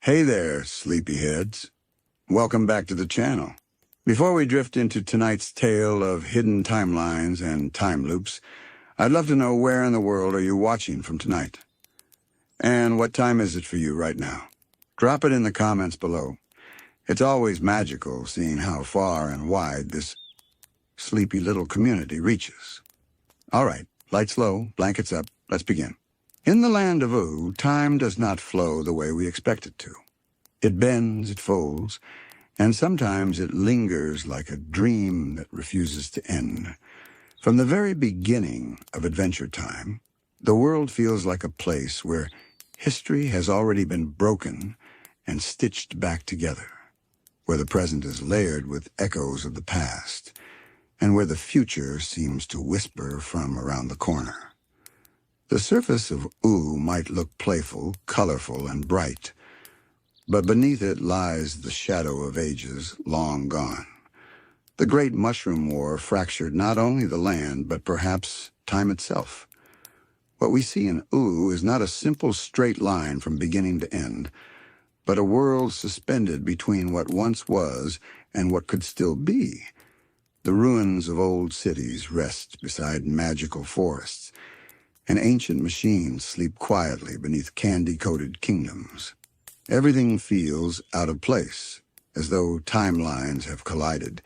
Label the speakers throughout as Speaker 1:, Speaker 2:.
Speaker 1: Hey there, sleepyheads. Welcome back to the channel. Before we drift into tonight's tale of hidden timelines and time loops, I'd love to know where in the world are you watching from tonight? And what time is it for you right now? Drop it in the comments below. It's always magical seeing how far and wide this sleepy little community reaches. All right, lights low, blankets up, let's begin. In the Land of Ooo, time does not flow the way we expect it to. It bends, it folds, and sometimes it lingers like a dream that refuses to end. From the very beginning of Adventure Time, the world feels like a place where history has already been broken and stitched back together, where the present is layered with echoes of the past, and where the future seems to whisper from around the corner. The surface of Ooo might look playful, colorful, and bright, but beneath it lies the shadow of ages long gone. The Great Mushroom War fractured not only the land, but perhaps time itself. What we see in Ooo is not a simple straight line from beginning to end, but a world suspended between what once was and what could still be. The ruins of old cities rest beside magical forests, and ancient machines sleep quietly beneath candy-coated kingdoms. Everything feels out of place, as though timelines have collided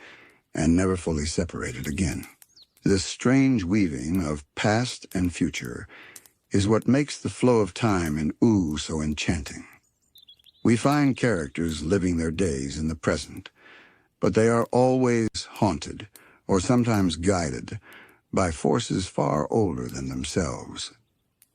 Speaker 1: and never fully separated again. This strange weaving of past and future is what makes the flow of time in Ooo so enchanting. We find characters living their days in the present, but they are always haunted, or sometimes guided, by forces far older than themselves.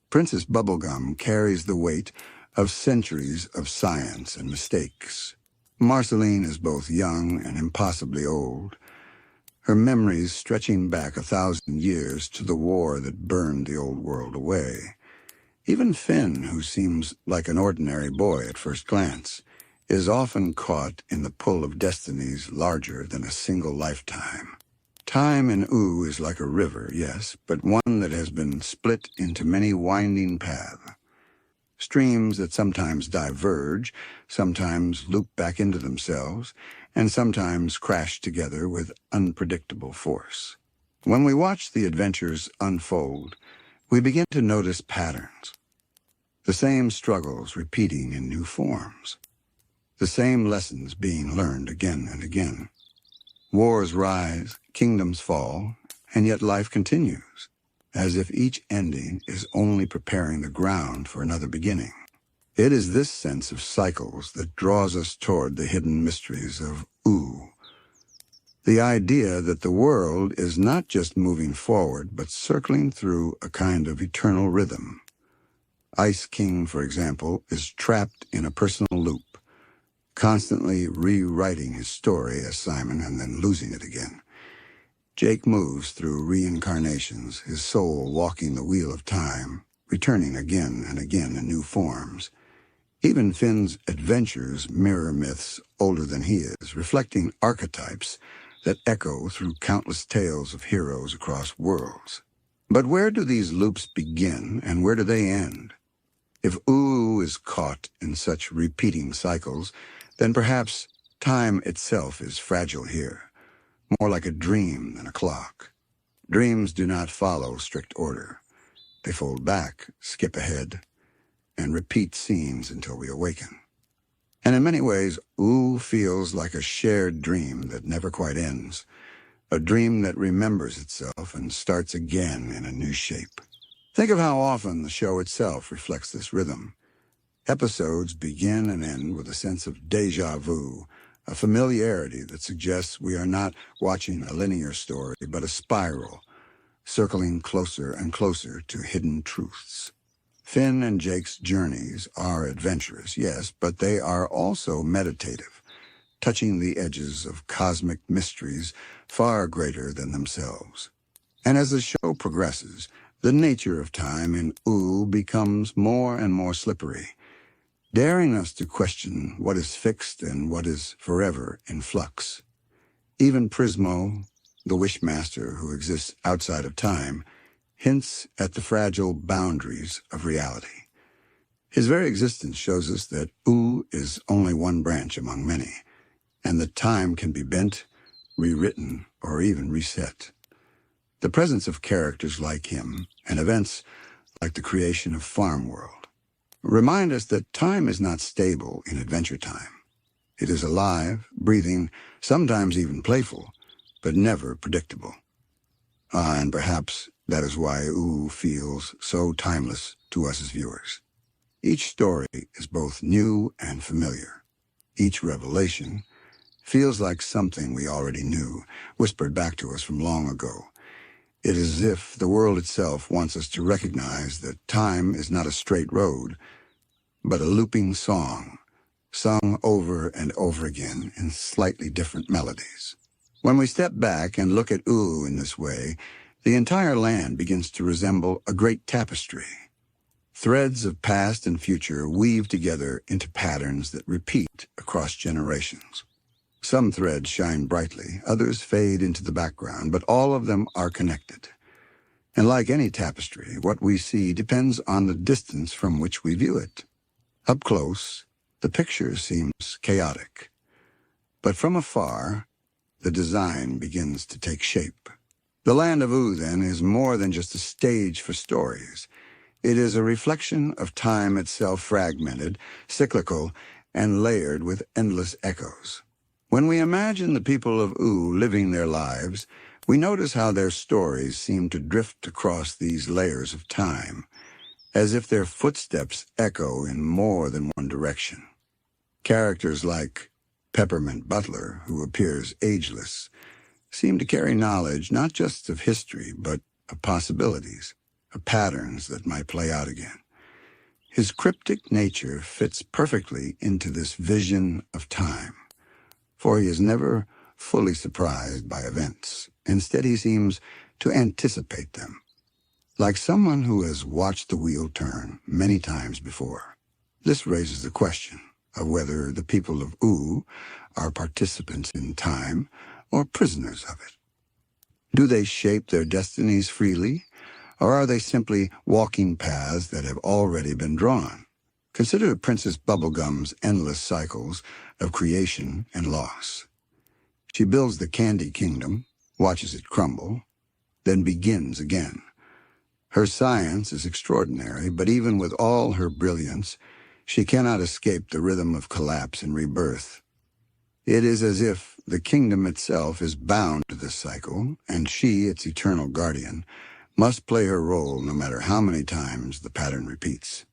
Speaker 1: Princess Bubblegum carries the weight of centuries of science and mistakes. Marceline is both young and impossibly old, her memories stretching back 1,000 years to the war that burned the old world away. Even Finn, who seems like an ordinary boy at first glance, is often caught in the pull of destinies larger than a single lifetime. Time in Ooo is like a river, yes, but one that has been split into many winding paths. Streams that sometimes diverge, sometimes loop back into themselves, and sometimes crash together with unpredictable force. When we watch the adventures unfold, we begin to notice patterns. The same struggles repeating in new forms. The same lessons being learned again and again. Wars rise, kingdoms fall, and yet life continues, as if each ending is only preparing the ground for another beginning. It is this sense of cycles that draws us toward the hidden mysteries of Ooo. The idea that the world is not just moving forward, but circling through a kind of eternal rhythm. Ice King, for example, is trapped in a personal loop, constantly rewriting his story as Simon and then losing it again. Jake moves through reincarnations, his soul walking the wheel of time, returning again and again in new forms. Even Finn's adventures mirror myths older than he is, reflecting archetypes that echo through countless tales of heroes across worlds. But where do these loops begin and where do they end? If Ooo is caught in such repeating cycles, then perhaps time itself is fragile here, more like a dream than a clock. Dreams do not follow strict order. They fold back, skip ahead, and repeat scenes until we awaken. And in many ways, Ooo feels like a shared dream that never quite ends, a dream that remembers itself and starts again in a new shape. Think of how often the show itself reflects this rhythm. Episodes begin and end with a sense of déjà vu, a familiarity that suggests we are not watching a linear story, but a spiral, circling closer and closer to hidden truths. Finn and Jake's journeys are adventurous, yes, but they are also meditative, touching the edges of cosmic mysteries far greater than themselves. And as the show progresses, the nature of time in Ooo becomes more and more slippery, daring us to question what is fixed and what is forever in flux. Even Prismo, the Wishmaster who exists outside of time, hints at the fragile boundaries of reality. His very existence shows us that Ooo is only one branch among many, and that time can be bent, rewritten, or even reset. The presence of characters like him, and events like the creation of Farmworld, remind us that time is not stable in Adventure Time. It is alive, breathing, sometimes even playful, but never predictable. And perhaps that is why Ooo feels so timeless to us as viewers. Each story is both new and familiar. Each revelation feels like something we already knew, whispered back to us from long ago. It is as if the world itself wants us to recognize that time is not a straight road, but a looping song, sung over and over again in slightly different melodies. When we step back and look at Ooo in this way, the entire land begins to resemble a great tapestry. Threads of past and future weave together into patterns that repeat across generations. Some threads shine brightly, others fade into the background, but all of them are connected. And like any tapestry, what we see depends on the distance from which we view it. Up close, the picture seems chaotic. But from afar, the design begins to take shape. The Land of Ooo, then, is more than just a stage for stories. It is a reflection of time itself, fragmented, cyclical, and layered with endless echoes. When we imagine the people of Ooo living their lives, we notice how their stories seem to drift across these layers of time, as if their footsteps echo in more than one direction. Characters like Peppermint Butler, who appears ageless, seem to carry knowledge not just of history, but of possibilities, of patterns that might play out again. His cryptic nature fits perfectly into this vision of time, for he is never fully surprised by events. Instead, he seems to anticipate them, like someone who has watched the wheel turn many times before. This raises the question of whether the people of Ooo are participants in time or prisoners of it. Do they shape their destinies freely, or are they simply walking paths that have already been drawn? Consider Princess Bubblegum's endless cycles of creation and loss. She builds the Candy Kingdom, watches it crumble, then begins again. Her science is extraordinary, but even with all her brilliance, she cannot escape the rhythm of collapse and rebirth. It is as if the kingdom itself is bound to this cycle, and she, its eternal guardian, must play her role no matter how many times the pattern repeats.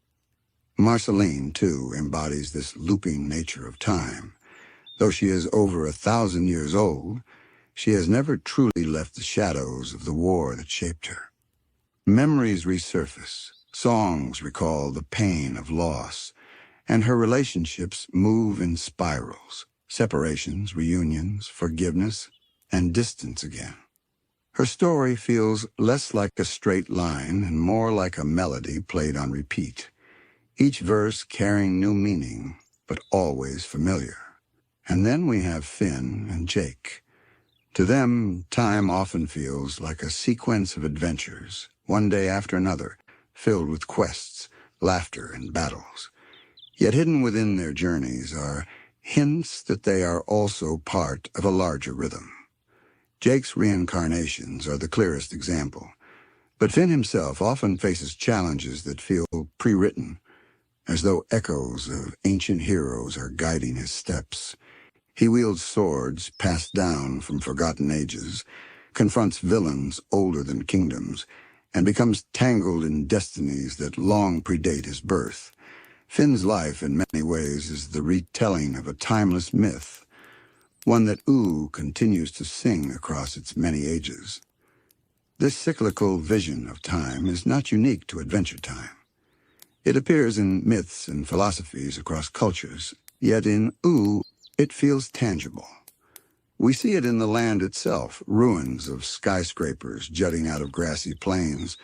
Speaker 1: Marceline, too, embodies this looping nature of time. Though she is over 1,000 years old, she has never truly left the shadows of the war that shaped her. Memories resurface, songs recall the pain of loss, and her relationships move in spirals, separations, reunions, forgiveness, and distance again. Her story feels less like a straight line and more like a melody played on repeat, each verse carrying new meaning, but always familiar. And then we have Finn and Jake. To them, time often feels like a sequence of adventures, one day after another, filled with quests, laughter, and battles. Yet hidden within their journeys are hints that they are also part of a larger rhythm. Jake's reincarnations are the clearest example, but Finn himself often faces challenges that feel pre-written, as though echoes of ancient heroes are guiding his steps. He wields swords passed down from forgotten ages, confronts villains older than kingdoms, and becomes tangled in destinies that long predate his birth. Finn's life, in many ways, is the retelling of a timeless myth, one that Ooo continues to sing across its many ages. This cyclical vision of time is not unique to Adventure Time. It appears in myths and philosophies across cultures, yet in Ooo it feels tangible. We see it in the land itself, ruins of skyscrapers jutting out of grassy plains,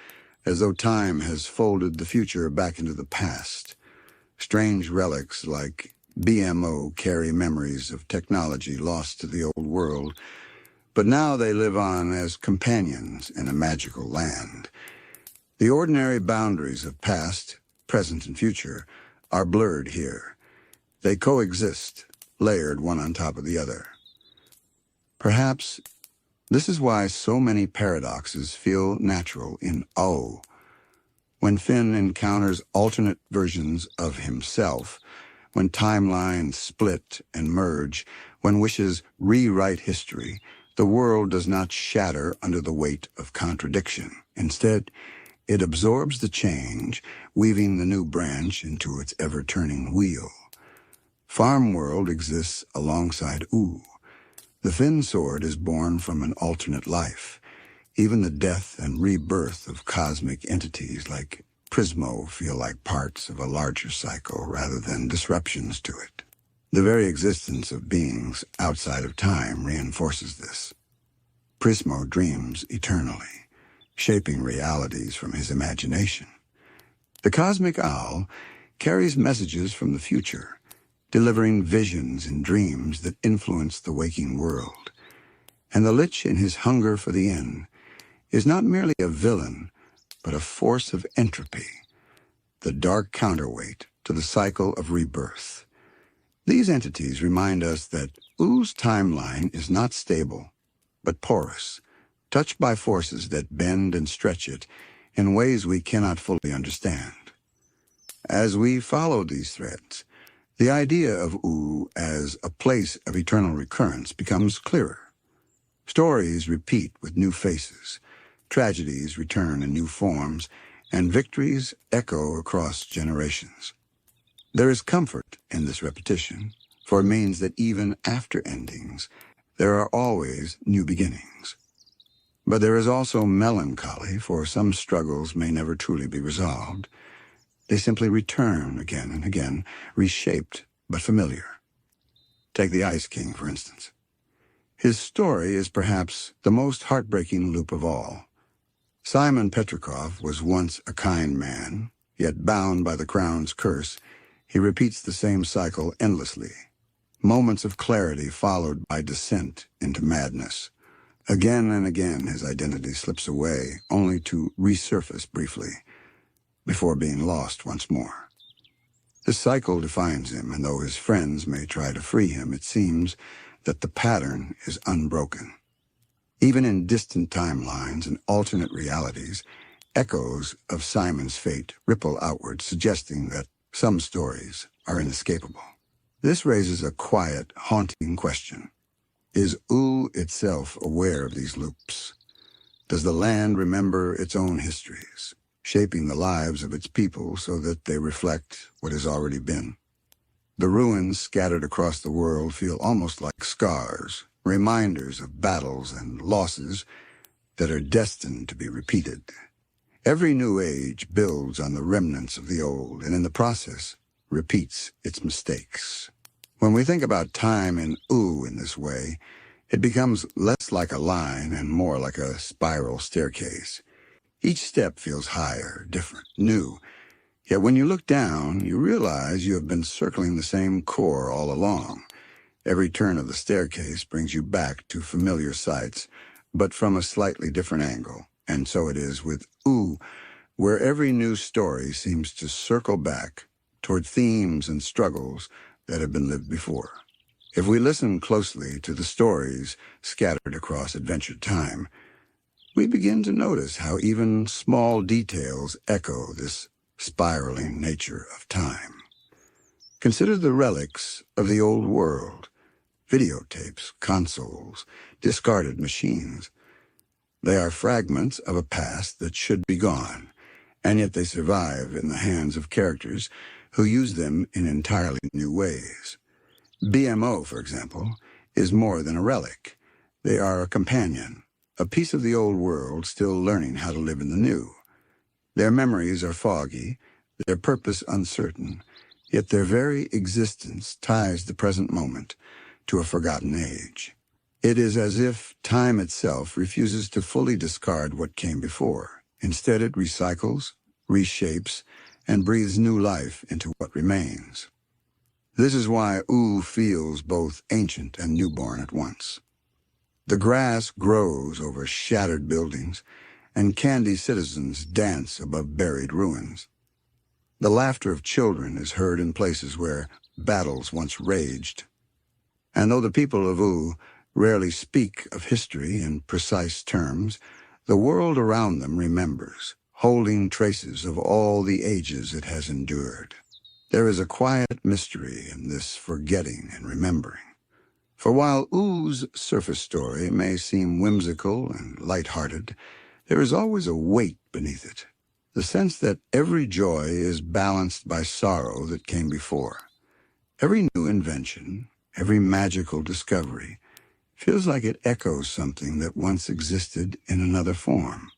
Speaker 1: as though time has folded the future back into the past. Strange relics like BMO carry memories of technology lost to the old world, but now they live on as companions in a magical land. The ordinary boundaries of past, present, and future are blurred here. They coexist, layered one on top of the other. Perhaps this is why so many paradoxes feel natural in Ooo. When Finn encounters alternate versions of himself, when timelines split and merge, when wishes rewrite history, the world does not shatter under the weight of contradiction. Instead, it absorbs the change, weaving the new branch into its ever-turning wheel. Farmworld exists alongside Ooo. The Finn Sword is born from an alternate life. Even the death and rebirth of cosmic entities like Prismo feel like parts of a larger cycle rather than disruptions to it. The very existence of beings outside of time reinforces this. Prismo dreams eternally, shaping realities from his imagination. The cosmic owl carries messages from the future, delivering visions and dreams that influence the waking world. And the Lich, in his hunger for the end, is not merely a villain, but a force of entropy, the dark counterweight to the cycle of rebirth. These entities remind us that Oo's timeline is not stable, but porous, touched by forces that bend and stretch it in ways we cannot fully understand. As we follow these threads, the idea of Ooo as a place of eternal recurrence becomes clearer. Stories repeat with new faces, tragedies return in new forms, and victories echo across generations. There is comfort in this repetition, for it means that even after endings, there are always new beginnings. But there is also melancholy, for some struggles may never truly be resolved. They simply return again and again, reshaped but familiar. Take the Ice King, for instance. His story is perhaps the most heartbreaking loop of all. Simon Petrikov was once a kind man, yet bound by the crown's curse, he repeats the same cycle endlessly. Moments of clarity followed by descent into madness. Again and again his identity slips away, only to resurface briefly, before being lost once more. This cycle defines him, and though his friends may try to free him, it seems that the pattern is unbroken. Even in distant timelines and alternate realities, echoes of Simon's fate ripple outward, suggesting that some stories are inescapable. This raises a quiet, haunting question. Is Ooo itself aware of these loops? Does the land remember its own histories, shaping the lives of its people so that they reflect what has already been? The ruins scattered across the world feel almost like scars, reminders of battles and losses that are destined to be repeated. Every new age builds on the remnants of the old, and in the process, repeats its mistakes. When we think about time in Ooo in this way, it becomes less like a line and more like a spiral staircase. Each step feels higher, different, new. Yet when you look down, you realize you have been circling the same core all along. Every turn of the staircase brings you back to familiar sights, but from a slightly different angle. And so it is with Ooo, where every new story seems to circle back toward themes and struggles that have been lived before. If we listen closely to the stories scattered across adventure time, we begin to notice how even small details echo this spiraling nature of time. Consider the relics of the old world: videotapes, consoles, discarded machines. They are fragments of a past that should be gone, and yet they survive in the hands of characters who use them in entirely new ways. BMO, for example, is more than a relic. They are a companion, a piece of the old world still learning how to live in the new. Their memories are foggy, their purpose uncertain, yet their very existence ties the present moment to a forgotten age. It is as if time itself refuses to fully discard what came before. Instead, it recycles, reshapes, and breathes new life into what remains. This is why Ooo feels both ancient and newborn at once. The grass grows over shattered buildings, and candy citizens dance above buried ruins. The laughter of children is heard in places where battles once raged. And though the people of Ooo rarely speak of history in precise terms, the world around them remembers, holding traces of all the ages it has endured. There is a quiet mystery in this forgetting and remembering. For while Oo's surface story may seem whimsical and light-hearted, there is always a weight beneath it, the sense that every joy is balanced by sorrow that came before. Every new invention, every magical discovery, feels like it echoes something that once existed in another form.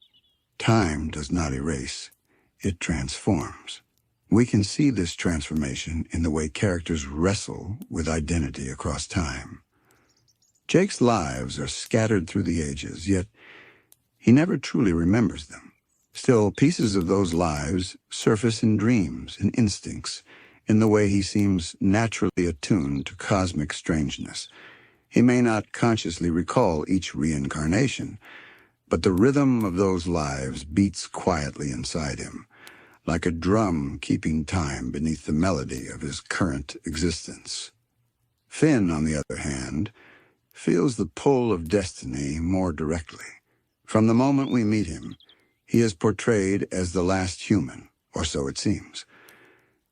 Speaker 1: Time does not erase, it transforms. We can see this transformation in the way characters wrestle with identity across time. Jake's lives are scattered through the ages, yet he never truly remembers them. Still, pieces of those lives surface in dreams and instincts, in the way he seems naturally attuned to cosmic strangeness. He may not consciously recall each reincarnation, but the rhythm of those lives beats quietly inside him, like a drum keeping time beneath the melody of his current existence. Finn, on the other hand, feels the pull of destiny more directly. From the moment we meet him, he is portrayed as the last human, or so it seems.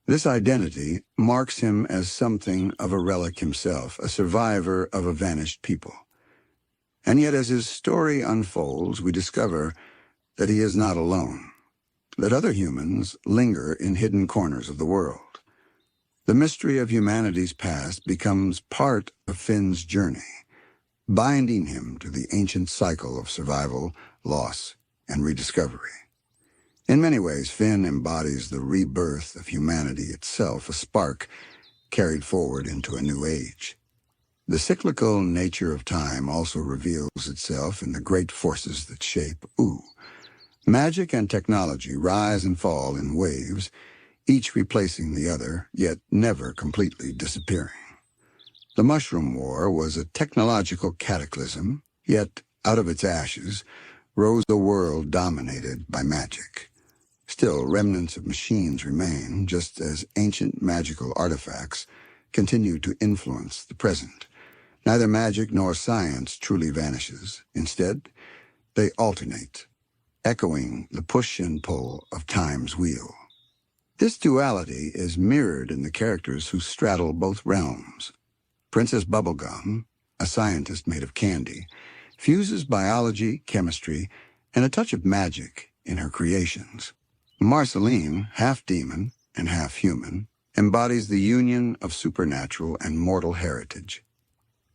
Speaker 1: This identity marks him as something of a relic himself, a survivor of a vanished people. And yet as his story unfolds, we discover that he is not alone, that other humans linger in hidden corners of the world. The mystery of humanity's past becomes part of Finn's journey, binding him to the ancient cycle of survival, loss, and rediscovery. In many ways, Finn embodies the rebirth of humanity itself, a spark carried forward into a new age. The cyclical nature of time also reveals itself in the great forces that shape Ooo. Magic and technology rise and fall in waves, each replacing the other, yet never completely disappearing. The Mushroom War was a technological cataclysm, yet out of its ashes rose a world dominated by magic. Still, remnants of machines remain, just as ancient magical artifacts continue to influence the present. Neither magic nor science truly vanishes. Instead, they alternate, echoing the push and pull of time's wheel. This duality is mirrored in the characters who straddle both realms. Princess Bubblegum, a scientist made of candy, fuses biology, chemistry, and a touch of magic in her creations. Marceline, half demon and half human, embodies the union of supernatural and mortal heritage.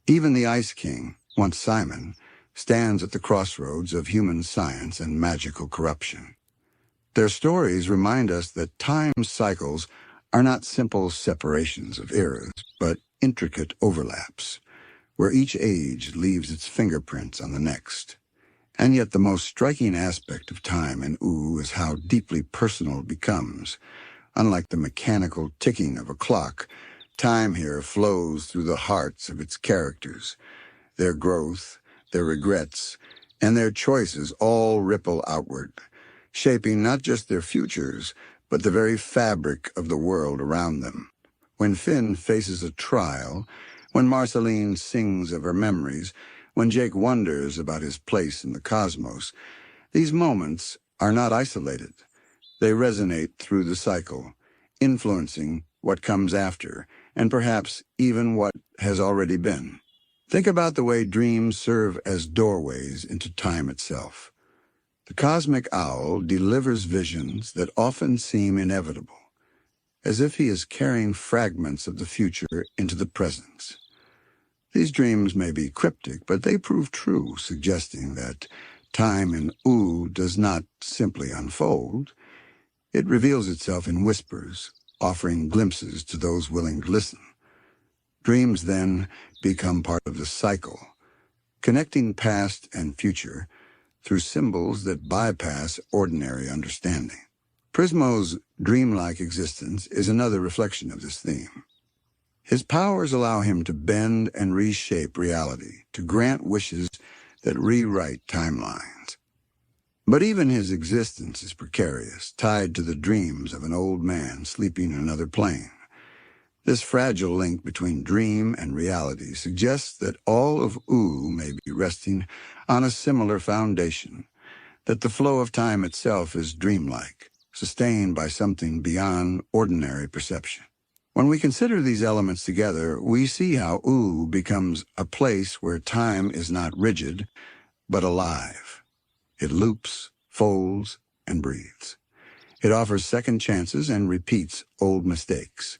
Speaker 1: Even the Ice King, once Simon, stands at the crossroads of human science and magical corruption. Their stories remind us that time's cycles are not simple separations of eras, but intricate overlaps, where each age leaves its fingerprints on the next. And yet the most striking aspect of time in Ooo is how deeply personal it becomes. Unlike the mechanical ticking of a clock, time here flows through the hearts of its characters. Their growth, their regrets, and their choices all ripple outward, shaping not just their futures, but the very fabric of the world around them. When Finn faces a trial, when Marceline sings of her memories, when Jake wonders about his place in the cosmos, these moments are not isolated. They resonate through the cycle, influencing what comes after, and perhaps even what has already been. Think about the way dreams serve as doorways into time itself. The cosmic owl delivers visions that often seem inevitable, as if he is carrying fragments of the future into the present. These dreams may be cryptic, but they prove true, suggesting that time in Ooo does not simply unfold. It reveals itself in whispers, offering glimpses to those willing to listen. Dreams then become part of the cycle, connecting past and future through symbols that bypass ordinary understanding. Prismo's dreamlike existence is another reflection of this theme. His powers allow him to bend and reshape reality, to grant wishes that rewrite timelines. But even his existence is precarious, tied to the dreams of an old man sleeping in another plane. This fragile link between dream and reality suggests that all of Ooo may be resting on a similar foundation, that the flow of time itself is dreamlike, sustained by something beyond ordinary perception. When we consider these elements together, we see how Ooo becomes a place where time is not rigid, but alive. It loops, folds, and breathes. It offers second chances and repeats old mistakes.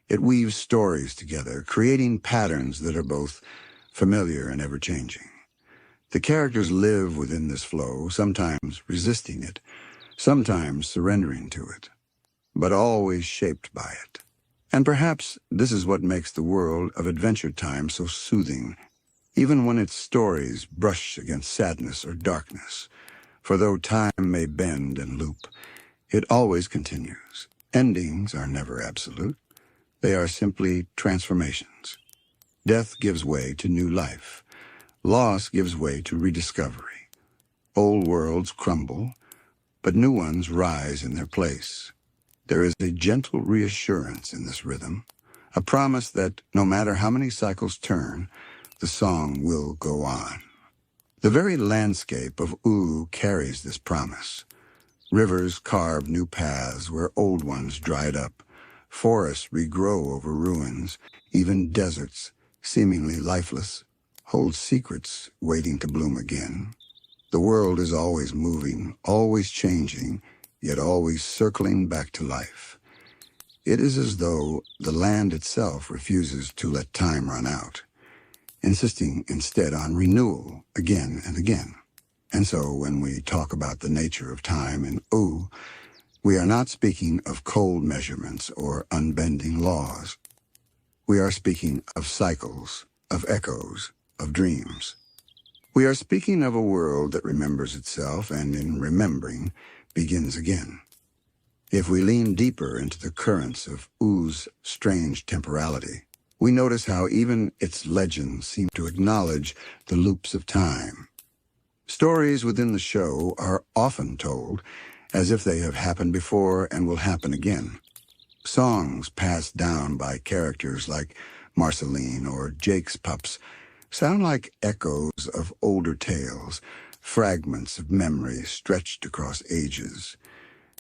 Speaker 1: It weaves stories together, creating patterns that are both familiar and ever-changing. The characters live within this flow, sometimes resisting it, sometimes surrendering to it, but always shaped by it. And perhaps this is what makes the world of Adventure Time so soothing, even when its stories brush against sadness or darkness. For though time may bend and loop, it always continues. Endings are never absolute. They are simply transformations. Death gives way to new life. Loss gives way to rediscovery. Old worlds crumble, but new ones rise in their place. There is a gentle reassurance in this rhythm, a promise that no matter how many cycles turn, the song will go on. The very landscape of Ooo carries this promise. Rivers carve new paths where old ones dried up. Forests regrow over ruins. Even deserts, seemingly lifeless, hold secrets waiting to bloom again. The world is always moving, always changing, yet always circling back to life. It is as though the land itself refuses to let time run out, insisting instead on renewal again and again. And so when we talk about the nature of time in Ooo, we are not speaking of cold measurements or unbending laws. We are speaking of cycles, of echoes, of dreams. We are speaking of a world that remembers itself and in remembering begins again. If we lean deeper into the currents of Oo's strange temporality, we notice how even its legends seem to acknowledge the loops of time. Stories within the show are often told as if they have happened before and will happen again. Songs passed down by characters like Marceline or Jake's pups sound like echoes of older tales, fragments of memory stretched across ages.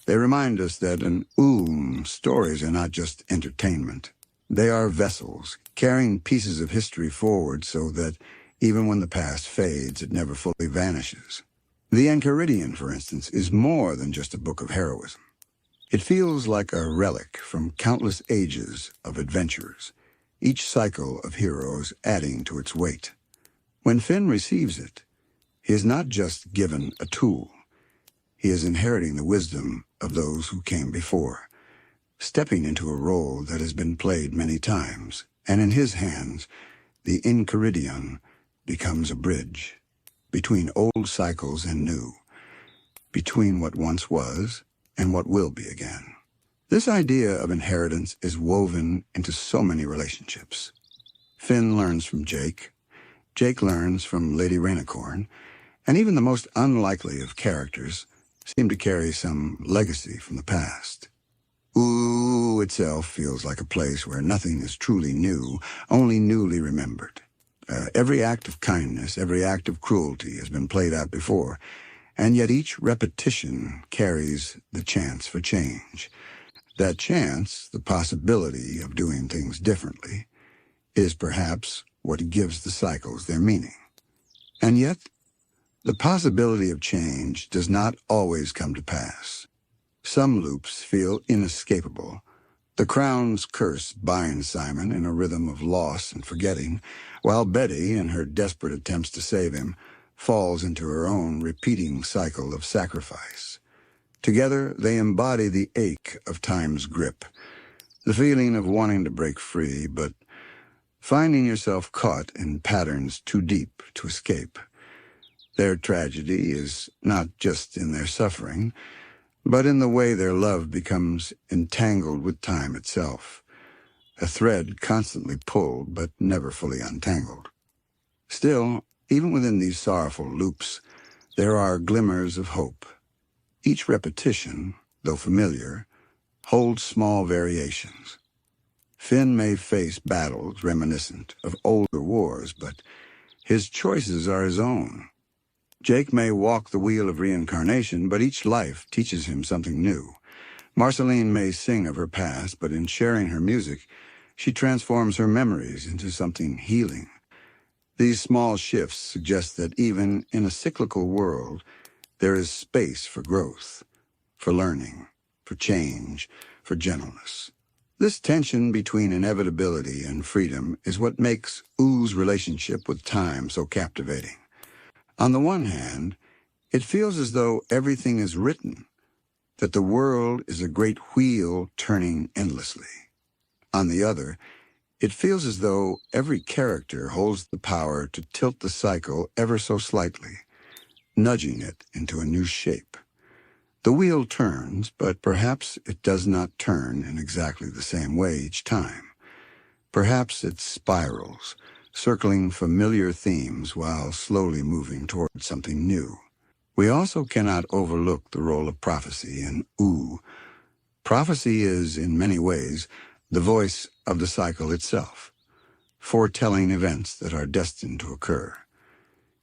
Speaker 1: They remind us that in Ooo, stories are not just entertainment. They are vessels, carrying pieces of history forward so that even when the past fades, it never fully vanishes. The Enchiridion, for instance, is more than just a book of heroism. It feels like a relic from countless ages of adventures, each cycle of heroes adding to its weight. When Finn receives it, he is not just given a tool. He is inheriting the wisdom of those who came before, stepping into a role that has been played many times, and in his hands, the Enchiridion becomes a bridge between old cycles and new, between what once was and what will be again. This idea of inheritance is woven into so many relationships. Finn learns from Jake, Jake learns from Lady Rainicorn, and even the most unlikely of characters seem to carry some legacy from the past. Ooo itself feels like a place where nothing is truly new, only newly remembered. Every act of kindness, every act of cruelty has been played out before, and yet each repetition carries the chance for change. That chance, the possibility of doing things differently, is perhaps what gives the cycles their meaning. And yet, the possibility of change does not always come to pass. Some loops feel inescapable. The Crown's curse binds Simon in a rhythm of loss and forgetting, while Betty, in her desperate attempts to save him, falls into her own repeating cycle of sacrifice. Together, they embody the ache of time's grip, the feeling of wanting to break free, but finding yourself caught in patterns too deep to escape. Their tragedy is not just in their suffering, but in the way their love becomes entangled with time itself, a thread constantly pulled but never fully untangled. Still, even within these sorrowful loops, there are glimmers of hope. Each repetition, though familiar, holds small variations. Finn may face battles reminiscent of older wars, but his choices are his own. Jake may walk the wheel of reincarnation, but each life teaches him something new. Marceline may sing of her past, but in sharing her music, she transforms her memories into something healing. These small shifts suggest that even in a cyclical world, there is space for growth, for learning, for change, for gentleness. This tension between inevitability and freedom is what makes Oo's relationship with time so captivating. On the one hand, it feels as though everything is written, that the world is a great wheel turning endlessly. On the other, it feels as though every character holds the power to tilt the cycle ever so slightly, nudging it into a new shape. The wheel turns, but perhaps it does not turn in exactly the same way each time. Perhaps it spirals, circling familiar themes while slowly moving toward something new. We also cannot overlook the role of prophecy in Ooo. Prophecy is, in many ways, the voice of the cycle itself, foretelling events that are destined to occur.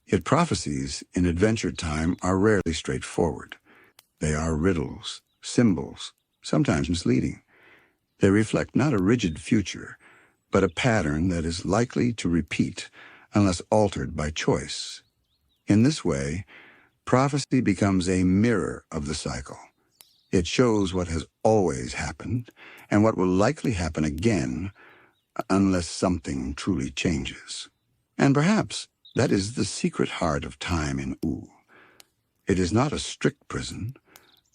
Speaker 1: Yet prophecies in Adventure Time are rarely straightforward. They are riddles, symbols, sometimes misleading. They reflect not a rigid future, but a pattern that is likely to repeat unless altered by choice. In this way, prophecy becomes a mirror of the cycle. It shows what has always happened and what will likely happen again unless something truly changes. And perhaps that is the secret heart of time in Ooo. It is not a strict prison,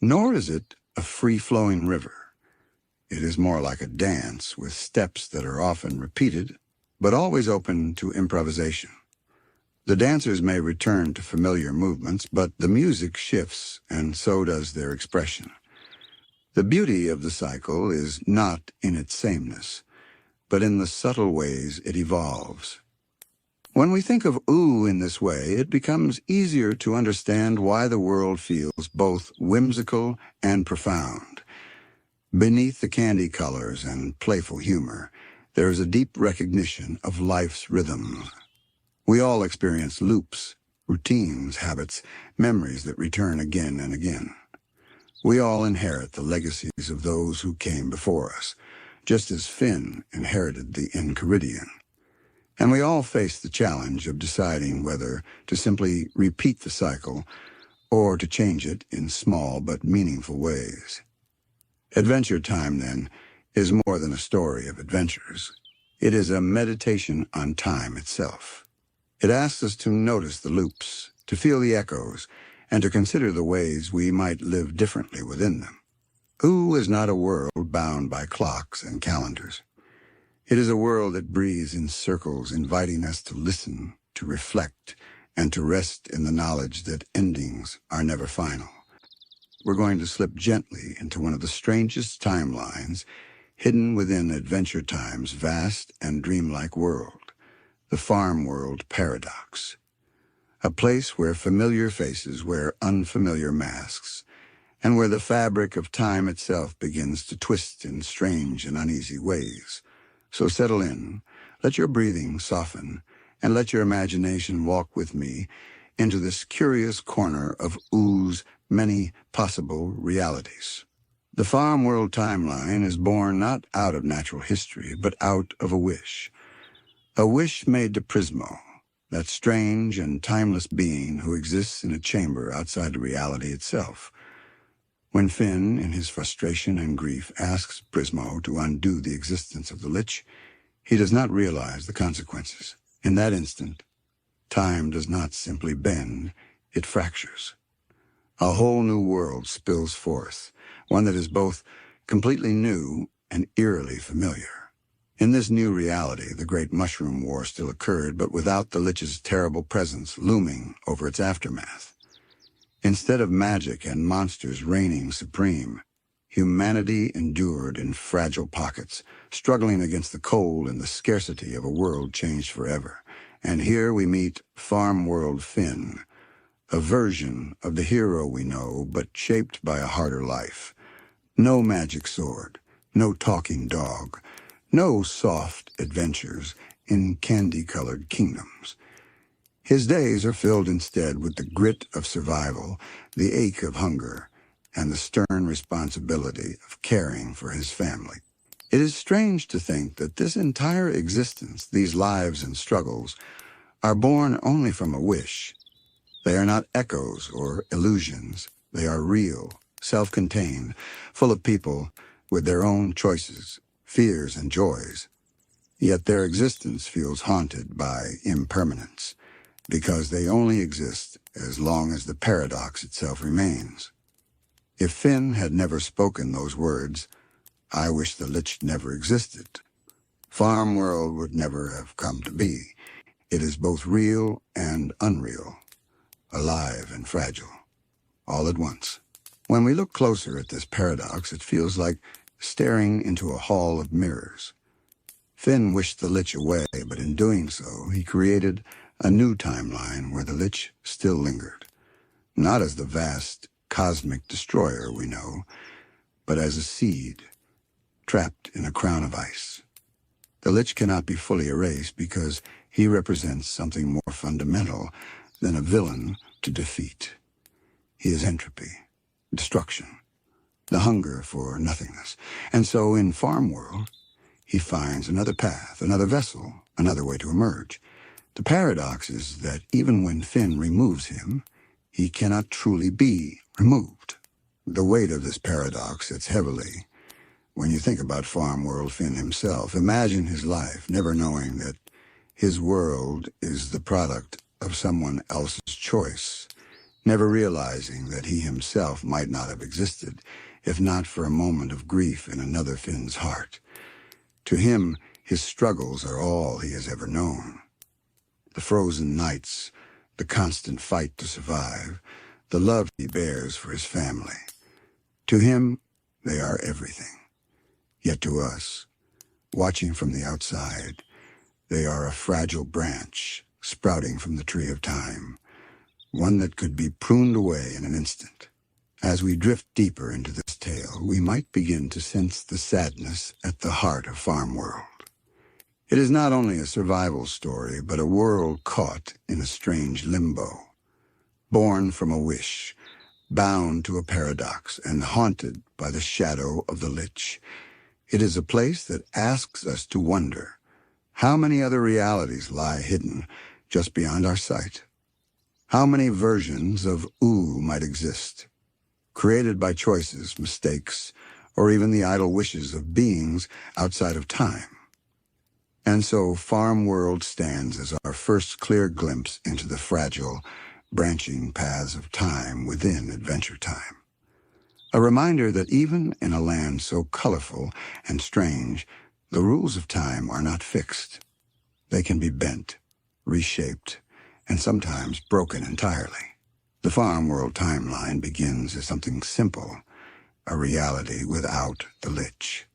Speaker 1: nor is it a free-flowing river. It is more like a dance with steps that are often repeated, but always open to improvisation. The dancers may return to familiar movements, but the music shifts, and so does their expression. The beauty of the cycle is not in its sameness, but in the subtle ways it evolves. When we think of Ooo in this way, it becomes easier to understand why the world feels both whimsical and profound. Beneath the candy colors and playful humor, there is a deep recognition of life's rhythms. We all experience loops, routines, habits, memories that return again and again. We all inherit the legacies of those who came before us, just as Finn inherited the Enchiridion. And we all face the challenge of deciding whether to simply repeat the cycle or to change it in small but meaningful ways. Adventure Time, then, is more than a story of adventures. It is a meditation on time itself. It asks us to notice the loops, to feel the echoes, and to consider the ways we might live differently within them. Ooo is not a world bound by clocks and calendars. It is a world that breathes in circles, inviting us to listen, to reflect, and to rest in the knowledge that endings are never final. We're going to slip gently into one of the strangest timelines hidden within Adventure Time's vast and dreamlike world, the Farmworld Paradox. A place where familiar faces wear unfamiliar masks, and where the fabric of time itself begins to twist in strange and uneasy ways. So settle in, let your breathing soften, and let your imagination walk with me into this curious corner of Oo's many possible realities. The Farmworld timeline is born not out of natural history, but out of a wish made to Prismo, that strange and timeless being who exists in a chamber outside of reality itself. When Finn, in his frustration and grief, asks Prismo to undo the existence of the Lich, he does not realize the consequences. In that instant, time does not simply bend, it fractures. A whole new world spills forth, one that is both completely new and eerily familiar. In this new reality, the Great Mushroom War still occurred, but without the Lich's terrible presence looming over its aftermath. Instead of magic and monsters reigning supreme, humanity endured in fragile pockets, struggling against the cold and the scarcity of a world changed forever. And here we meet Farmworld Finn, a version of the hero we know, but shaped by a harder life. No magic sword, no talking dog, no soft adventures in candy-colored kingdoms. His days are filled instead with the grit of survival, the ache of hunger, and the stern responsibility of caring for his family. It is strange to think that this entire existence, these lives and struggles, are born only from a wish. They are not echoes or illusions. They are real, self-contained, full of people with their own choices, fears, and joys. Yet their existence feels haunted by impermanence, because they only exist as long as the paradox itself remains. If Finn had never spoken those words, "I wish the Lich never existed," Farmworld would never have come to be. It is both real and unreal, alive and fragile, all at once. When we look closer at this paradox, it feels like staring into a hall of mirrors. Finn wished the Lich away, but in doing so, he created a new timeline where the Lich still lingered, not as the vast cosmic destroyer we know, but as a seed trapped in a crown of ice. The Lich cannot be fully erased because he represents something more fundamental than a villain to defeat. He is entropy, destruction, the hunger for nothingness. And so in Farmworld, he finds another path, another vessel, another way to emerge. The paradox is that even when Finn removes him, he cannot truly be removed. The weight of this paradox sits heavily when you think about Farmworld Finn himself. Imagine his life, never knowing that his world is the product of someone else's choice, never realizing that he himself might not have existed if not for a moment of grief in another Finn's heart. To him, his struggles are all he has ever known. The frozen nights, the constant fight to survive, the love he bears for his family. To him, they are everything. Yet to us, watching from the outside, they are a fragile branch sprouting from the tree of time, one that could be pruned away in an instant. As we drift deeper into this tale, we might begin to sense the sadness at the heart of Farmworld. It is not only a survival story, but a world caught in a strange limbo, born from a wish, bound to a paradox, and haunted by the shadow of the Lich. It is a place that asks us to wonder how many other realities lie hidden just beyond our sight. How many versions of Ooo might exist, created by choices, mistakes, or even the idle wishes of beings outside of time. And so Farmworld stands as our first clear glimpse into the fragile, branching paths of time within Adventure Time. A reminder that even in a land so colorful and strange, the rules of time are not fixed. They can be bent, reshaped, and sometimes broken entirely. The Farmworld timeline begins as something simple, a reality without the Lich.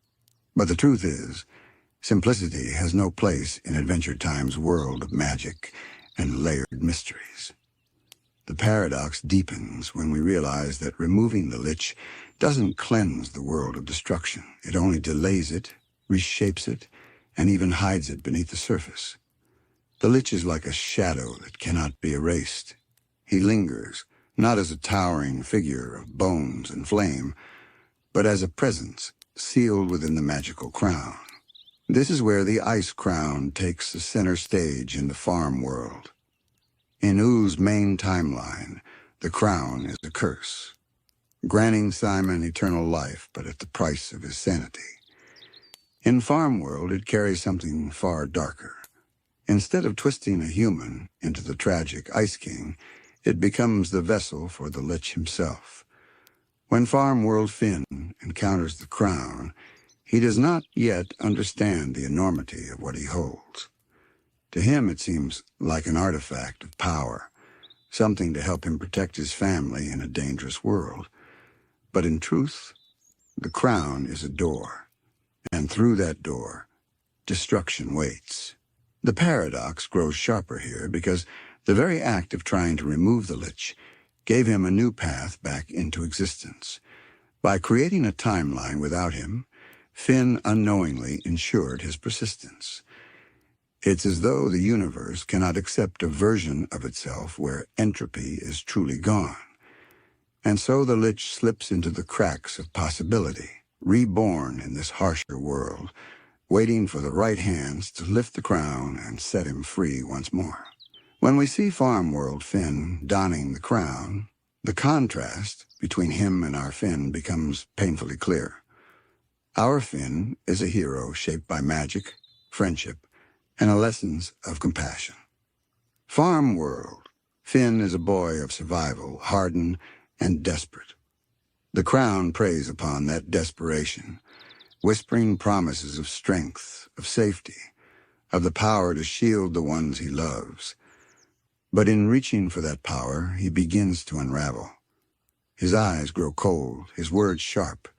Speaker 1: But the truth is, simplicity has no place in Adventure Time's world of magic and layered mysteries. The paradox deepens when we realize that removing the Lich doesn't cleanse the world of destruction. It only delays it, reshapes it, and even hides it beneath the surface. The Lich is like a shadow that cannot be erased. He lingers, not as a towering figure of bones and flame, but as a presence sealed within the magical crown. This is where the ice crown takes the center stage in the Farmworld. In Oo's main timeline, the crown is a curse, granting Simon eternal life, but at the price of his sanity. In Farmworld, it carries something far darker. Instead of twisting a human into the tragic Ice King, it becomes the vessel for the Lich himself. When Farmworld Finn encounters the crown, he does not yet understand the enormity of what he holds. To him, it seems like an artifact of power, something to help him protect his family in a dangerous world. But in truth, the crown is a door, and through that door, destruction waits. The paradox grows sharper here because the very act of trying to remove the Lich gave him a new path back into existence. By creating a timeline without him, Finn unknowingly ensured his persistence. It's as though the universe cannot accept a version of itself where entropy is truly gone. And so the Lich slips into the cracks of possibility, reborn in this harsher world, waiting for the right hands to lift the crown and set him free once more. When we see Farmworld Finn donning the crown, the contrast between him and our Finn becomes painfully clear. Our Finn is a hero shaped by magic, friendship, and lessons of compassion. Farmworld Finn is a boy of survival, hardened and desperate. The crown preys upon that desperation, whispering promises of strength, of safety, of the power to shield the ones he loves. But in reaching for that power, he begins to unravel. His eyes grow cold, his words sharp,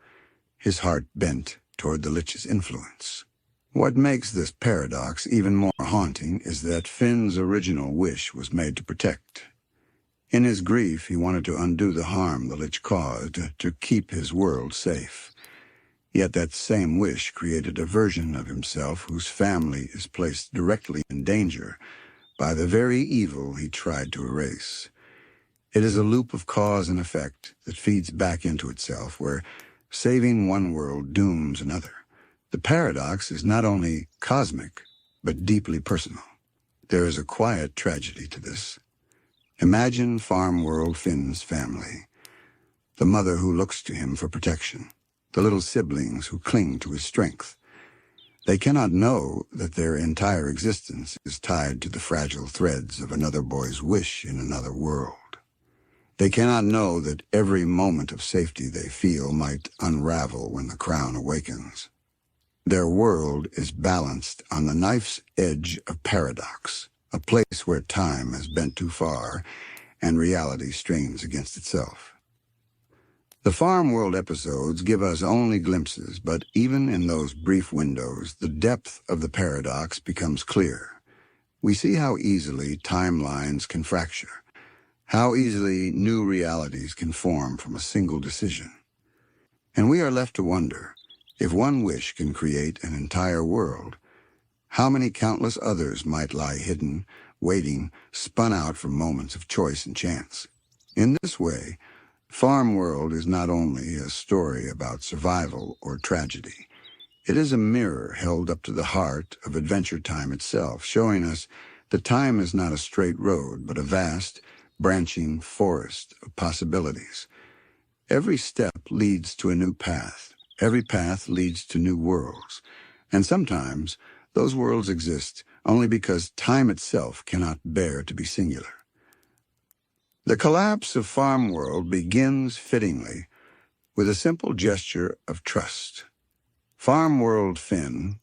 Speaker 1: his heart bent toward the Lich's influence. What makes this paradox even more haunting is that Finn's original wish was made to protect. In his grief, he wanted to undo the harm the Lich caused, to keep his world safe. Yet that same wish created a version of himself whose family is placed directly in danger by the very evil he tried to erase. It is a loop of cause and effect that feeds back into itself, where saving one world dooms another. The paradox is not only cosmic, but deeply personal. There is a quiet tragedy to this. Imagine Farmworld Finn's family, the mother who looks to him for protection, the little siblings who cling to his strength. They cannot know that their entire existence is tied to the fragile threads of another boy's wish in another world. They cannot know that every moment of safety they feel might unravel when the crown awakens. Their world is balanced on the knife's edge of paradox, a place where time has bent too far and reality strains against itself. The Farmworld episodes give us only glimpses, but even in those brief windows, the depth of the paradox becomes clear. We see how easily timelines can fracture, how easily new realities can form from a single decision. And we are left to wonder, if one wish can create an entire world, how many countless others might lie hidden, waiting, spun out from moments of choice and chance? In this way, Farmworld is not only a story about survival or tragedy. It is a mirror held up to the heart of Adventure Time itself, showing us that time is not a straight road, but a vast, branching forest of possibilities. Every step leads to a new path. Every path leads to new worlds. And sometimes those worlds exist only because time itself cannot bear to be singular. The collapse of Farmworld begins fittingly with a simple gesture of trust. Farmworld Finn,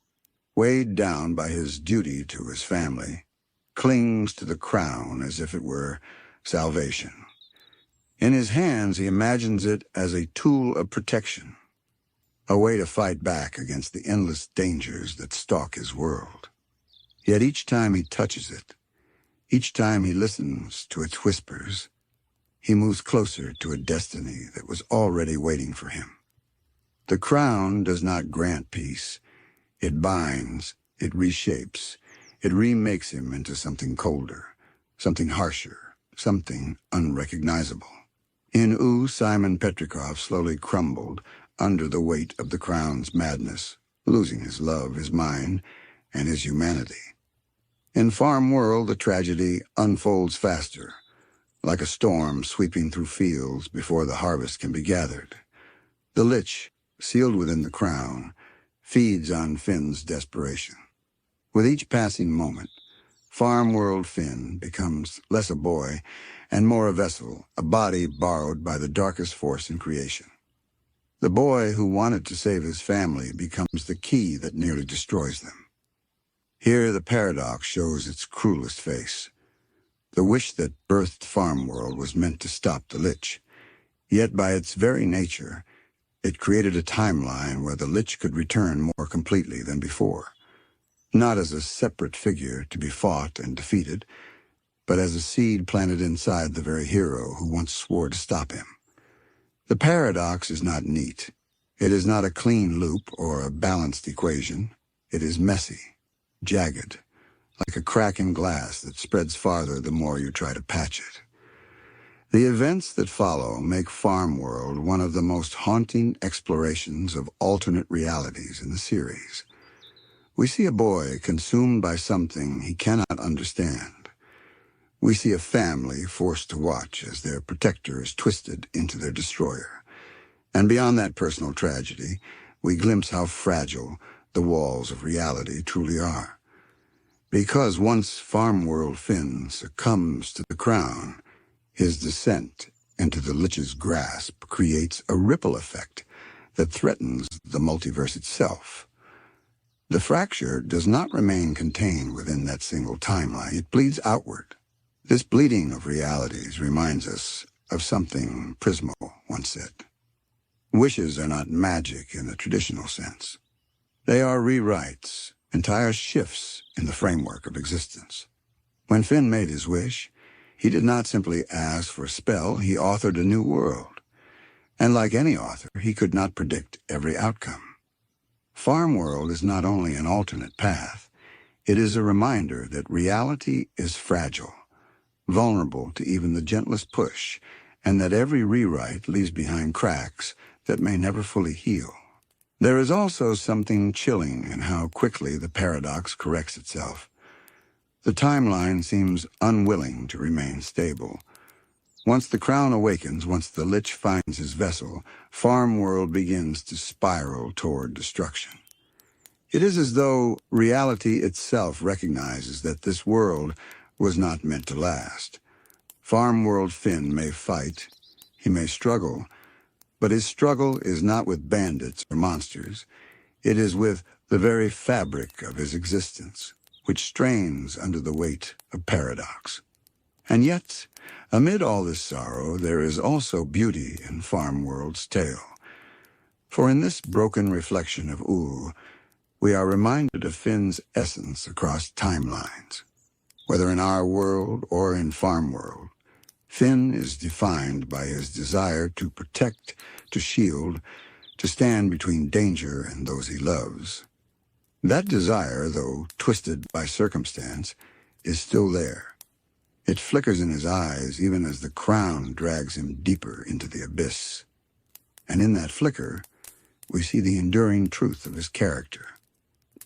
Speaker 1: weighed down by his duty to his family, clings to the crown as if it were salvation. In his hands, he imagines it as a tool of protection, a way to fight back against the endless dangers that stalk his world. Yet each time he touches it, each time he listens to its whispers, he moves closer to a destiny that was already waiting for him. The crown does not grant peace. It binds, it reshapes, it remakes him into something colder, something harsher, something unrecognizable. In Ooo, Simon Petrikov slowly crumbled under the weight of the crown's madness, losing his love, his mind, and his humanity. In Farmworld, the tragedy unfolds faster, like a storm sweeping through fields before the harvest can be gathered. The Lich, sealed within the crown, feeds on Finn's desperation. With each passing moment, Farmworld Finn becomes less a boy and more a vessel, a body borrowed by the darkest force in creation. The boy who wanted to save his family becomes the key that nearly destroys them. Here the paradox shows its cruelest face. The wish that birthed Farmworld was meant to stop the Lich, yet by its very nature, it created a timeline where the Lich could return more completely than before, not as a separate figure to be fought and defeated, but as a seed planted inside the very hero who once swore to stop him. The paradox is not neat. It is not a clean loop or a balanced equation. It is messy, jagged, like a crack in glass that spreads farther the more you try to patch it. The events that follow make Farmworld one of the most haunting explorations of alternate realities in the series. We see a boy consumed by something he cannot understand. We see a family forced to watch as their protector is twisted into their destroyer. And beyond that personal tragedy, we glimpse how fragile the walls of reality truly are. Because once Farmworld Finn succumbs to the crown, his descent into the Lich's grasp creates a ripple effect that threatens the multiverse itself. The fracture does not remain contained within that single timeline. It bleeds outward. This bleeding of realities reminds us of something Prismo once said. Wishes are not magic in the traditional sense. They are rewrites, entire shifts in the framework of existence. When Finn made his wish, he did not simply ask for a spell, he authored a new world. And like any author, he could not predict every outcome. Farmworld is not only an alternate path, it is a reminder that reality is fragile, vulnerable to even the gentlest push, and that every rewrite leaves behind cracks that may never fully heal. There is also something chilling in how quickly the paradox corrects itself. The timeline seems unwilling to remain stable. Once the crown awakens, once the Lich finds his vessel, Farmworld begins to spiral toward destruction. It is as though reality itself recognizes that this world was not meant to last. Farmworld Finn may fight, he may struggle, but his struggle is not with bandits or monsters. It is with the very fabric of his existence, which strains under the weight of paradox. And yet, amid all this sorrow, there is also beauty in Farmworld's tale. For in this broken reflection of Ooo, we are reminded of Finn's essence across timelines. Whether in our world or in Farmworld, Finn is defined by his desire to protect, to shield, to stand between danger and those he loves. That desire, though twisted by circumstance, is still there. It flickers in his eyes even as the crown drags him deeper into the abyss. And in that flicker, we see the enduring truth of his character,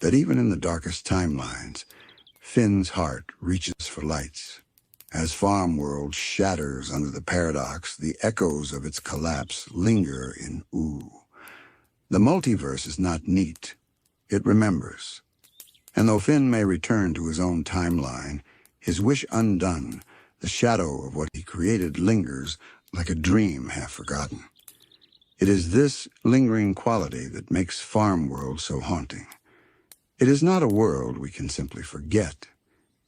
Speaker 1: that even in the darkest timelines, Finn's heart reaches for lights. As Farmworld shatters under the paradox, the echoes of its collapse linger in Ooo. The multiverse is not neat. It remembers. And though Finn may return to his own timeline, his wish undone, the shadow of what he created lingers like a dream half forgotten. It is this lingering quality that makes Farmworld so haunting. It is not a world we can simply forget,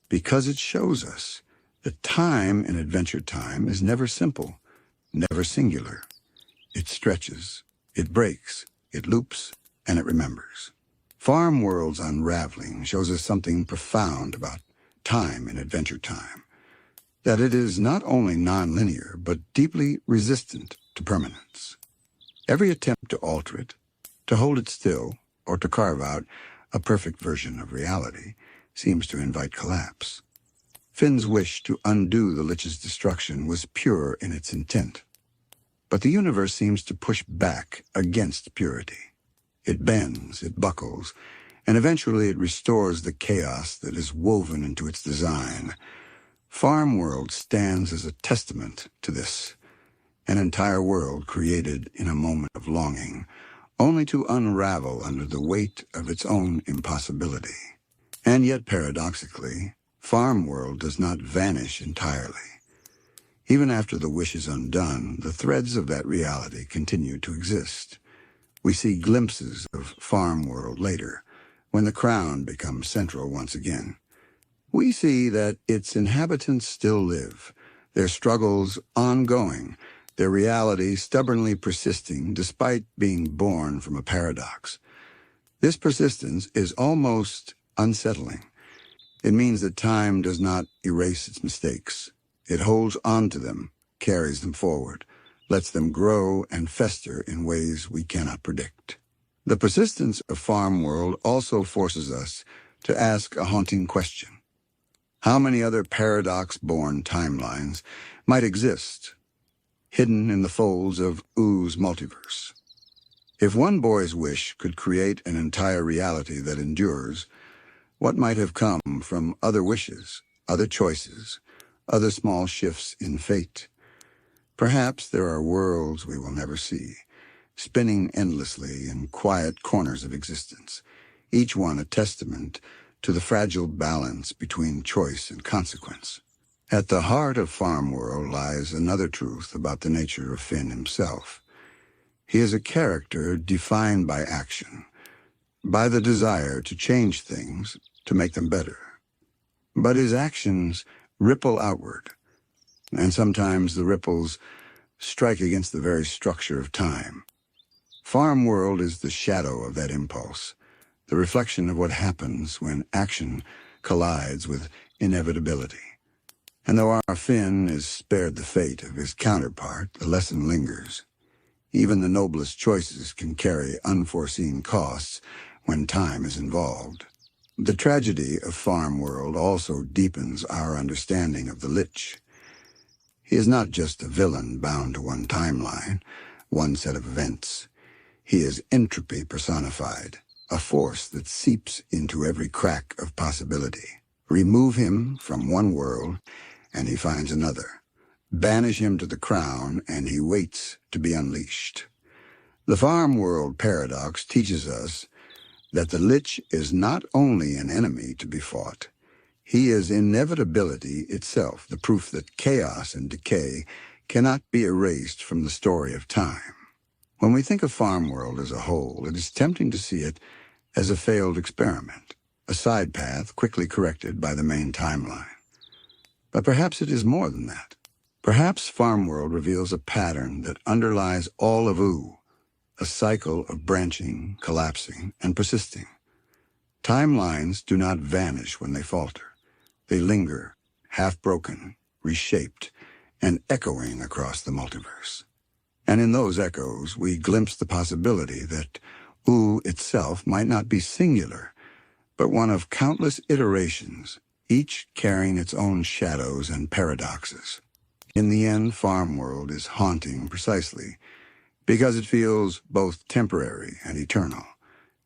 Speaker 1: because it shows us that time in Adventure Time is never simple, never singular. It stretches, it breaks, it loops, and it remembers. Farmworld's unraveling shows us something profound about time in Adventure Time, that it is not only non-linear, but deeply resistant to permanence. Every attempt to alter it, to hold it still, or to carve out a perfect version of reality, seems to invite collapse. Finn's wish to undo the Lich's destruction was pure in its intent. But the universe seems to push back against purity. It bends, it buckles, and eventually it restores the chaos that is woven into its design. Farmworld stands as a testament to this, an entire world created in a moment of longing, only to unravel under the weight of its own impossibility. And yet, paradoxically, Farmworld does not vanish entirely. Even after the wish is undone, the threads of that reality continue to exist. We see glimpses of Farmworld later, when the crown becomes central once again. We see that its inhabitants still live, their struggles ongoing, their reality stubbornly persisting despite being born from a paradox. This persistence is almost unsettling. It means that time does not erase its mistakes. It holds on to them, carries them forward, lets them grow and fester in ways we cannot predict. The persistence of Farmworld also forces us to ask a haunting question. How many other paradox-born timelines might exist, hidden in the folds of Oo's multiverse? If one boy's wish could create an entire reality that endures, what might have come from other wishes, other choices, other small shifts in fate? Perhaps there are worlds we will never see, spinning endlessly in quiet corners of existence, each one a testament to the fragile balance between choice and consequence. At the heart of Farmworld lies another truth about the nature of Finn himself. He is a character defined by action, by the desire to change things, to make them better. But his actions ripple outward, and sometimes the ripples strike against the very structure of time. Farmworld is the shadow of that impulse, the reflection of what happens when action collides with inevitability. And though our Finn is spared the fate of his counterpart, the lesson lingers. Even the noblest choices can carry unforeseen costs when time is involved. The tragedy of Farmworld also deepens our understanding of the Lich. He is not just a villain bound to one timeline, one set of events. He is entropy personified, a force that seeps into every crack of possibility. Remove him from one world, and he finds another. Banish him to the crown, and he waits to be unleashed. The Farmworld Paradox teaches us that the Lich is not only an enemy to be fought, he is inevitability itself, the proof that chaos and decay cannot be erased from the story of time. When we think of Farmworld as a whole, it is tempting to see it as a failed experiment, a side path quickly corrected by the main timeline. But perhaps it is more than that. Perhaps Farmworld reveals a pattern that underlies all of Ooo, a cycle of branching, collapsing, and persisting. Timelines do not vanish when they falter. They linger, half-broken, reshaped, and echoing across the multiverse. And in those echoes, we glimpse the possibility that Ooo itself might not be singular, but one of countless iterations, each carrying its own shadows and paradoxes. In the end, Farmworld is haunting precisely because it feels both temporary and eternal.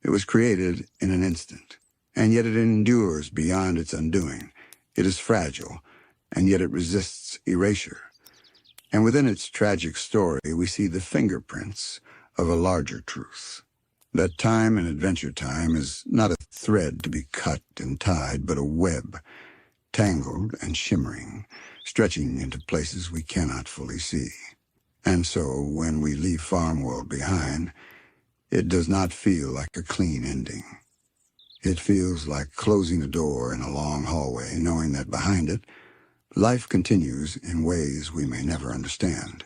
Speaker 1: It was created in an instant, and yet it endures beyond its undoing. It is fragile, and yet it resists erasure. And within its tragic story, we see the fingerprints of a larger truth. That time and Adventure Time is not a thread to be cut and tied, but a web, tangled and shimmering, stretching into places we cannot fully see. And so, when we leave Farmworld behind, it does not feel like a clean ending. It feels like closing a door in a long hallway, knowing that behind it, life continues in ways we may never understand.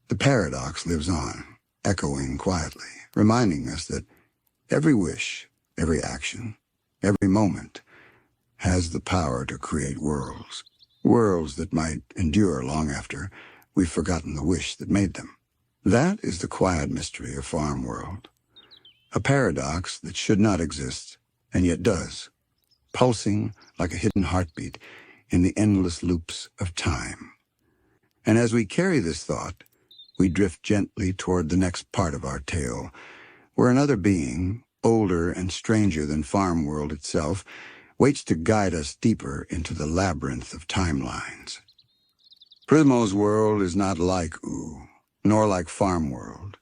Speaker 1: The paradox lives on, echoing quietly, reminding us that every wish, every action, every moment has the power to create worlds. Worlds that might endure long after we've forgotten the wish that made them. That is the quiet mystery of Farmworld. A paradox that should not exist, and yet does, pulsing like a hidden heartbeat in the endless loops of time. And as we carry this thought, we drift gently toward the next part of our tale, where another being, older and stranger than Farmworld itself, waits to guide us deeper into the labyrinth of timelines. Prismo's world is not like Ooo, nor like Farmworld,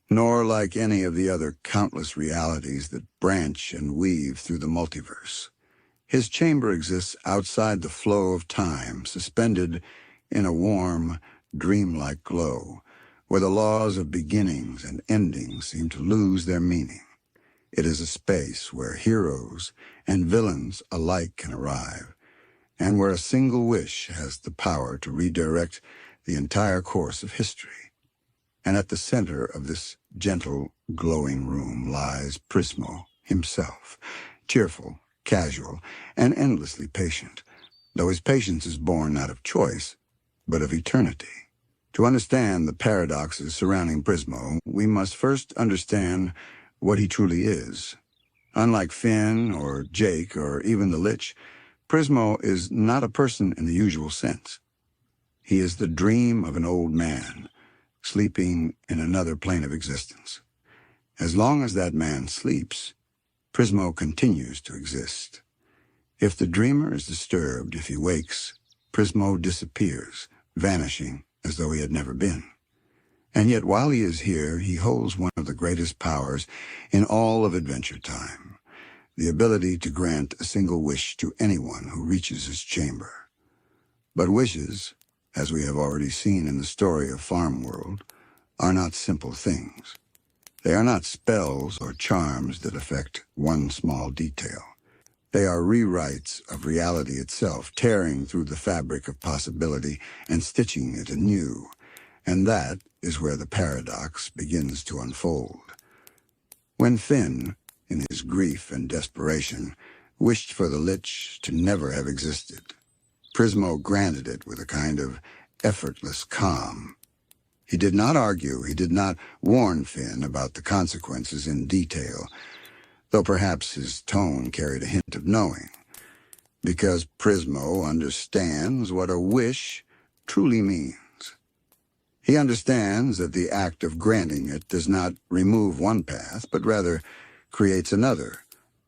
Speaker 1: nor like any of the other countless realities that branch and weave through the multiverse. His chamber exists outside the flow of time, suspended in a warm, dreamlike glow, where the laws of beginnings and endings seem to lose their meaning. It is a space where heroes and villains alike can arrive, and where a single wish has the power to redirect the entire course of history. And at the center of this gentle, glowing room lies Prismo himself, cheerful, casual, and endlessly patient, though his patience is born not of choice, but of eternity. To understand the paradoxes surrounding Prismo, we must first understand what he truly is. Unlike Finn or Jake or even the Lich, Prismo is not a person in the usual sense. He is the dream of an old man, sleeping in another plane of existence. As long as that man sleeps, Prismo continues to exist. If the dreamer is disturbed, if he wakes, Prismo disappears, vanishing as though he had never been. And yet while he is here, he holds one of the greatest powers in all of Adventure Time, the ability to grant a single wish to anyone who reaches his chamber. But wishes, as we have already seen in the story of Farmworld, are not simple things. They are not spells or charms that affect one small detail. They are rewrites of reality itself, tearing through the fabric of possibility and stitching it anew. And that is where the paradox begins to unfold. When Finn, in his grief and desperation, wished for the Lich to never have existed, Prismo granted it with a kind of effortless calm. He did not argue, he did not warn Finn about the consequences in detail, though perhaps his tone carried a hint of knowing, because Prismo understands what a wish truly means. He understands that the act of granting it does not remove one path, but rather creates another,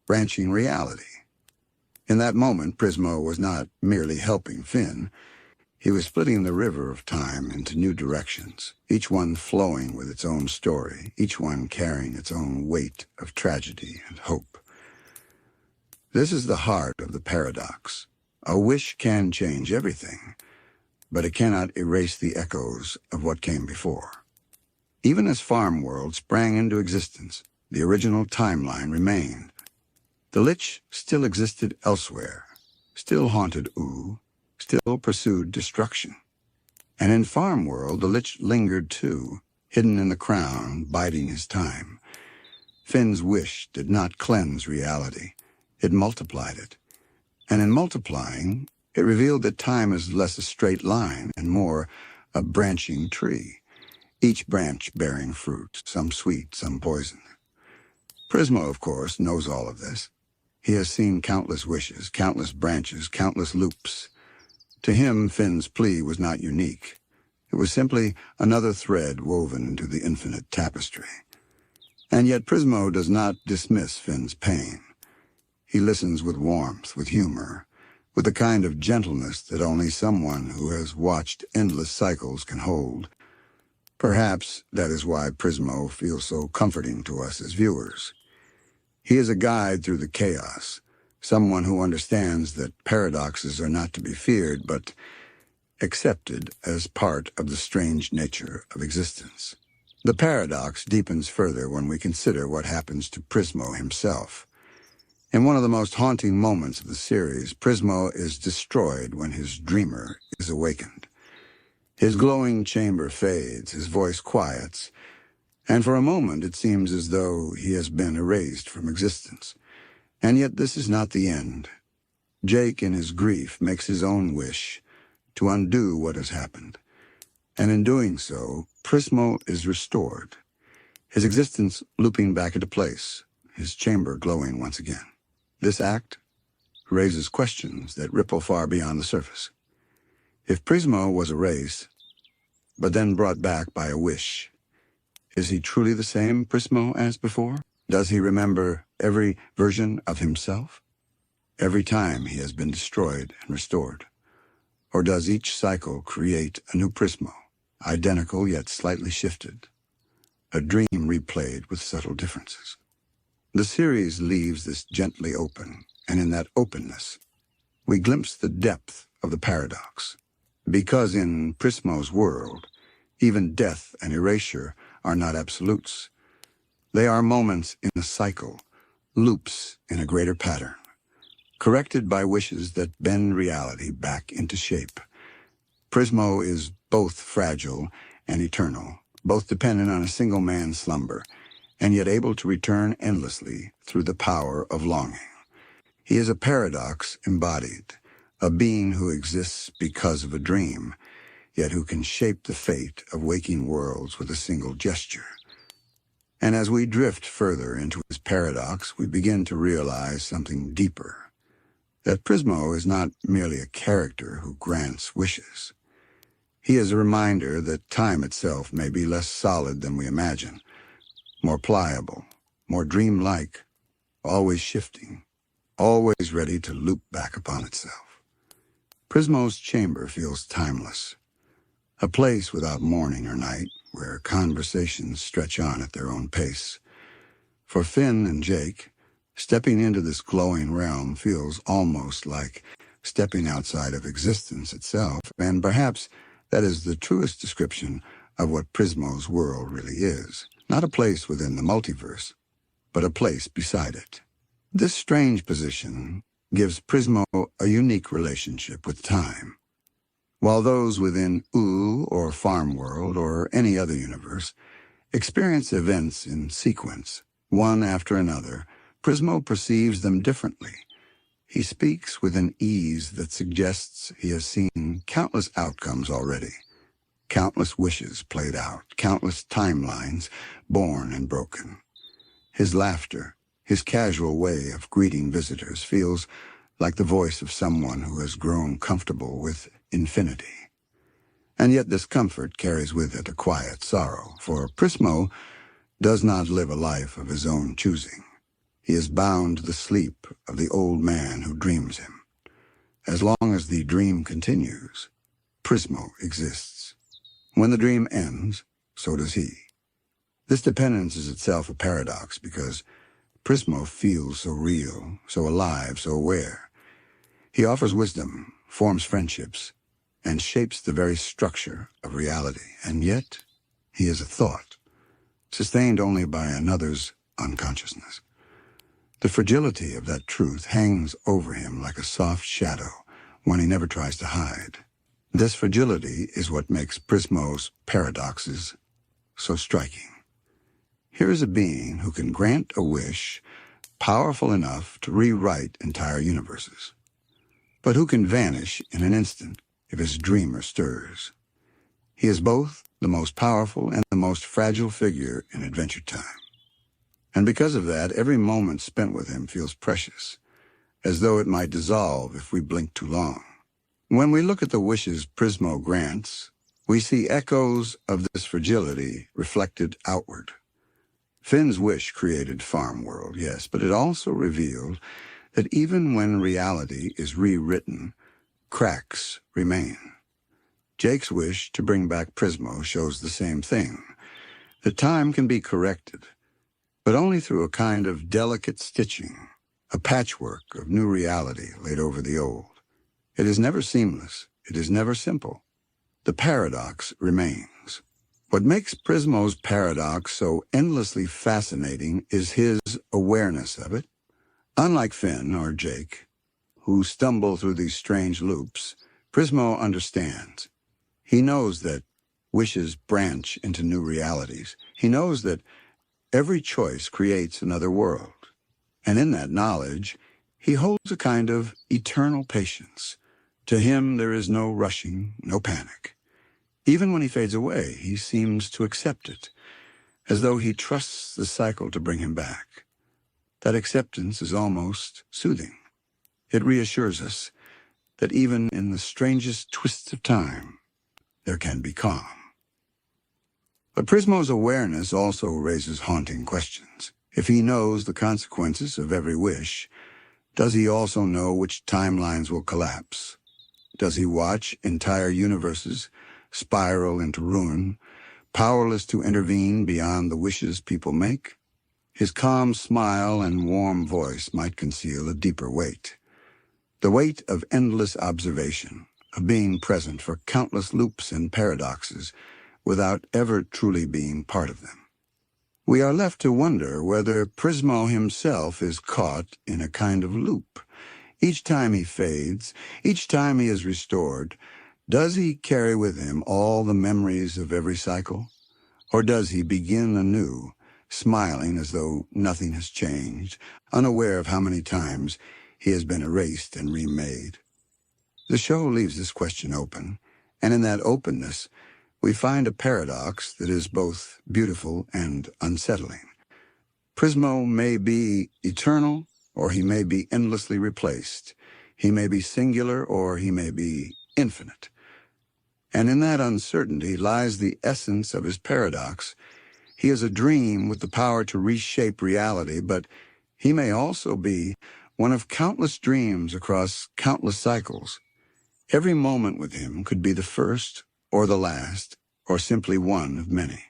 Speaker 1: branching reality. In that moment, Prismo was not merely helping Finn. He was splitting the river of time into new directions, each one flowing with its own story, each one carrying its own weight of tragedy and hope. This is the heart of the paradox. A wish can change everything, but it cannot erase the echoes of what came before. Even as Farmworld sprang into existence, the original timeline remained. The Lich still existed elsewhere, still haunted Ooo, still pursued destruction. And in Farmworld, the Lich lingered too, hidden in the crown, biding his time. Finn's wish did not cleanse reality. It multiplied it. And in multiplying, it revealed that time is less a straight line and more a branching tree, each branch bearing fruit, some sweet, some poison. Prismo, of course, knows all of this. He has seen countless wishes, countless branches, countless loops. To him, Finn's plea was not unique. It was simply another thread woven into the infinite tapestry. And yet Prismo does not dismiss Finn's pain. He listens with warmth, with humor, with the kind of gentleness that only someone who has watched endless cycles can hold. Perhaps that is why Prismo feels so comforting to us as viewers. He is a guide through the chaos, someone who understands that paradoxes are not to be feared, but accepted as part of the strange nature of existence. The paradox deepens further when we consider what happens to Prismo himself. In one of the most haunting moments of the series, Prismo is destroyed when his dreamer is awakened. His glowing chamber fades, his voice quiets, and for a moment it seems as though he has been erased from existence. And yet this is not the end. Jake, in his grief, makes his own wish to undo what has happened. And in doing so, Prismo is restored, his existence looping back into place, his chamber glowing once again. This act raises questions that ripple far beyond the surface. If Prismo was erased, but then brought back by a wish, is he truly the same Prismo as before? Does he remember every version of himself? Every time he has been destroyed and restored? Or does each cycle create a new Prismo, identical yet slightly shifted? A dream replayed with subtle differences. The series leaves this gently open, and in that openness, we glimpse the depth of the paradox. Because in Prismo's world, even death and erasure are not absolutes. They are moments in a cycle, loops in a greater pattern, corrected by wishes that bend reality back into shape. Prismo is both fragile and eternal, both dependent on a single man's slumber, and yet able to return endlessly through the power of longing. He is a paradox embodied, a being who exists because of a dream, yet who can shape the fate of waking worlds with a single gesture. And as we drift further into his paradox, we begin to realize something deeper, that Prismo is not merely a character who grants wishes. He is a reminder that time itself may be less solid than we imagine, more pliable, more dreamlike, always shifting, always ready to loop back upon itself. Prismo's chamber feels timeless, a place without morning or night, where conversations stretch on at their own pace. For Finn and Jake, stepping into this glowing realm feels almost like stepping outside of existence itself, and perhaps that is the truest description of what Prismo's world really is. Not a place within the multiverse, but a place beside it. This strange position gives Prismo a unique relationship with time. While those within Ooo or Farmworld or any other universe experience events in sequence, one after another, Prismo perceives them differently. He speaks with an ease that suggests he has seen countless outcomes already, countless wishes played out, countless timelines born and broken. His laughter, his casual way of greeting visitors feels like the voice of someone who has grown comfortable with infinity. And yet this comfort carries with it a quiet sorrow, for Prismo does not live a life of his own choosing. He is bound to the sleep of the old man who dreams him. As long as the dream continues, Prismo exists. When the dream ends, so does he. This dependence is itself a paradox because Prismo feels so real, so alive, so aware. He offers wisdom, forms friendships, and shapes the very structure of reality. And yet, he is a thought, sustained only by another's unconsciousness. The fragility of that truth hangs over him like a soft shadow when he never tries to hide. This fragility is what makes Prismo's paradoxes so striking. Here is a being who can grant a wish powerful enough to rewrite entire universes, but who can vanish in an instant if his dreamer stirs. He is both the most powerful and the most fragile figure in Adventure Time. And because of that, every moment spent with him feels precious, as though it might dissolve if we blink too long. When we look at the wishes Prismo grants, we see echoes of this fragility reflected outward. Finn's wish created Farmworld, yes, but it also revealed that even when reality is rewritten, cracks remain. Jake's wish to bring back Prismo shows the same thing. That time can be corrected, but only through a kind of delicate stitching, a patchwork of new reality laid over the old. It is never seamless. It is never simple. The paradox remains. What makes Prismo's paradox so endlessly fascinating is his awareness of it. Unlike Finn or Jake, who stumble through these strange loops, Prismo understands. He knows that wishes branch into new realities. He knows that every choice creates another world. And in that knowledge, he holds a kind of eternal patience. To him, there is no rushing, no panic. Even when he fades away, he seems to accept it, as though he trusts the cycle to bring him back. That acceptance is almost soothing. It reassures us that even in the strangest twists of time, there can be calm. But Prismo's awareness also raises haunting questions. If he knows the consequences of every wish, does he also know which timelines will collapse? Does he watch entire universes spiral into ruin, powerless to intervene beyond the wishes people make? His calm smile and warm voice might conceal a deeper weight. The weight of endless observation, of being present for countless loops and paradoxes without ever truly being part of them. We are left to wonder whether Prismo himself is caught in a kind of loop. Each time he fades, each time he is restored, does he carry with him all the memories of every cycle? Or does he begin anew, smiling as though nothing has changed, unaware of how many times he has been erased and remade. The show leaves this question open, and in that openness, we find a paradox that is both beautiful and unsettling. Prismo may be eternal, or he may be endlessly replaced. He may be singular, or he may be infinite. And in that uncertainty lies the essence of his paradox. He is a dream with the power to reshape reality, but he may also be one of countless dreams across countless cycles. Every moment with him could be the first or the last, or simply one of many.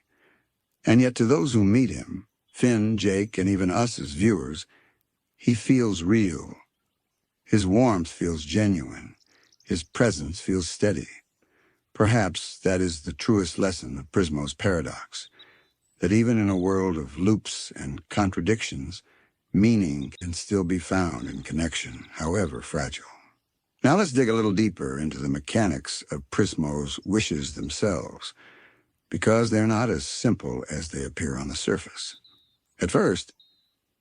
Speaker 1: And yet to those who meet him, Finn, Jake, and even us as viewers, he feels real. His warmth feels genuine. His presence feels steady. Perhaps that is the truest lesson of Prismo's paradox, that even in a world of loops and contradictions, meaning can still be found in connection, however fragile. Now let's dig a little deeper into the mechanics of Prismo's wishes themselves, because they're not as simple as they appear on the surface. At first,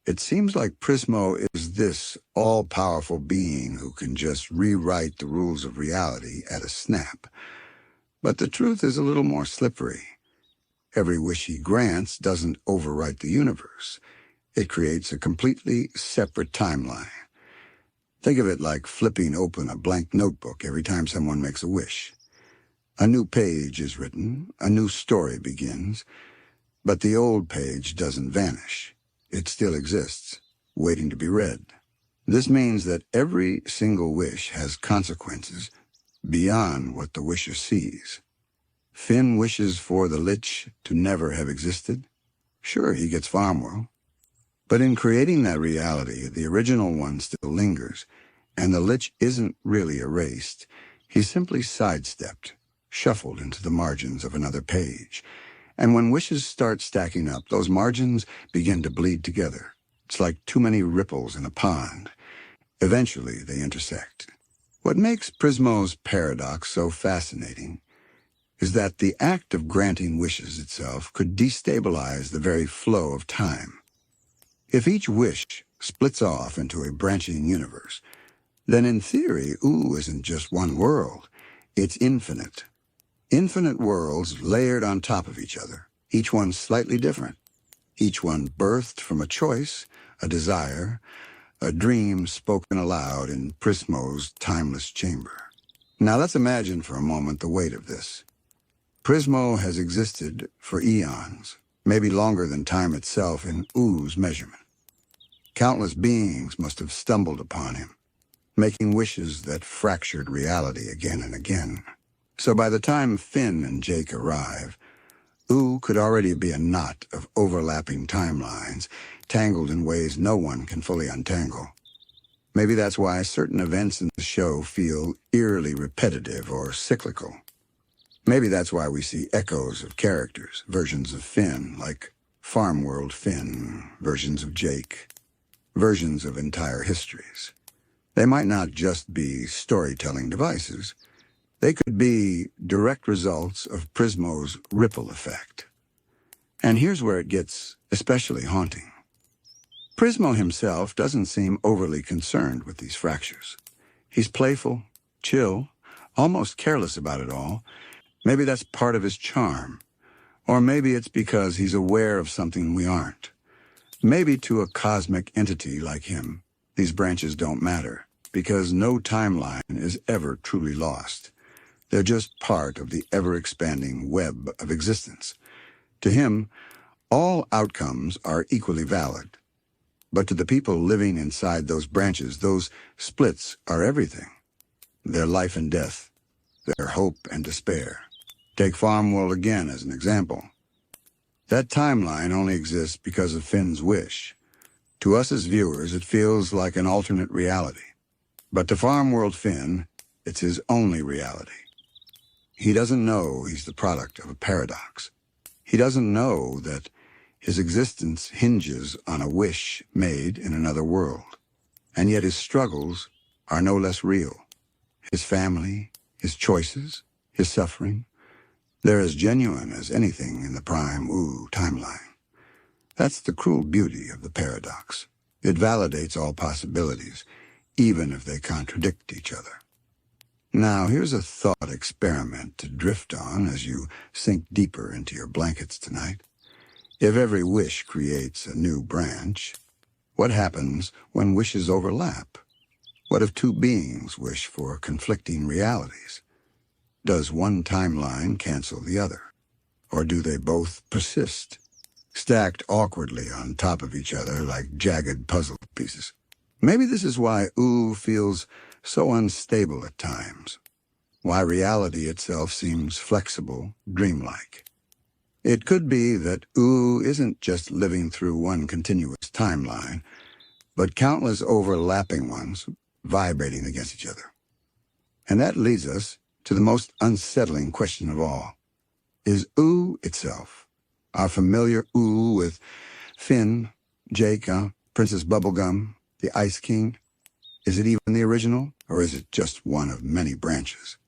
Speaker 1: it seems like Prismo is this all-powerful being who can just rewrite the rules of reality at a snap. But the truth is a little more slippery. Every wish he grants doesn't overwrite the universe. It creates a completely separate timeline. Think of it like flipping open a blank notebook every time someone makes a wish. A new page is written, a new story begins, but the old page doesn't vanish. It still exists, waiting to be read. This means that every single wish has consequences beyond what the wisher sees. Finn wishes for the Lich to never have existed. Sure, he gets Farmworld. But in creating that reality, the original one still lingers, and the Lich isn't really erased. He's simply sidestepped, shuffled into the margins of another page. And when wishes start stacking up, those margins begin to bleed together. It's like too many ripples in a pond. Eventually, they intersect. What makes Prismo's paradox so fascinating is that the act of granting wishes itself could destabilize the very flow of time. If each wish splits off into a branching universe, then in theory, Ooo isn't just one world. It's infinite. Infinite worlds layered on top of each other, each one slightly different. Each one birthed from a choice, a desire, a dream spoken aloud in Prismo's timeless chamber. Now let's imagine for a moment the weight of this. Prismo has existed for eons, maybe longer than time itself in Oo's measurement. Countless beings must have stumbled upon him, making wishes that fractured reality again and again. So by the time Finn and Jake arrive, Ooo could already be a knot of overlapping timelines, tangled in ways no one can fully untangle. Maybe that's why certain events in the show feel eerily repetitive or cyclical. Maybe that's why we see echoes of characters, versions of Finn, like Farmworld Finn, versions of Jake, versions of entire histories. They might not just be storytelling devices. They could be direct results of Prismo's ripple effect. And here's where it gets especially haunting. Prismo himself doesn't seem overly concerned with these fractures. He's playful, chill, almost careless about it all. Maybe that's part of his charm. Or maybe it's because he's aware of something we aren't. Maybe to a cosmic entity like him, these branches don't matter, because no timeline is ever truly lost. They're just part of the ever-expanding web of existence. To him, all outcomes are equally valid. But to the people living inside those branches, those splits are everything. Their life and death, their hope and despair. Take Farmworld again as an example. That timeline only exists because of Finn's wish. To us as viewers, it feels like an alternate reality. But to Farmworld Finn, it's his only reality. He doesn't know he's the product of a paradox. He doesn't know that his existence hinges on a wish made in another world. And yet his struggles are no less real. His family, his choices, his suffering, they're as genuine as anything in the prime Ooo timeline. That's the cruel beauty of the paradox. It validates all possibilities, even if they contradict each other. Now, here's a thought experiment to drift on as you sink deeper into your blankets tonight. If every wish creates a new branch, what happens when wishes overlap? What if two beings wish for conflicting realities? Does one timeline cancel the other? Or do they both persist, stacked awkwardly on top of each other like jagged puzzle pieces? Maybe this is why Ooo feels so unstable at times, why reality itself seems flexible, dreamlike. It could be that Ooo isn't just living through one continuous timeline, but countless overlapping ones vibrating against each other. And that leads us to the most unsettling question of all. Is Ooo itself, our familiar Ooo with Finn, Jake, Princess Bubblegum, the Ice King, is it even the original, or is it just one of many branches?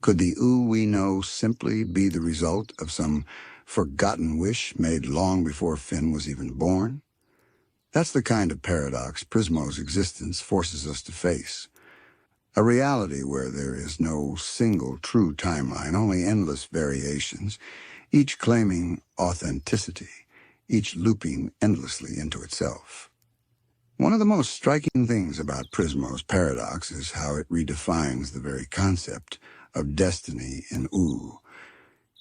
Speaker 1: Could the Ooo we know simply be the result of some forgotten wish made long before Finn was even born? That's the kind of paradox Prismo's existence forces us to face. A reality where there is no single true timeline, only endless variations, each claiming authenticity, each looping endlessly into itself. One of the most striking things about Prismo's paradox is how it redefines the very concept of destiny in Ooo.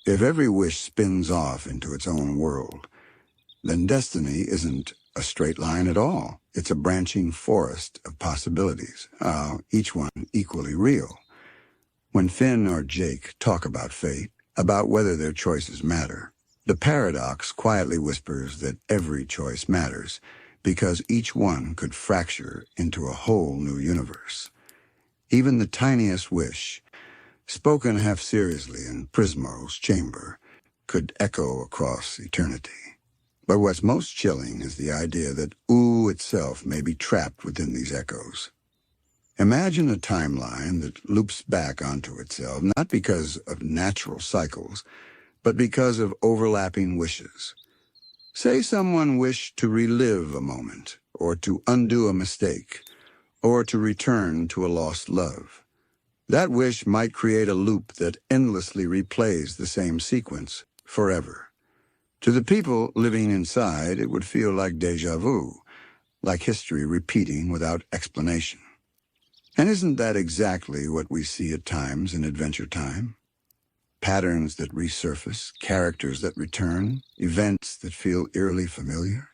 Speaker 1: If every wish spins off into its own world, then destiny isn't a straight line at all. It's a branching forest of possibilities, each one equally real. When Finn or Jake talk about fate, about whether their choices matter, the paradox quietly whispers that every choice matters, because each one could fracture into a whole new universe. Even the tiniest wish, spoken half seriously in Prismo's chamber, could echo across eternity. But what's most chilling is the idea that Ooo itself may be trapped within these echoes. Imagine a timeline that loops back onto itself, not because of natural cycles, but because of overlapping wishes. Say someone wished to relive a moment, or to undo a mistake, or to return to a lost love. That wish might create a loop that endlessly replays the same sequence forever. To the people living inside, it would feel like déjà vu, like history repeating without explanation. And isn't that exactly what we see at times in Adventure Time? Patterns that resurface, characters that return, events that feel eerily familiar.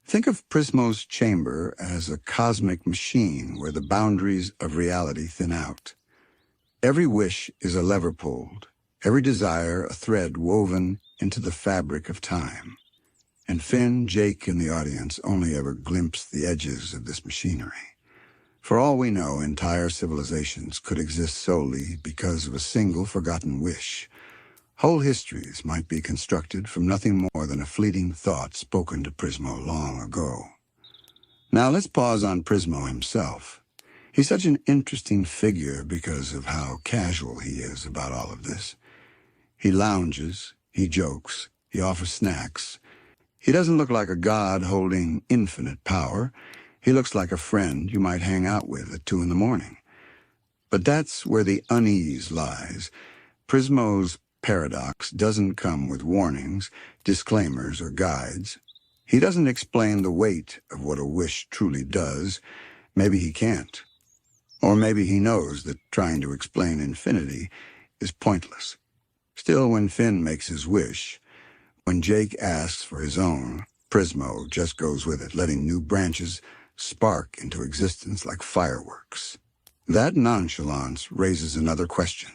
Speaker 1: Think of Prismo's chamber as a cosmic machine where the boundaries of reality thin out. Every wish is a lever pulled, every desire a thread woven into the fabric of time. And Finn, Jake, and the audience only ever glimpse the edges of this machinery. For all we know, entire civilizations could exist solely because of a single forgotten wish. Whole histories might be constructed from nothing more than a fleeting thought spoken to Prismo long ago. Now let's pause on Prismo himself. He's such an interesting figure because of how casual he is about all of this. He lounges, he jokes, he offers snacks. He doesn't look like a god holding infinite power. He looks like a friend you might hang out with at 2 a.m. But that's where the unease lies. Prismo's paradox doesn't come with warnings, disclaimers, or guides. He doesn't explain the weight of what a wish truly does. Maybe he can't. Or maybe he knows that trying to explain infinity is pointless. Still, when Finn makes his wish, when Jake asks for his own, Prismo just goes with it, letting new branches spark into existence like fireworks. That nonchalance raises another question.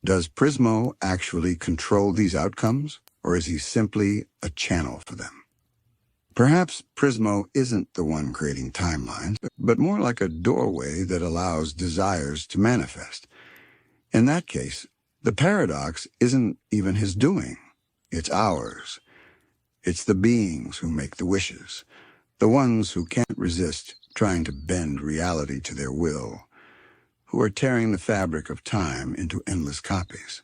Speaker 1: Does Prismo actually control these outcomes, or is he simply a channel for them? Perhaps Prismo isn't the one creating timelines, but more like a doorway that allows desires to manifest. In that case, the paradox isn't even his doing. It's ours. It's the beings who make the wishes, the ones who can't resist trying to bend reality to their will, who are tearing the fabric of time into endless copies.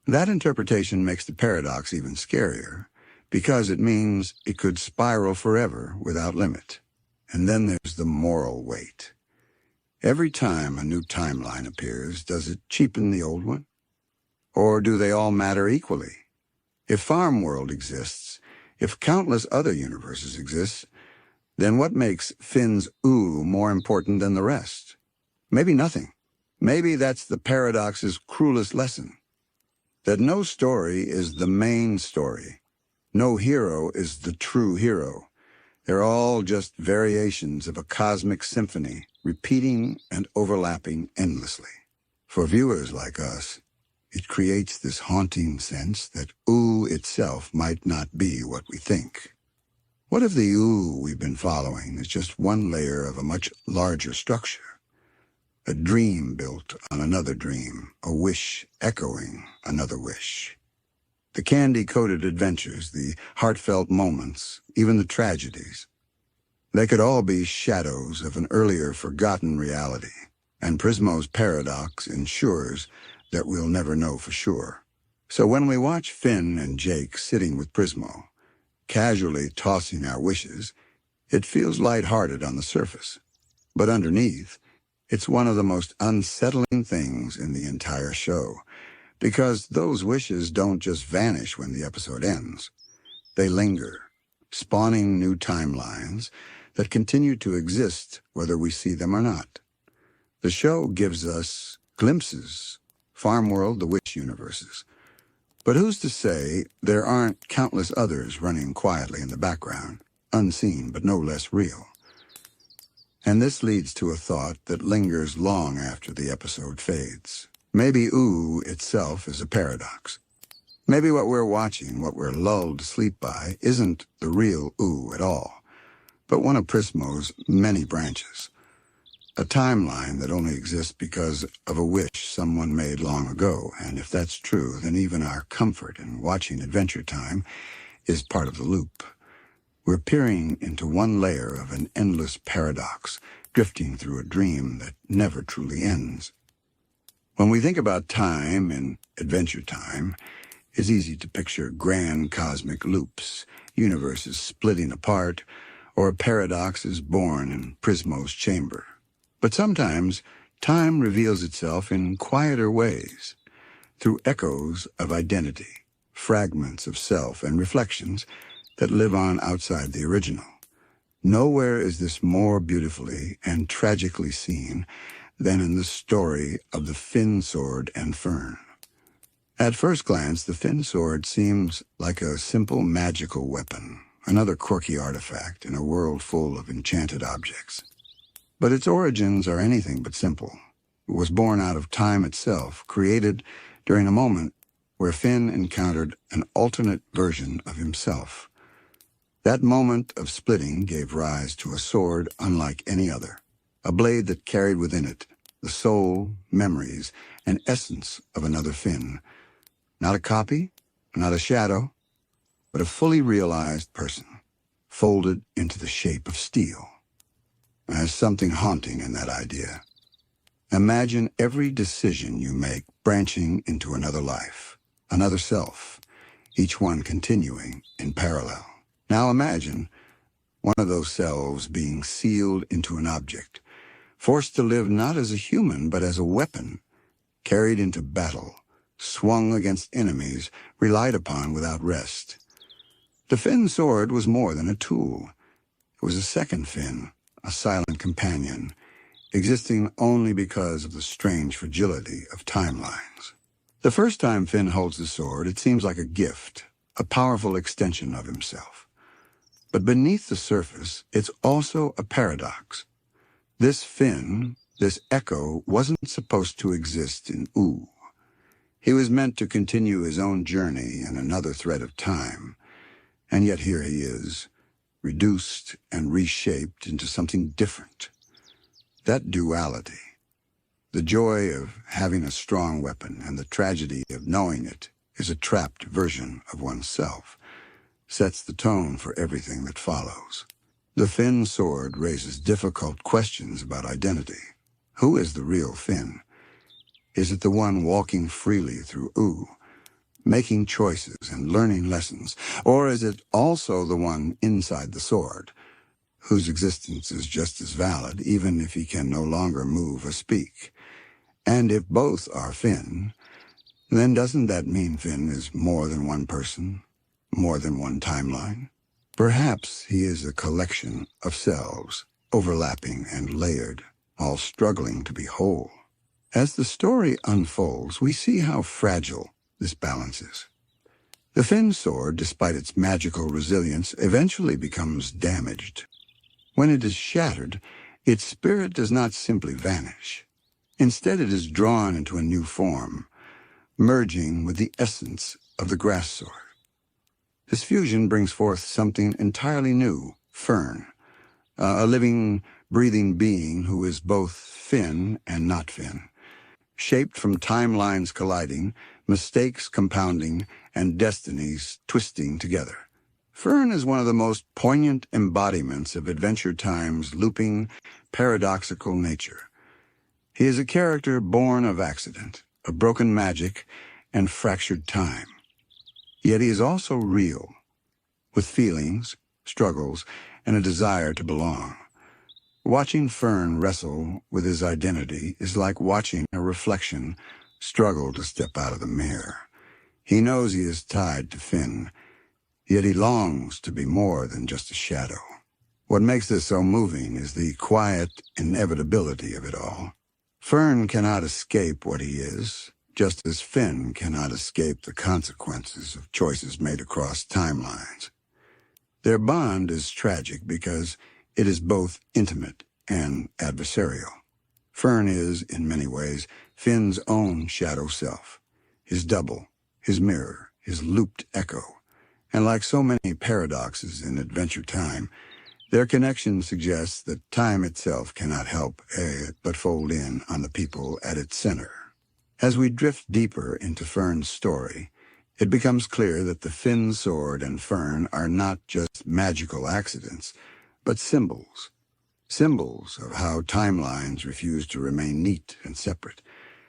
Speaker 1: That interpretation makes the paradox even scarier, because it means it could spiral forever without limit. And then there's the moral weight. Every time a new timeline appears, does it cheapen the old one? Or do they all matter equally? If Farmworld exists, if countless other universes exist, then what makes Finn's Ooo more important than the rest? Maybe nothing. Maybe that's the paradox's cruelest lesson. That no story is the main story. No hero is the true hero. They're all just variations of a cosmic symphony, repeating and overlapping endlessly. For viewers like us, it creates this haunting sense that Ooo itself might not be what we think. What if the Ooo we've been following is just one layer of a much larger structure? A dream built on another dream, a wish echoing another wish. The candy-coated adventures, the heartfelt moments, even the tragedies. They could all be shadows of an earlier forgotten reality, and Prismo's paradox ensures that we'll never know for sure. So when we watch Finn and Jake sitting with Prismo, casually tossing our wishes, it feels lighthearted on the surface. But underneath, it's one of the most unsettling things in the entire show, because those wishes don't just vanish when the episode ends. They linger, spawning new timelines that continue to exist whether we see them or not. The show gives us glimpses, Farmworld, the Wish universes. But who's to say there aren't countless others running quietly in the background, unseen but no less real? And this leads to a thought that lingers long after the episode fades. Maybe Ooo itself is a paradox. Maybe what we're watching, what we're lulled to sleep by, isn't the real Ooo at all, but one of Prismo's many branches. A timeline that only exists because of a wish someone made long ago, and if that's true, then even our comfort in watching Adventure Time is part of the loop. We're peering into one layer of an endless paradox, drifting through a dream that never truly ends. When we think about time in Adventure Time, it's easy to picture grand cosmic loops, universes splitting apart, or a paradox is born in Prismo's chamber. But sometimes, time reveals itself in quieter ways, through echoes of identity, fragments of self, and reflections that live on outside the original. Nowhere is this more beautifully and tragically seen than in the story of the Finn Sword and Fern. At first glance, the Finn Sword seems like a simple magical weapon, another quirky artifact in a world full of enchanted objects. But its origins are anything but simple. It was born out of time itself, created during a moment where Finn encountered an alternate version of himself. That moment of splitting gave rise to a sword unlike any other, a blade that carried within it the soul, memories, and essence of another Finn. Not a copy, not a shadow, but a fully realized person, folded into the shape of steel. There's something haunting in that idea. Imagine every decision you make branching into another life, another self, each one continuing in parallel. Now imagine one of those selves being sealed into an object, forced to live not as a human but as a weapon, carried into battle, swung against enemies, relied upon without rest. The Finn sword was more than a tool. It was a second Finn, a silent companion, existing only because of the strange fragility of timelines. The first time Finn holds the sword, it seems like a gift, a powerful extension of himself. But beneath the surface, it's also a paradox. This Finn, this echo, wasn't supposed to exist in Ooo. He was meant to continue his own journey in another thread of time, and yet here he is, reduced and reshaped into something different. That duality, the joy of having a strong weapon and the tragedy of knowing it is a trapped version of oneself, sets the tone for everything that follows. The Finn sword raises difficult questions about identity. Who is the real Finn? Is it the one walking freely through Ooo, making choices and learning lessons, or is it also the one inside the sword, whose existence is just as valid, even if he can no longer move or speak. And if both are Finn, then doesn't that mean Finn is more than one person, more than one timeline? Perhaps he is a collection of selves, overlapping and layered, all struggling to be whole. As the story unfolds, we see how fragile this balance is. The Finn sword, despite its magical resilience, eventually becomes damaged. When it is shattered, its spirit does not simply vanish. Instead, it is drawn into a new form, merging with the essence of the grass sword. This fusion brings forth something entirely new, Fern, a living, breathing being who is both Finn and not Finn, shaped from timelines colliding, mistakes compounding, and destinies twisting together. Fern is one of the most poignant embodiments of Adventure Time's looping, paradoxical nature. He is a character born of accident, of broken magic, and fractured time. Yet he is also real, with feelings, struggles, and a desire to belong. Watching Fern wrestle with his identity is like watching a reflection struggle to step out of the mirror. He knows he is tied to Finn, yet he longs to be more than just a shadow. What makes this so moving is the quiet inevitability of it all. Fern cannot escape what he is, just as Finn cannot escape the consequences of choices made across timelines. Their bond is tragic because it is both intimate and adversarial. Fern is, in many ways, Finn's own shadow self, his double, his mirror, his looped echo. And like so many paradoxes in Adventure Time, their connection suggests that time itself cannot help but fold in on the people at its center. As we drift deeper into Fern's story, it becomes clear that the Finn Sword and Fern are not just magical accidents, but symbols. Symbols of how timelines refuse to remain neat and separate,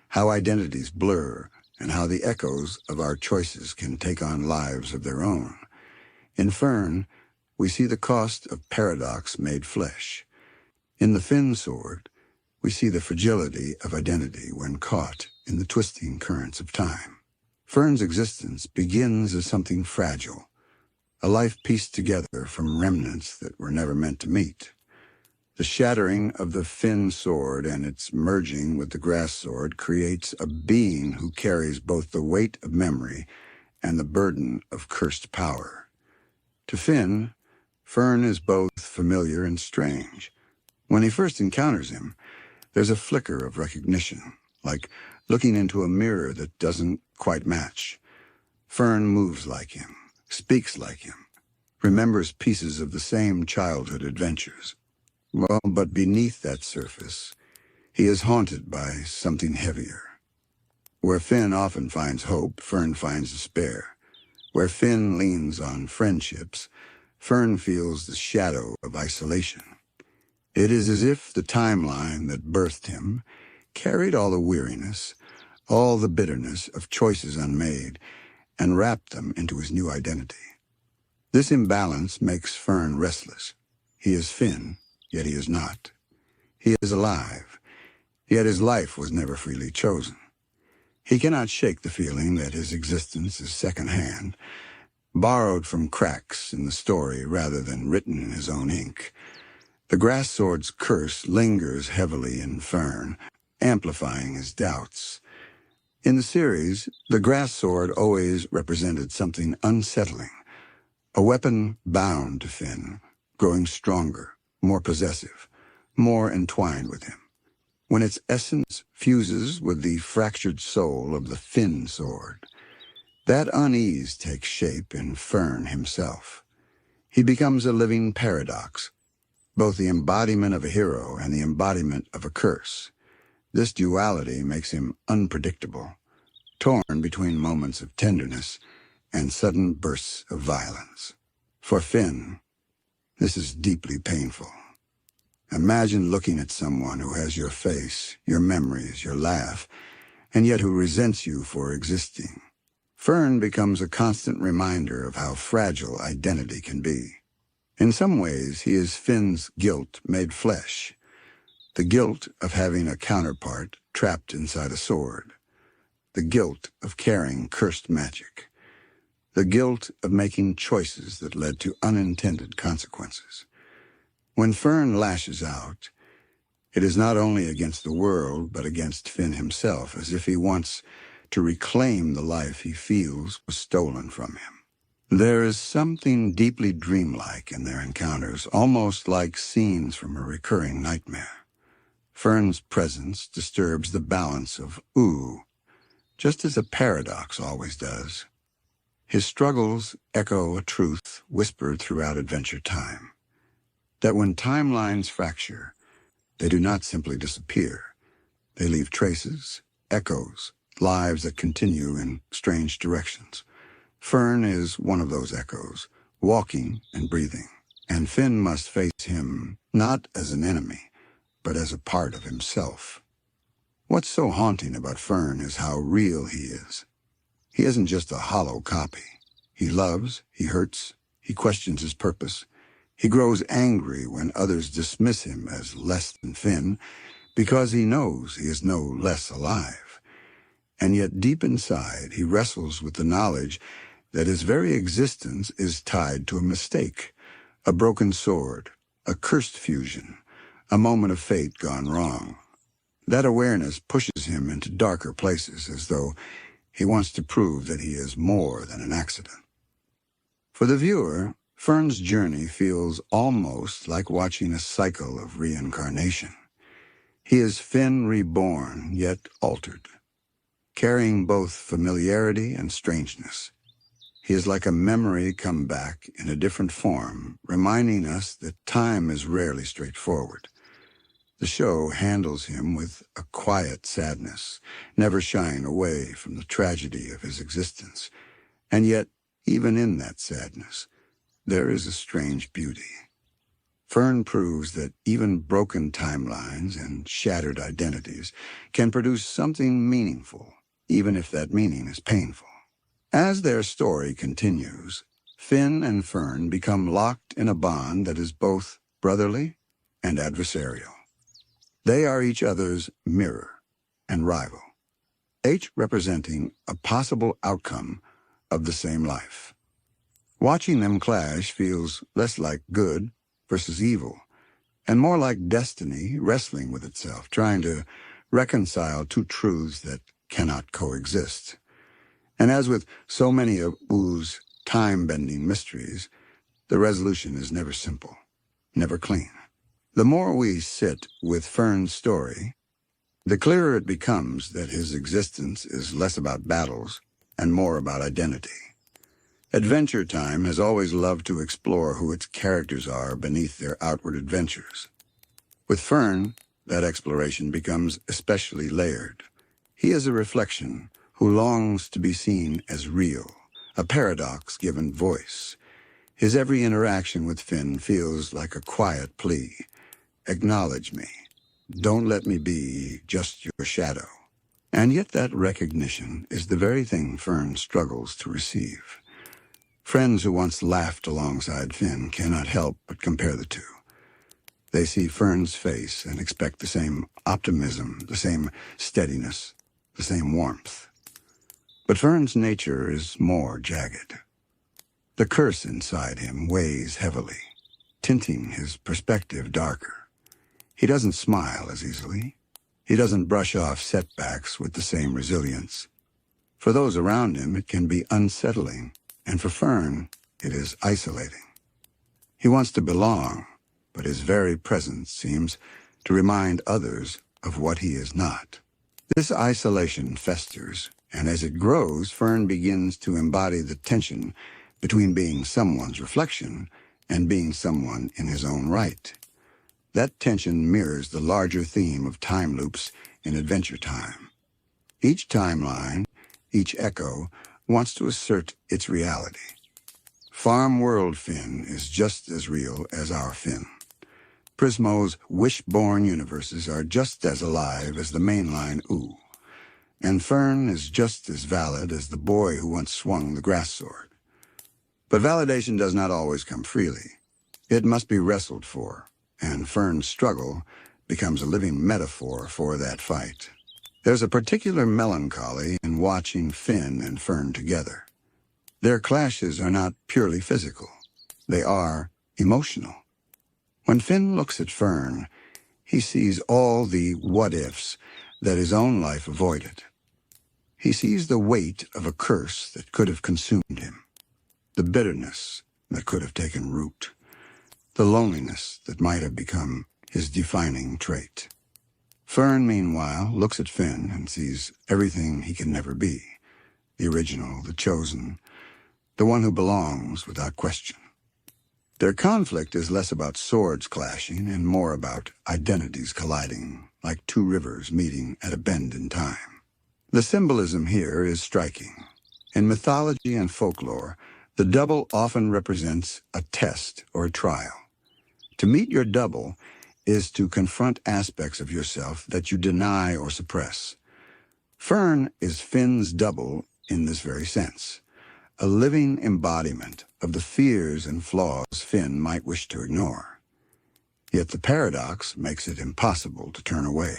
Speaker 1: how identities blur, and how the echoes of our choices can take on lives of their own. In Fern, we see the cost of paradox made flesh. In the Finn Sword, we see the fragility of identity when caught in the twisting currents of time. Fern's existence begins as something fragile, a life pieced together from remnants that were never meant to meet. The shattering of the Finn Sword and its merging with the grass sword creates a being who carries both the weight of memory and the burden of cursed power. To Finn, Fern is both familiar and strange. When he first encounters him, there's a flicker of recognition, like looking into a mirror that doesn't quite match. Fern moves like him, speaks like him, remembers pieces of the same childhood adventures. Well, but beneath that surface, he is haunted by something heavier. Where Finn often finds hope, Fern finds despair. Where Finn leans on friendships, Fern feels the shadow of isolation. It is as if the timeline that birthed him carried all the weariness, all the bitterness of choices unmade, and wrapped them into his new identity. This imbalance makes Fern restless. He is Finn, yet he is not. He is alive, yet his life was never freely chosen. He cannot shake the feeling that his existence is secondhand, borrowed from cracks in the story rather than written in his own ink. The grass sword's curse lingers heavily in Fern, amplifying his doubts. In the series, the grass sword always represented something unsettling, a weapon bound to Finn, growing stronger, more possessive, more entwined with him. When its essence fuses with the fractured soul of the Finn sword, that unease takes shape in Fern himself. He becomes a living paradox, both the embodiment of a hero and the embodiment of a curse. This duality makes him unpredictable, torn between moments of tenderness and sudden bursts of violence. For Finn, this is deeply painful. Imagine looking at someone who has your face, your memories, your laugh, and yet who resents you for existing. Fern becomes a constant reminder of how fragile identity can be. In some ways, he is Finn's guilt made flesh, the guilt of having a counterpart trapped inside a sword, the guilt of carrying cursed magic, the guilt of making choices that led to unintended consequences. When Fern lashes out, it is not only against the world, but against Finn himself, as if he wants to reclaim the life he feels was stolen from him. There is something deeply dreamlike in their encounters, almost like scenes from a recurring nightmare. Fern's presence disturbs the balance of Ooo, just as a paradox always does. His struggles echo a truth whispered throughout Adventure Time, that when timelines fracture, they do not simply disappear. They leave traces, echoes, lives that continue in strange directions. Fern is one of those echoes, walking and breathing, and Finn must face him not as an enemy, but as a part of himself. What's so haunting about Fern is how real he is. He isn't just a hollow copy. He loves, he hurts, he questions his purpose. He grows angry when others dismiss him as less than Finn, because he knows he is no less alive. And yet deep inside, he wrestles with the knowledge that his very existence is tied to a mistake, a broken sword, a cursed fusion, a moment of fate gone wrong. That awareness pushes him into darker places, as though he wants to prove that he is more than an accident. For the viewer, Fern's journey feels almost like watching a cycle of reincarnation. He is Finn reborn, yet altered, carrying both familiarity and strangeness. He is like a memory come back in a different form, reminding us that time is rarely straightforward. The show handles him with a quiet sadness, never shying away from the tragedy of his existence. And yet, even in that sadness, there is a strange beauty. Fern proves that even broken timelines and shattered identities can produce something meaningful, even if that meaning is painful. As their story continues, Finn and Fern become locked in a bond that is both brotherly and adversarial. They are each other's mirror and rival, each representing a possible outcome of the same life. Watching them clash feels less like good versus evil, and more like destiny wrestling with itself, trying to reconcile two truths that cannot coexist. And as with so many of Oo's time-bending mysteries, the resolution is never simple, never clean. The more we sit with Fern's story, the clearer it becomes that his existence is less about battles and more about identity. Adventure Time has always loved to explore who its characters are beneath their outward adventures. With Fern, that exploration becomes especially layered. He is a reflection who longs to be seen as real, a paradox given voice. His every interaction with Finn feels like a quiet plea. Acknowledge me. Don't let me be just your shadow. And yet that recognition is the very thing Fern struggles to receive. Friends who once laughed alongside Finn cannot help but compare the two. They see Fern's face and expect the same optimism, the same steadiness, the same warmth. But Fern's nature is more jagged. The curse inside him weighs heavily, tinting his perspective darker. He doesn't smile as easily. He doesn't brush off setbacks with the same resilience. For those around him, it can be unsettling, and for Fern, it is isolating. He wants to belong, but his very presence seems to remind others of what he is not. This isolation festers, and as it grows, Fern begins to embody the tension between being someone's reflection and being someone in his own right. That tension mirrors the larger theme of time loops in Adventure Time. Each timeline, each echo, wants to assert its reality. Farmworld Finn is just as real as our Finn. Prismo's wish-born universes are just as alive as the mainline Ooo. And Fern is just as valid as the boy who once swung the grass sword. But validation does not always come freely. It must be wrestled for, and Fern's struggle becomes a living metaphor for that fight. There's a particular melancholy in watching Finn and Fern together. Their clashes are not purely physical. They are emotional. When Finn looks at Fern, he sees all the what-ifs that his own life avoided. He sees the weight of a curse that could have consumed him, the bitterness that could have taken root, the loneliness that might have become his defining trait. Fern, meanwhile, looks at Finn and sees everything he can never be, the original, the chosen, the one who belongs without question. Their conflict is less about swords clashing and more about identities colliding, like two rivers meeting at a bend in time. The symbolism here is striking. In mythology and folklore, the double often represents a test or a trial. To meet your double is to confront aspects of yourself that you deny or suppress. Fern is Finn's double in this very sense, a living embodiment of the fears and flaws Finn might wish to ignore. Yet the paradox makes it impossible to turn away.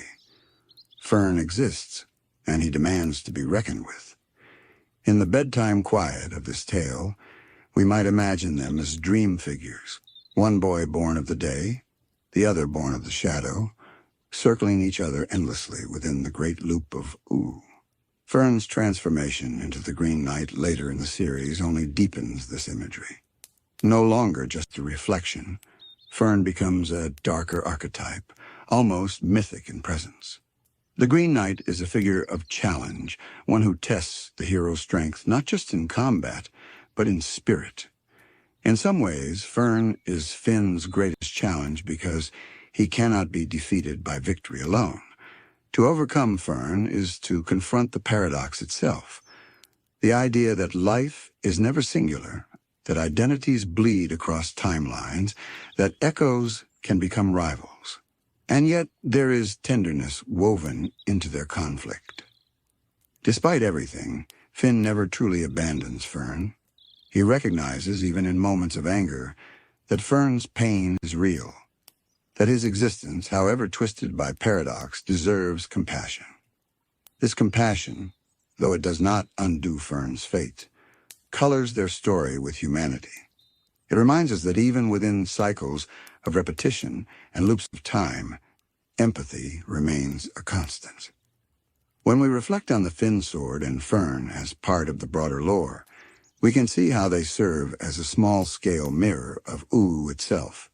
Speaker 1: Fern exists, and he demands to be reckoned with. In the bedtime quiet of this tale, we might imagine them as dream figures, one boy born of the day, the other born of the shadow, circling each other endlessly within the great loop of Ooo. Fern's transformation into the Green Knight later in the series only deepens this imagery. No longer just a reflection, Fern becomes a darker archetype, almost mythic in presence. The Green Knight is a figure of challenge, one who tests the hero's strength not just in combat, but in spirit. In some ways, Fern is Finn's greatest challenge because he cannot be defeated by victory alone. To overcome Fern is to confront the paradox itself, the idea that life is never singular, that identities bleed across timelines, that echoes can become rivals. And yet there is tenderness woven into their conflict. Despite everything, Finn never truly abandons Fern. He recognizes, even in moments of anger, that Fern's pain is real, that his existence, however twisted by paradox, deserves compassion. This compassion, though it does not undo Fern's fate, colors their story with humanity. It reminds us that even within cycles of repetition and loops of time, empathy remains a constant. When we reflect on the Finn Sword and Fern as part of the broader lore, we can see how they serve as a small-scale mirror of Ooo itself.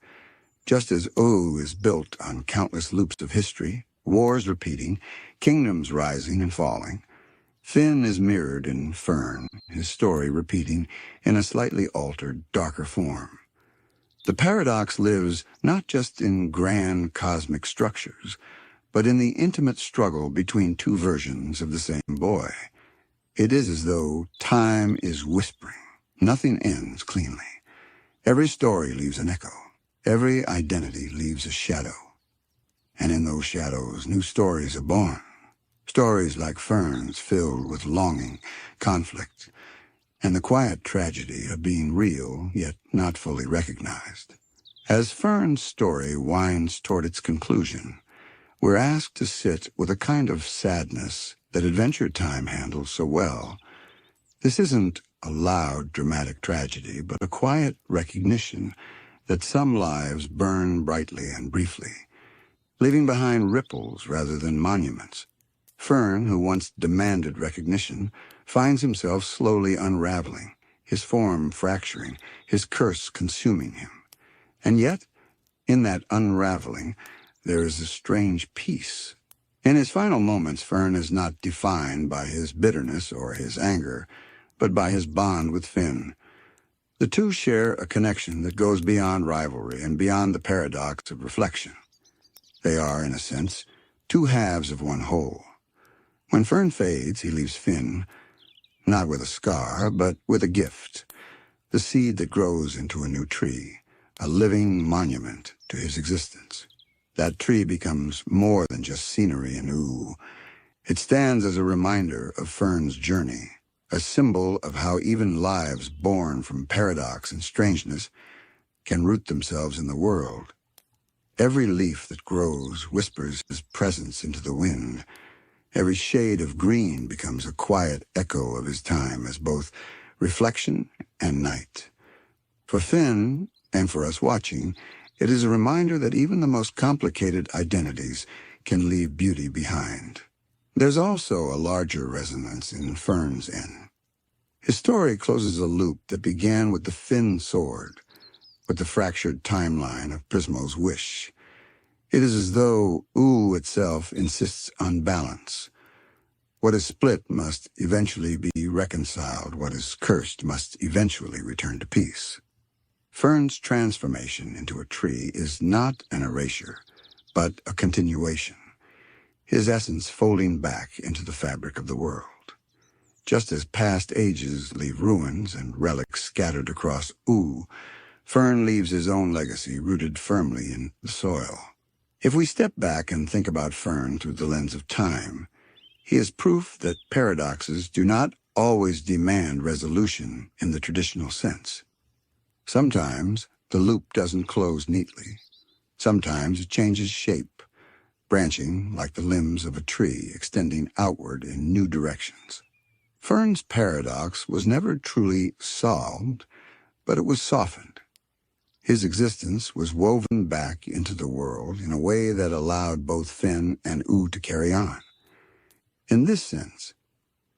Speaker 1: Just as Ooo is built on countless loops of history, wars repeating, kingdoms rising and falling, Finn is mirrored in Fern, his story repeating in a slightly altered, darker form. The paradox lives not just in grand cosmic structures, but in the intimate struggle between two versions of the same boy. It is as though time is whispering. Nothing ends cleanly. Every story leaves an echo. Every identity leaves a shadow. And in those shadows, new stories are born. Stories like Fern's, filled with longing, conflict, and the quiet tragedy of being real, yet not fully recognized. As Fern's story winds toward its conclusion, we're asked to sit with a kind of sadness that Adventure Time handles so well. This isn't a loud, dramatic tragedy, but a quiet recognition that some lives burn brightly and briefly, leaving behind ripples rather than monuments. Fern, who once demanded recognition, finds himself slowly unraveling, his form fracturing, his curse consuming him. And yet, in that unraveling, there is a strange peace. In his final moments, Fern is not defined by his bitterness or his anger, but by his bond with Finn. The two share a connection that goes beyond rivalry and beyond the paradox of reflection. They are, in a sense, two halves of one whole. When Fern fades, he leaves Finn, not with a scar, but with a gift, the seed that grows into a new tree, a living monument to his existence. That tree becomes more than just scenery and Ooo. It stands as a reminder of Fern's journey, a symbol of how even lives born from paradox and strangeness can root themselves in the world. Every leaf that grows whispers his presence into the wind. Every shade of green becomes a quiet echo of his time as both reflection and night. For Finn, and for us watching, it is a reminder that even the most complicated identities can leave beauty behind. There's also a larger resonance in Fern's end. His story closes a loop that began with the Finn Sword, with the fractured timeline of Prismo's wish. It is as though Ooo itself insists on balance. What is split must eventually be reconciled. What is cursed must eventually return to peace. Fern's transformation into a tree is not an erasure, but a continuation, his essence folding back into the fabric of the world. Just as past ages leave ruins and relics scattered across Ooo, Fern leaves his own legacy rooted firmly in the soil. If we step back and think about Fern through the lens of time, he is proof that paradoxes do not always demand resolution in the traditional sense. Sometimes the loop doesn't close neatly. Sometimes it changes shape, branching like the limbs of a tree, extending outward in new directions. Fern's paradox was never truly solved, but it was softened. His existence was woven back into the world in a way that allowed both Finn and Ooo to carry on. In this sense,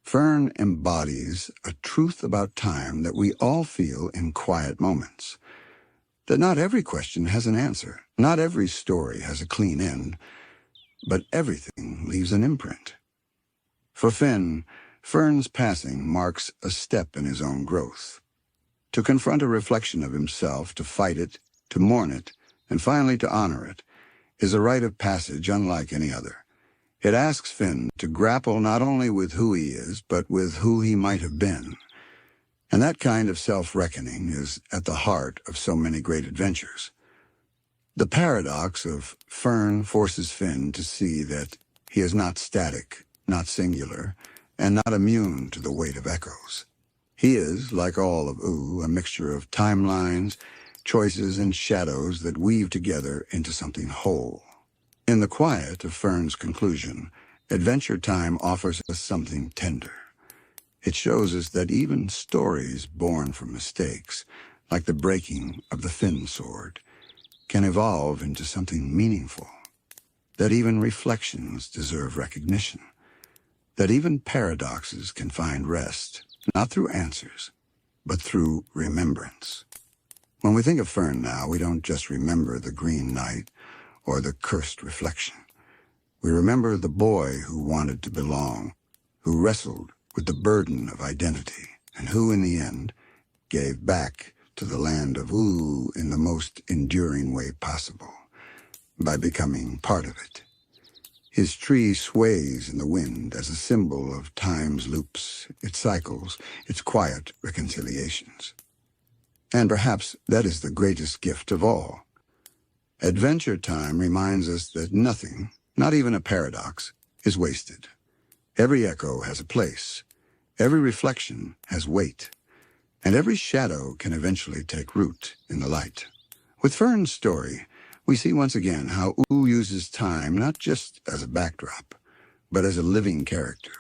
Speaker 1: Fern embodies a truth about time that we all feel in quiet moments. That not every question has an answer, not every story has a clean end, but everything leaves an imprint. For Finn, Fern's passing marks a step in his own growth. To confront a reflection of himself, to fight it, to mourn it, and finally to honor it, is a rite of passage unlike any other. It asks Finn to grapple not only with who he is, but with who he might have been. And that kind of self-reckoning is at the heart of so many great adventures. The paradox of Fern forces Finn to see that he is not static, not singular, and not immune to the weight of echoes. He is, like all of Ooo, a mixture of timelines, choices, and shadows that weave together into something whole. In the quiet of Fern's conclusion, Adventure Time offers us something tender. It shows us that even stories born from mistakes, like the breaking of the Finn Sword, can evolve into something meaningful. That even reflections deserve recognition. That even paradoxes can find rest, not through answers, but through remembrance. When we think of Fern now, we don't just remember the green night or the cursed reflection. We remember the boy who wanted to belong, who wrestled with the burden of identity, and who, in the end, gave back to the Land of Ooo in the most enduring way possible, by becoming part of it. His tree sways in the wind as a symbol of time's loops, its cycles, its quiet reconciliations. And perhaps that is the greatest gift of all. Adventure Time reminds us that nothing, not even a paradox, is wasted. Every echo has a place, every reflection has weight, and every shadow can eventually take root in the light. With Fern's story, we see once again how Ooo uses time not just as a backdrop, but as a living character,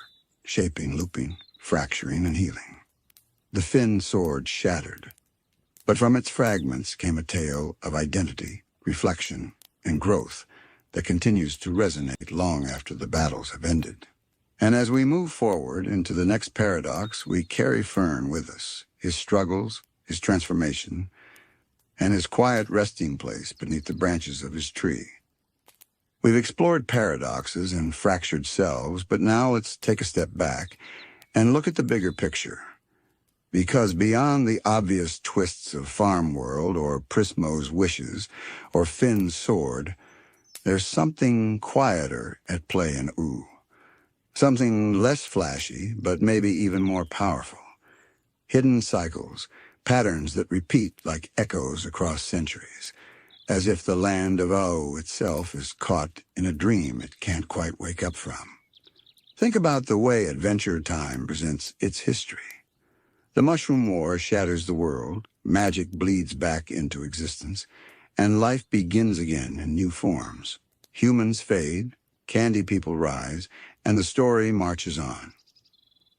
Speaker 1: shaping, looping, fracturing, and healing. The Finn Sword shattered, but from its fragments came a tale of identity, reflection, and growth that continues to resonate long after the battles have ended. And as we move forward into the next paradox, we carry Fern with us, his struggles, his transformation, and his quiet resting place beneath the branches of his tree. We've explored paradoxes and fractured selves, but now let's take a step back and look at the bigger picture. Because beyond the obvious twists of Farmworld or Prismo's wishes or Finn's sword, there's something quieter at play in Ooo. Something less flashy, but maybe even more powerful. Hidden cycles, patterns that repeat like echoes across centuries, as if the Land of Ooo itself is caught in a dream it can't quite wake up from. Think about the way Adventure Time presents its history. The Mushroom War shatters the world, magic bleeds back into existence, and life begins again in new forms. Humans fade, candy people rise, and the story marches on.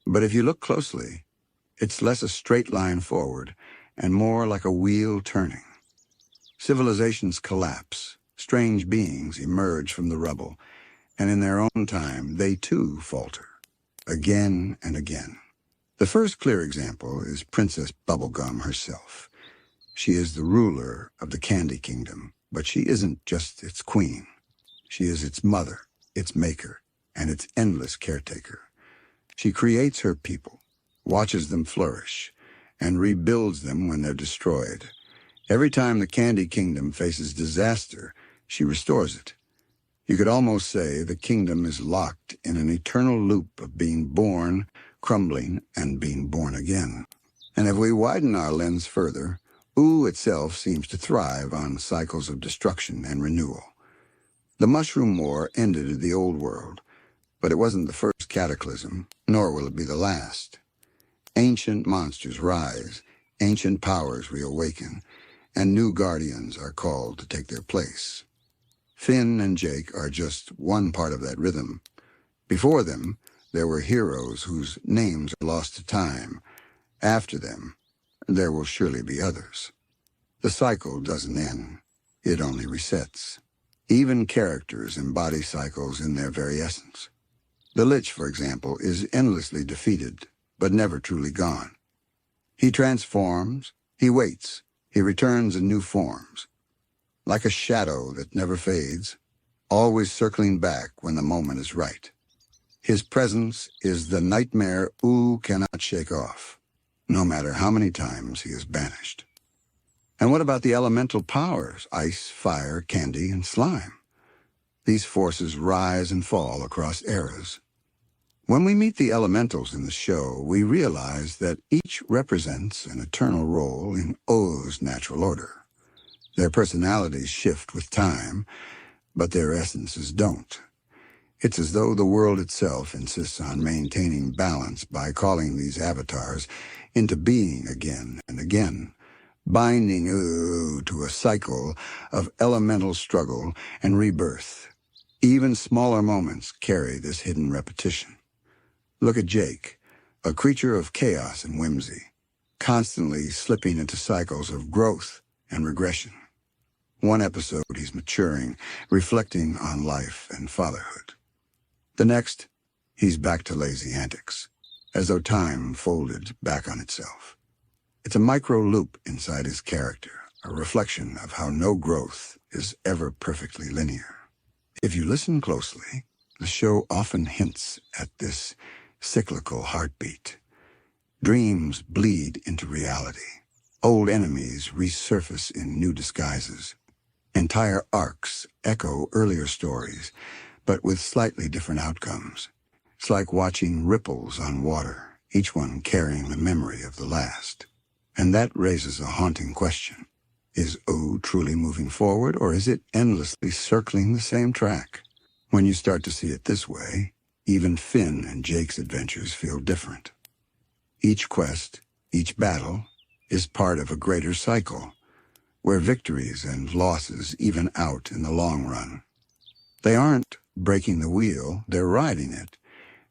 Speaker 1: But if you look closely, it's less a straight line forward and more like a wheel turning. Civilizations collapse, strange beings emerge from the rubble, and in their own time, they too falter, again and again. The first clear example is Princess Bubblegum herself. She is the ruler of the Candy Kingdom, but she isn't just its queen. She is its mother, its maker, and its endless caretaker. She creates her people, watches them flourish, and rebuilds them when they're destroyed. Every time the Candy Kingdom faces disaster, she restores it. You could almost say the kingdom is locked in an eternal loop of being born, crumbling, and being born again. And if we widen our lens further, Ooo itself seems to thrive on cycles of destruction and renewal. The Mushroom War ended the old world, but it wasn't the first cataclysm, nor will it be the last. Ancient monsters rise, ancient powers reawaken, and new guardians are called to take their place. Finn and Jake are just one part of that rhythm. Before them, there were heroes whose names are lost to time. After them, there will surely be others. The cycle doesn't end. It only resets. Even characters embody cycles in their very essence. The Lich, for example, is endlessly defeated, but never truly gone. He transforms, he waits, he returns in new forms. Like a shadow that never fades, always circling back when the moment is right. His presence is the nightmare Ooo cannot shake off, no matter how many times he is banished. And what about the elemental powers, ice, fire, candy, and slime? These forces rise and fall across eras. When we meet the elementals in the show, we realize that each represents an eternal role in Oo's natural order. Their personalities shift with time, but their essences don't. It's as though the world itself insists on maintaining balance by calling these avatars into being again and again, binding Ooo to a cycle of elemental struggle and rebirth. Even smaller moments carry this hidden repetition. Look at Jake, a creature of chaos and whimsy, constantly slipping into cycles of growth and regression. One episode he's maturing, reflecting on life and fatherhood. The next, he's back to lazy antics, as though time folded back on itself. It's a micro-loop inside his character, a reflection of how no growth is ever perfectly linear. If you listen closely, the show often hints at this cyclical heartbeat. Dreams bleed into reality. Old enemies resurface in new disguises. Entire arcs echo earlier stories, but with slightly different outcomes. It's like watching ripples on water, each one carrying the memory of the last. And that raises a haunting question. Is Ooo truly moving forward, or is it endlessly circling the same track? When you start to see it this way, even Finn and Jake's adventures feel different. Each quest, each battle, is part of a greater cycle, where victories and losses even out in the long run. They aren't breaking the wheel, they're riding it.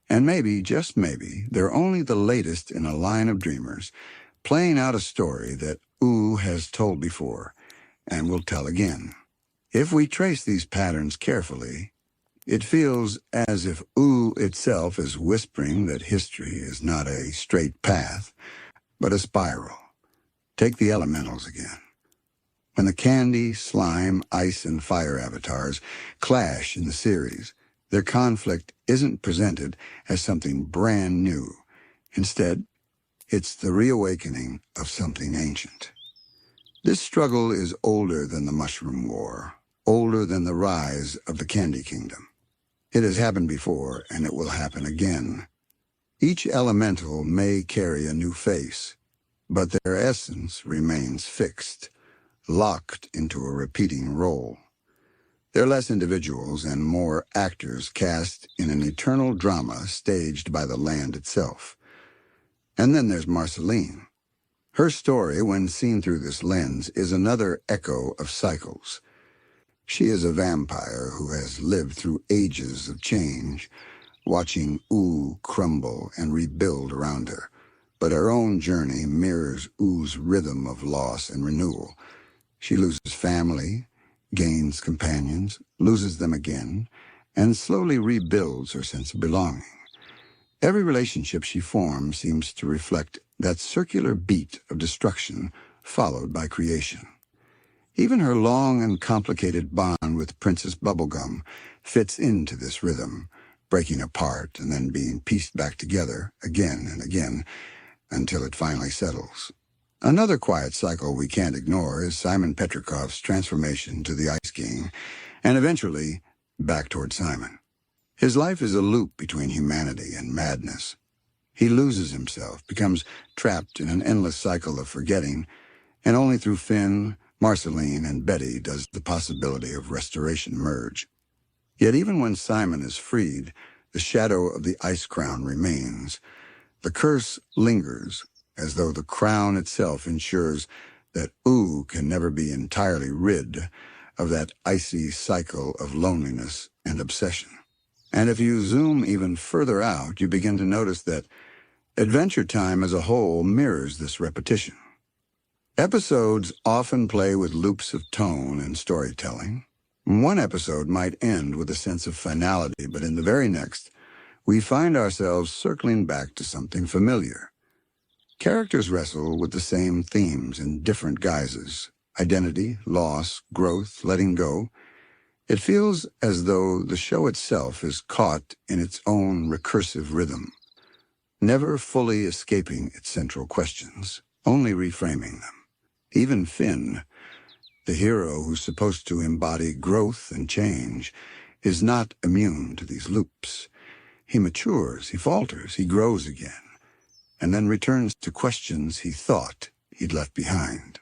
Speaker 1: And maybe, just maybe, they're only the latest in a line of dreamers, playing out a story that Ooo has told before, and will tell again. If we trace these patterns carefully, it feels as if Ooo itself is whispering that history is not a straight path, but a spiral. Take the elementals again. When the candy, slime, ice, and fire avatars clash in the series, their conflict isn't presented as something brand new. Instead, it's the reawakening of something ancient. This struggle is older than the Mushroom War, older than the rise of the Candy Kingdom. It has happened before, and it will happen again. Each elemental may carry a new face, but their essence remains fixed, locked into a repeating role. They're less individuals and more actors cast in an eternal drama staged by the land itself. And then there's Marceline. Her story, when seen through this lens, is another echo of cycles. She is a vampire who has lived through ages of change, watching Ooo crumble and rebuild around her. But her own journey mirrors Oo's rhythm of loss and renewal. She loses family, gains companions, loses them again, and slowly rebuilds her sense of belonging. Every relationship she forms seems to reflect that circular beat of destruction followed by creation. Even her long and complicated bond with Princess Bubblegum fits into this rhythm, breaking apart and then being pieced back together again and again until it finally settles. Another quiet cycle we can't ignore is Simon Petrikov's transformation to the Ice King, and eventually back toward Simon. His life is a loop between humanity and madness. He loses himself, becomes trapped in an endless cycle of forgetting, and only through Finn, Marceline, and Betty does the possibility of restoration merge. Yet even when Simon is freed, the shadow of the Ice Crown remains. The curse lingers, as though the crown itself ensures that Ooo can never be entirely rid of that icy cycle of loneliness and obsession. And if you zoom even further out, you begin to notice that Adventure Time as a whole mirrors this repetition. Episodes often play with loops of tone and storytelling. One episode might end with a sense of finality, but in the very next, we find ourselves circling back to something familiar. Characters wrestle with the same themes in different guises: identity, loss, growth, letting go. It feels as though the show itself is caught in its own recursive rhythm, never fully escaping its central questions, only reframing them. Even Finn, the hero who's supposed to embody growth and change, is not immune to these loops. He matures, he falters, he grows again, and then returns to questions he thought he'd left behind.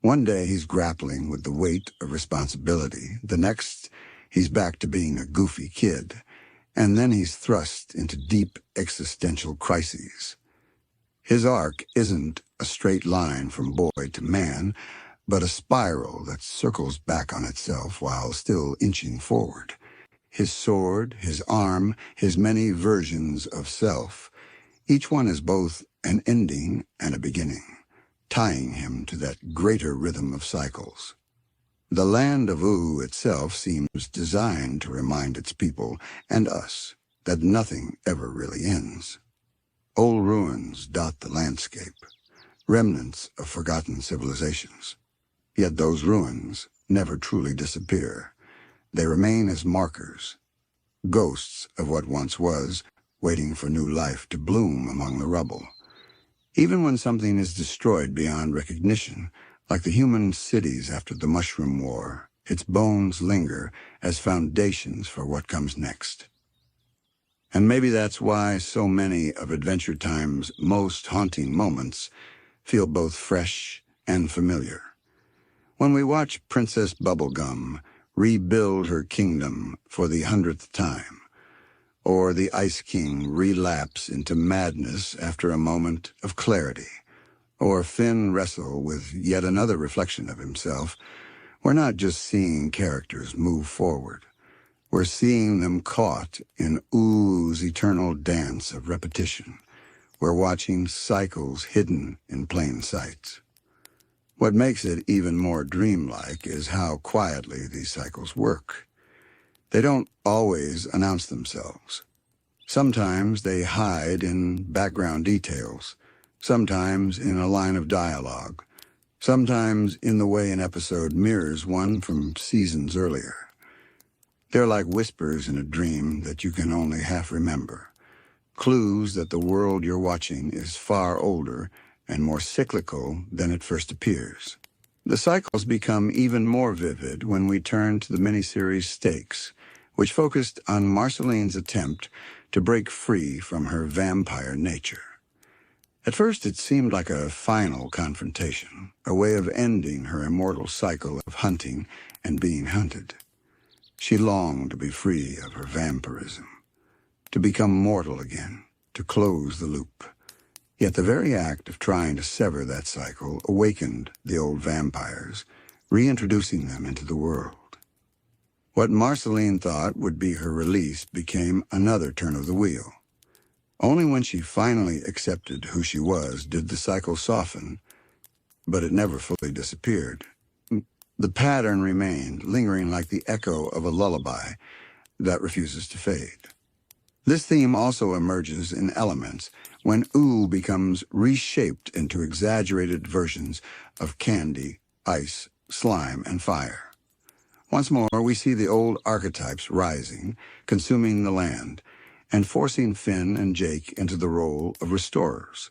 Speaker 1: One day he's grappling with the weight of responsibility. The next, he's back to being a goofy kid. And then he's thrust into deep existential crises. His arc isn't a straight line from boy to man, but a spiral that circles back on itself while still inching forward. His sword, his arm, his many versions of self, each one is both an ending and a beginning, tying him to that greater rhythm of cycles. The Land of Ooo itself seems designed to remind its people, and us, that nothing ever really ends. Old ruins dot the landscape, remnants of forgotten civilizations. Yet those ruins never truly disappear. They remain as markers, ghosts of what once was, waiting for new life to bloom among the rubble. Even when something is destroyed beyond recognition, like the human cities after the Mushroom War, its bones linger as foundations for what comes next. And maybe that's why so many of Adventure Time's most haunting moments feel both fresh and familiar. When we watch Princess Bubblegum rebuild her kingdom for the 100th time, or the Ice King relapse into madness after a moment of clarity, or Finn wrestle with yet another reflection of himself, we're not just seeing characters move forward. We're seeing them caught in Oo's eternal dance of repetition. We're watching cycles hidden in plain sight. What makes it even more dreamlike is how quietly these cycles work. They don't always announce themselves. Sometimes they hide in background details, sometimes in a line of dialogue, sometimes in the way an episode mirrors one from seasons earlier. They're like whispers in a dream that you can only half remember, clues that the world you're watching is far older and more cyclical than it first appears. The cycles become even more vivid when we turn to the miniseries Stakes, which focused on Marceline's attempt to break free from her vampire nature. At first it seemed like a final confrontation, a way of ending her immortal cycle of hunting and being hunted. She longed to be free of her vampirism, to become mortal again, to close the loop. Yet the very act of trying to sever that cycle awakened the old vampires, reintroducing them into the world. What Marceline thought would be her release became another turn of the wheel. Only when she finally accepted who she was did the cycle soften, but it never fully disappeared. The pattern remained, lingering like the echo of a lullaby that refuses to fade. This theme also emerges in elements when Ooo becomes reshaped into exaggerated versions of candy, ice, slime, and fire. Once more, we see the old archetypes rising, consuming the land, and forcing Finn and Jake into the role of restorers.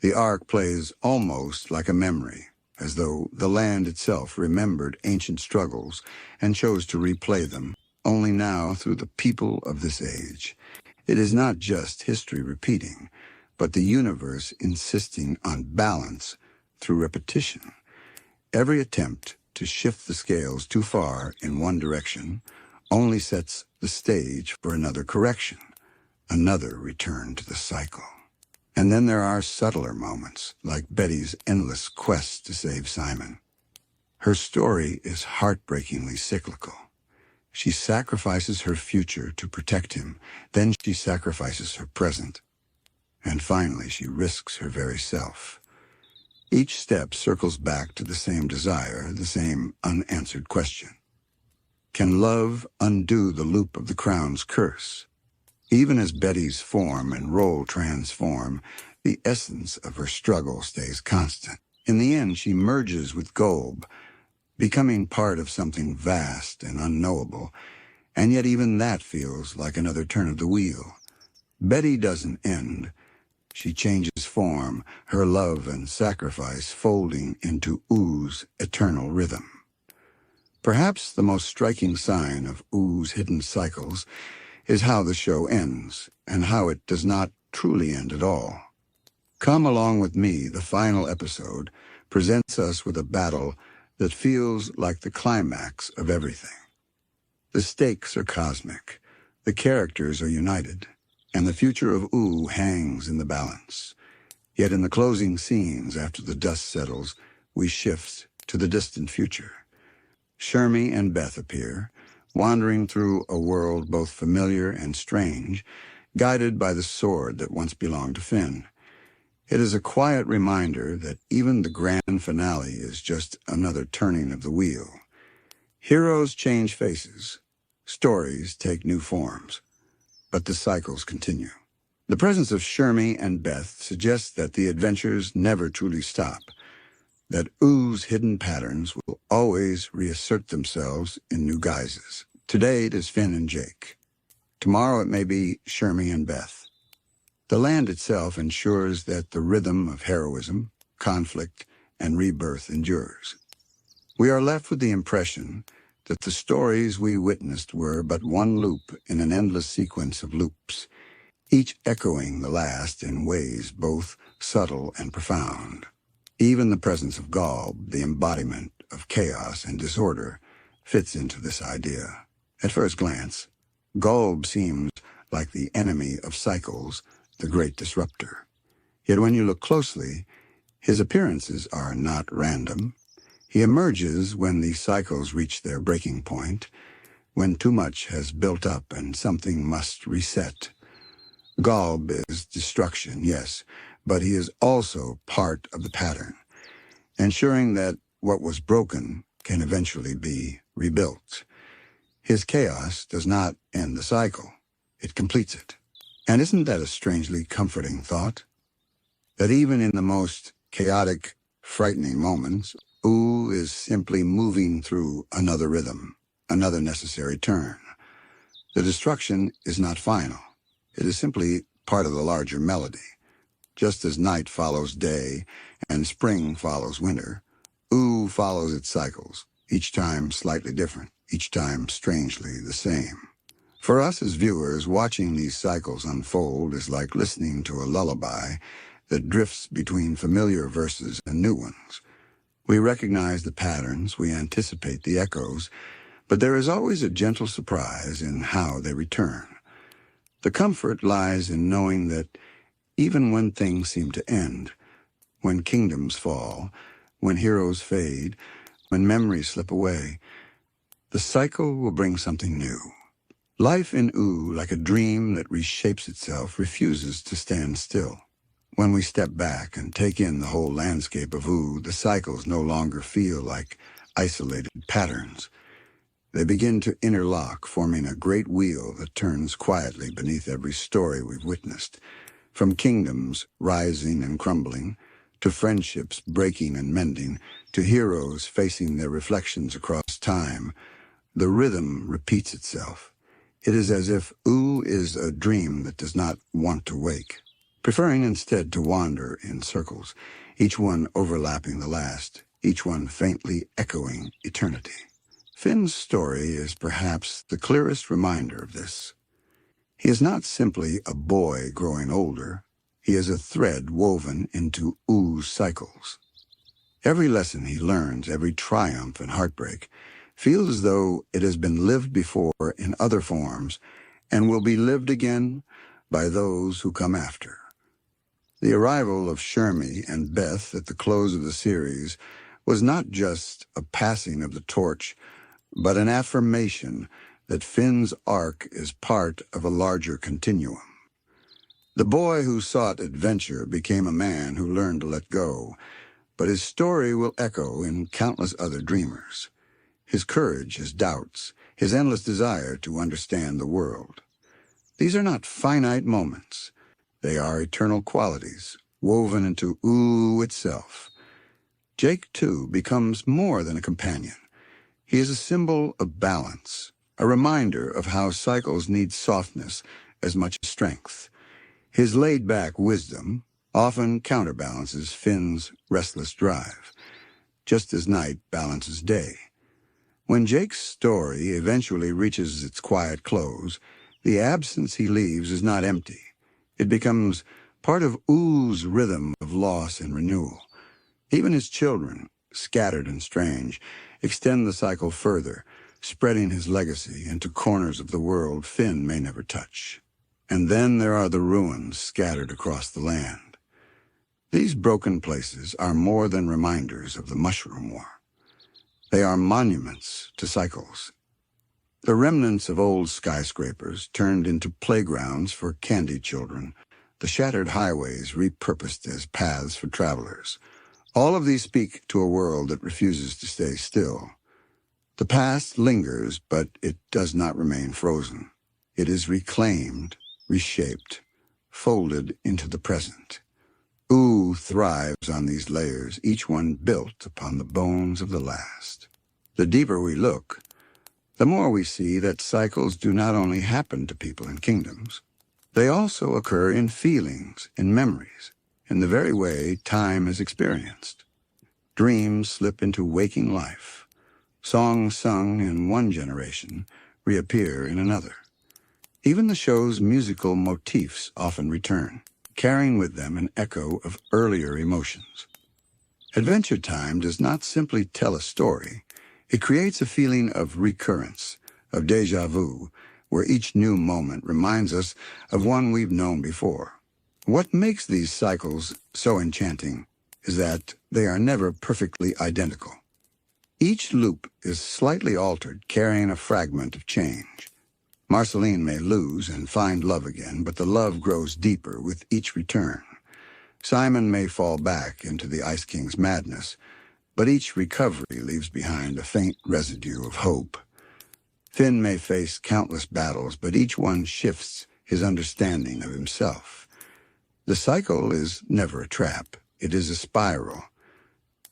Speaker 1: The arc plays almost like a memory, as though the land itself remembered ancient struggles and chose to replay them, only now through the people of this age. It is not just history repeating, but the universe insisting on balance through repetition. Every attempt to shift the scales too far in one direction only sets the stage for another correction, another return to the cycle. And then there are subtler moments, like Betty's endless quest to save Simon. Her story is heartbreakingly cyclical. She sacrifices her future to protect him, then she sacrifices her present, and finally she risks her very self. Each step circles back to the same desire, the same unanswered question. Can love undo the loop of the crown's curse? Even as Betty's form and role transform, the essence of her struggle stays constant. In the end, she merges with Golb, becoming part of something vast and unknowable, and yet even that feels like another turn of the wheel. Betty doesn't end. She changes form, her love and sacrifice folding into Oo's eternal rhythm. Perhaps the most striking sign of Oo's hidden cycles is how the show ends, and how it does not truly end at all. Come Along With Me, the final episode, presents us with a battle that feels like the climax of everything. The stakes are cosmic, the characters are united, and the future of Ooo hangs in the balance. Yet in the closing scenes, after the dust settles, we shift to the distant future. Shermie and Beth appear, wandering through a world both familiar and strange, guided by the sword that once belonged to Finn. It is a quiet reminder that even the grand finale is just another turning of the wheel. Heroes change faces, stories take new forms, but the cycles continue. The presence of Shermie and Beth suggests that the adventures never truly stop, that Oo's hidden patterns will always reassert themselves in new guises. Today it is Finn and Jake. Tomorrow it may be Shermie and Beth. The land itself ensures that the rhythm of heroism, conflict, and rebirth endures. We are left with the impression that the stories we witnessed were but one loop in an endless sequence of loops, each echoing the last in ways both subtle and profound. Even the presence of Golb, the embodiment of chaos and disorder, fits into this idea. At first glance, Golb seems like the enemy of cycles, the great disruptor. Yet when you look closely, his appearances are not random. He emerges when the cycles reach their breaking point, when too much has built up and something must reset. Golb is destruction, yes, but he is also part of the pattern, ensuring that what was broken can eventually be rebuilt. His chaos does not end the cycle, it completes it. And isn't that a strangely comforting thought? That even in the most chaotic, frightening moments, Ooo is simply moving through another rhythm, another necessary turn. The destruction is not final. It is simply part of the larger melody. Just as night follows day and spring follows winter, Ooo follows its cycles, each time slightly different, each time strangely the same. For us as viewers, watching these cycles unfold is like listening to a lullaby that drifts between familiar verses and new ones. We recognize the patterns, we anticipate the echoes, but there is always a gentle surprise in how they return. The comfort lies in knowing that Even when things seem to end, when kingdoms fall, when heroes fade, when memories slip away, the cycle will bring something new. Life in Ooo, like a dream that reshapes itself, refuses to stand still. When we step back and take in the whole landscape of Ooo, the cycles no longer feel like isolated patterns. They begin to interlock, forming a great wheel that turns quietly beneath every story we've witnessed. From kingdoms rising and crumbling, to friendships breaking and mending, to heroes facing their reflections across time, the rhythm repeats itself. It is as if Ooo is a dream that does not want to wake, preferring instead to wander in circles, each one overlapping the last, each one faintly echoing eternity. Finn's story is perhaps the clearest reminder of this. He is not simply a boy growing older. He is a thread woven into Oo's cycles. Every lesson he learns, every triumph and heartbreak, feels as though it has been lived before in other forms and will be lived again by those who come after. The arrival of Shermie and Beth at the close of the series was not just a passing of the torch, but an affirmation that Finn's arc is part of a larger continuum. The boy who sought adventure became a man who learned to let go, but his story will echo in countless other dreamers. His courage, his doubts, his endless desire to understand the world. These are not finite moments. They are eternal qualities, woven into Ooo itself. Jake, too, becomes more than a companion. He is a symbol of balance, a reminder of how cycles need softness as much as strength. His laid-back wisdom often counterbalances Finn's restless drive, just as night balances day. When Jake's story eventually reaches its quiet close, the absence he leaves is not empty. It becomes part of Oo's rhythm of loss and renewal. Even his children, scattered and strange, extend the cycle further, spreading his legacy into corners of the world Finn may never touch. And then there are the ruins scattered across the land. These broken places are more than reminders of the Mushroom War. They are monuments to cycles. The remnants of old skyscrapers turned into playgrounds for candy children, the shattered highways repurposed as paths for travelers. All of these speak to a world that refuses to stay still. The past lingers, but it does not remain frozen. It is reclaimed, reshaped, folded into the present. Ooo thrives on these layers, each one built upon the bones of the last. The deeper we look, the more we see that cycles do not only happen to people in kingdoms. They also occur in feelings, in memories, in the very way time is experienced. Dreams slip into waking life. Songs sung in one generation reappear in another. Even the show's musical motifs often return, carrying with them an echo of earlier emotions. Adventure Time does not simply tell a story. It creates a feeling of recurrence, of déjà vu, where each new moment reminds us of one we've known before. What makes these cycles so enchanting is that they are never perfectly identical. Each loop is slightly altered, carrying a fragment of change. Marceline may lose and find love again, but the love grows deeper with each return. Simon may fall back into the Ice King's madness, but each recovery leaves behind a faint residue of hope. Finn may face countless battles, but each one shifts his understanding of himself. The cycle is never a trap. It is a spiral,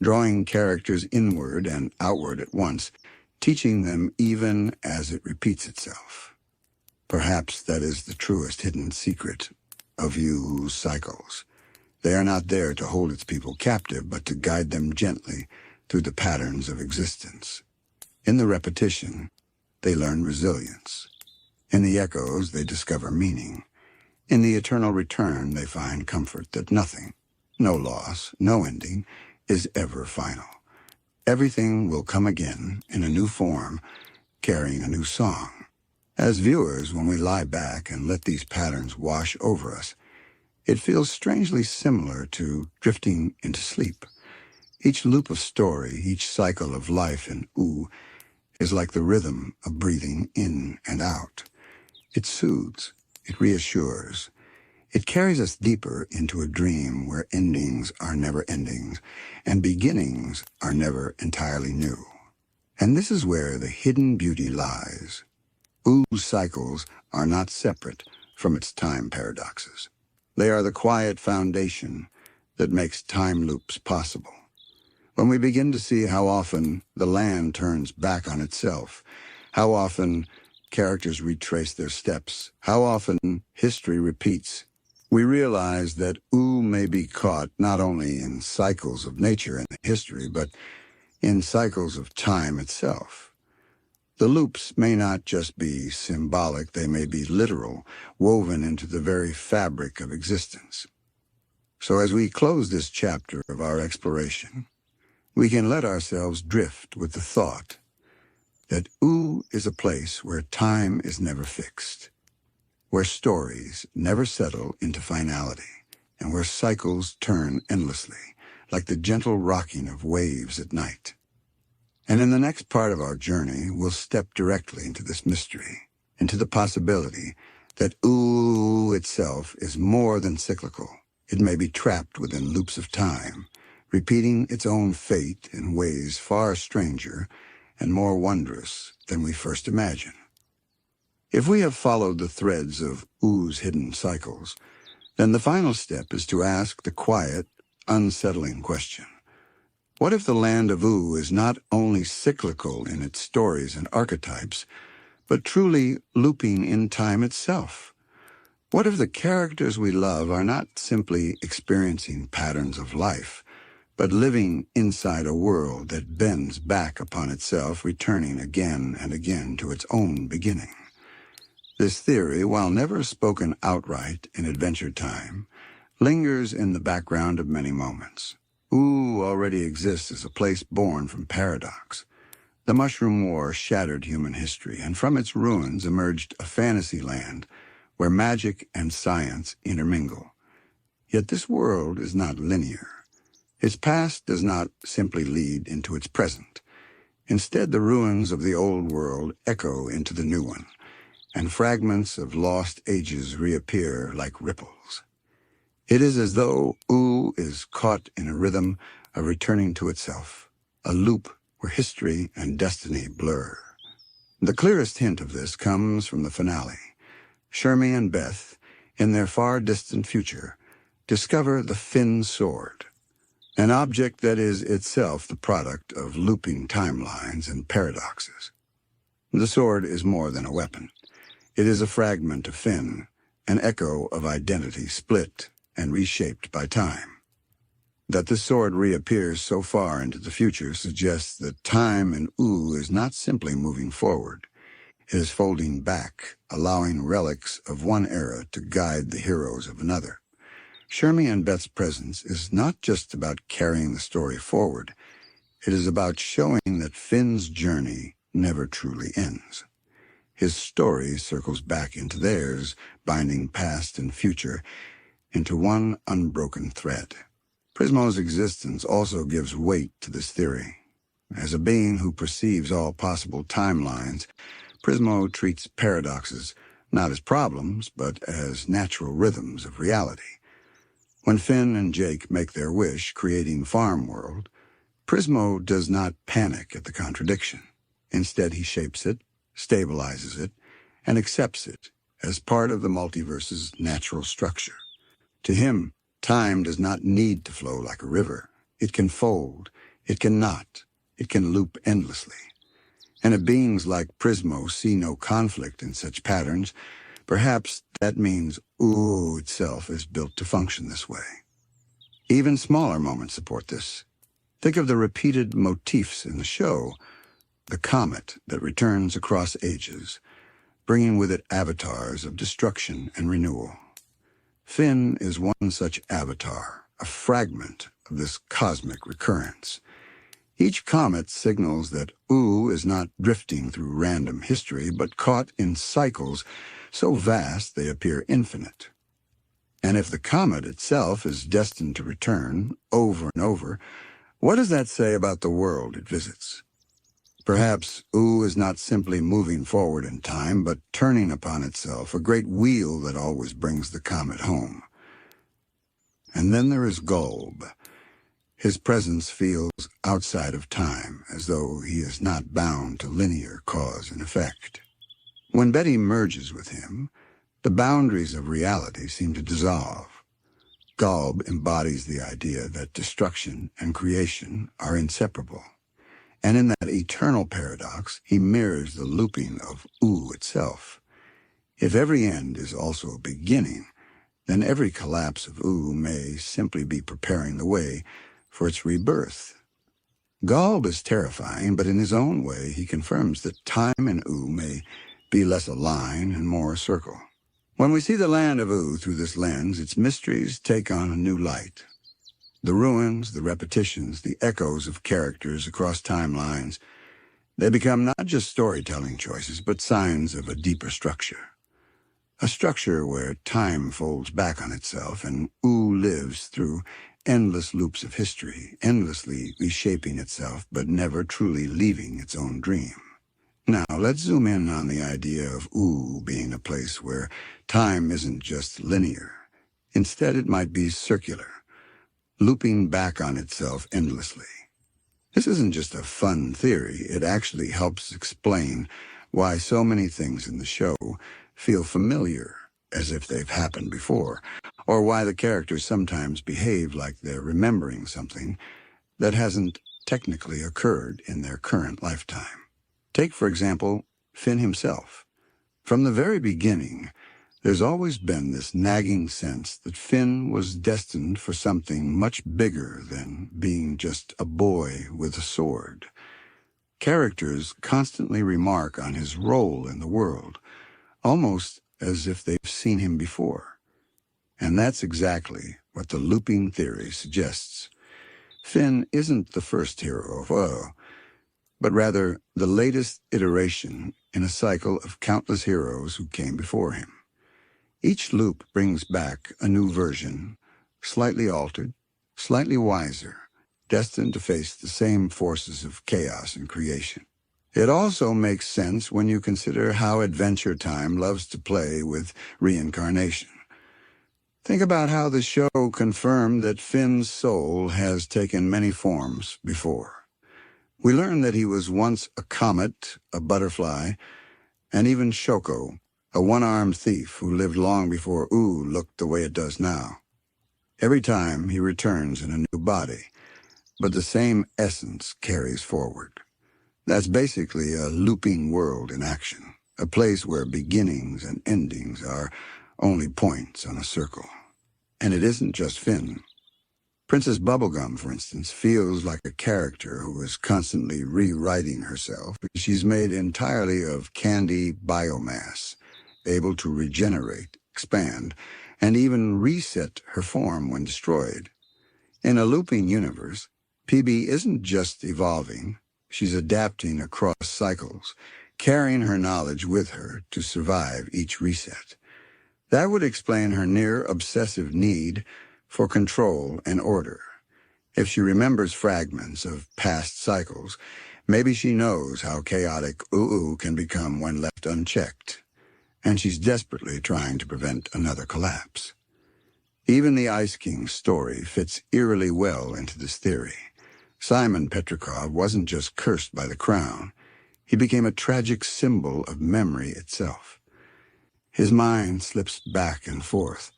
Speaker 1: drawing characters inward and outward at once, teaching them even as it repeats itself. Perhaps that is the truest hidden secret of Oo's cycles. They are not there to hold its people captive, but to guide them gently through the patterns of existence. In the repetition, they learn resilience. In the echoes, they discover meaning. In the eternal return, they find comfort that nothing, no loss, no ending, is ever final. Everything will come again in a new form, carrying a new song. As viewers, when we lie back and let these patterns wash over us, It feels strangely similar to drifting into sleep. Each loop of story, each cycle of life in Ooo, is like the rhythm of breathing in and out. It soothes, it reassures, it carries us deeper into a dream where endings are never endings, and beginnings are never entirely new. And this is where the hidden beauty lies. Oo's cycles are not separate from its time paradoxes. They are the quiet foundation that makes time loops possible. When we begin to see how often the land turns back on itself, how often characters retrace their steps, how often history repeats, we realize that Ooo may be caught not only in cycles of nature and history, but in cycles of time itself. The loops may not just be symbolic, they may be literal, woven into the very fabric of existence. So as we close this chapter of our exploration, we can let ourselves drift with the thought that Ooo is a place where time is never fixed, where stories never settle into finality, and where cycles turn endlessly, like the gentle rocking of waves at night. And in the next part of our journey, we'll step directly into this mystery, into the possibility that Ooo itself is more than cyclical. It may be trapped within loops of time, repeating its own fate in ways far stranger and more wondrous than we first imagined. If we have followed the threads of Oo's hidden cycles, then the final step is to ask the quiet, unsettling question. What if the Land of Ooo is not only cyclical in its stories and archetypes, but truly looping in time itself? What if the characters we love are not simply experiencing patterns of life, but living inside a world that bends back upon itself, returning again and again to its own beginning? This theory, while never spoken outright in Adventure Time, lingers in the background of many moments. Ooo already exists as a place born from paradox. The Mushroom War shattered human history, and from its ruins emerged a fantasy land where magic and science intermingle. Yet this world is not linear. Its past does not simply lead into its present. Instead, the ruins of the old world echo into the new one, and fragments of lost ages reappear like ripples. It is as though Ooo is caught in a rhythm of returning to itself, a loop where history and destiny blur. The clearest hint of this comes from the finale. Shermie and Beth, in their far-distant future, discover the Finn Sword, an object that is itself the product of looping timelines and paradoxes. The sword is more than a weapon. It is a fragment of Finn, an echo of identity split and reshaped by time. That the sword reappears so far into the future suggests that time in Ooo is not simply moving forward. It is folding back, allowing relics of one era to guide the heroes of another. Shermie and Beth's presence is not just about carrying the story forward. It is about showing that Finn's journey never truly ends. His story circles back into theirs, binding past and future into one unbroken thread. Prismo's existence also gives weight to this theory. As a being who perceives all possible timelines, Prismo treats paradoxes not as problems, but as natural rhythms of reality. When Finn and Jake make their wish, creating Farmworld, Prismo does not panic at the contradiction. Instead, he shapes it, stabilizes it, and accepts it as part of the multiverse's natural structure. To him, time does not need to flow like a river. It can fold, it can knot, it can loop endlessly. And if beings like Prismo see no conflict in such patterns, perhaps that means Ooo itself is built to function this way. Even smaller moments support this. Think of the repeated motifs in the show, the comet that returns across ages, bringing with it avatars of destruction and renewal. Finn is one such avatar, a fragment of this cosmic recurrence. Each comet signals that Ooo is not drifting through random history, but caught in cycles so vast they appear infinite. And if the comet itself is destined to return over and over, what does that say about the world it visits? Perhaps Ooo is not simply moving forward in time, but turning upon itself, a great wheel that always brings the comet home. And then there is Golb. His presence feels outside of time, as though he is not bound to linear cause and effect. When Betty merges with him, the boundaries of reality seem to dissolve. Golb embodies the idea that destruction and creation are inseparable. And in that eternal paradox, he mirrors the looping of Ooo itself. If every end is also a beginning, then every collapse of Ooo may simply be preparing the way for its rebirth. Golb is terrifying, but in his own way, he confirms that time in Ooo may be less a line and more a circle. When we see the Land of Ooo through this lens, its mysteries take on a new light. The ruins, the repetitions, the echoes of characters across timelines, they become not just storytelling choices, but signs of a deeper structure. A structure where time folds back on itself and Ooo lives through endless loops of history, endlessly reshaping itself, but never truly leaving its own dream. Now, let's zoom in on the idea of Ooo being a place where time isn't just linear. Instead, it might be circular, looping back on itself endlessly. This isn't just a fun theory. It actually helps explain why so many things in the show feel familiar, as if they've happened before, or why the characters sometimes behave like they're remembering something that hasn't technically occurred in their current lifetime. Take, for example, Finn himself. From the very beginning, there's always been this nagging sense that Finn was destined for something much bigger than being just a boy with a sword. Characters constantly remark on his role in the world, almost as if they've seen him before. And that's exactly what the looping theory suggests. Finn isn't the first hero of Ooo, but rather the latest iteration in a cycle of countless heroes who came before him. Each loop brings back a new version, slightly altered, slightly wiser, destined to face the same forces of chaos and creation. It also makes sense when you consider how Adventure Time loves to play with reincarnation. Think about how the show confirmed that Finn's soul has taken many forms before. We learn that he was once a comet, a butterfly, and even Shoko, a one-armed thief who lived long before Ooo looked the way it does now. Every time he returns in a new body, but the same essence carries forward. That's basically a looping world in action, a place where beginnings and endings are only points on a circle. And it isn't just Finn. Princess Bubblegum, for instance, feels like a character who is constantly rewriting herself. She's made entirely of candy biomass, able to regenerate, expand, and even reset her form when destroyed. In a looping universe, PB isn't just evolving, she's adapting across cycles, carrying her knowledge with her to survive each reset. That would explain her near-obsessive need for control and order. If she remembers fragments of past cycles, maybe she knows how chaotic Ooo can become when left unchecked. And she's desperately trying to prevent another collapse. Even the Ice King's story fits eerily well into this theory. Simon Petrikov wasn't just cursed by the crown. He became a tragic symbol of memory itself. His mind slips back and forth,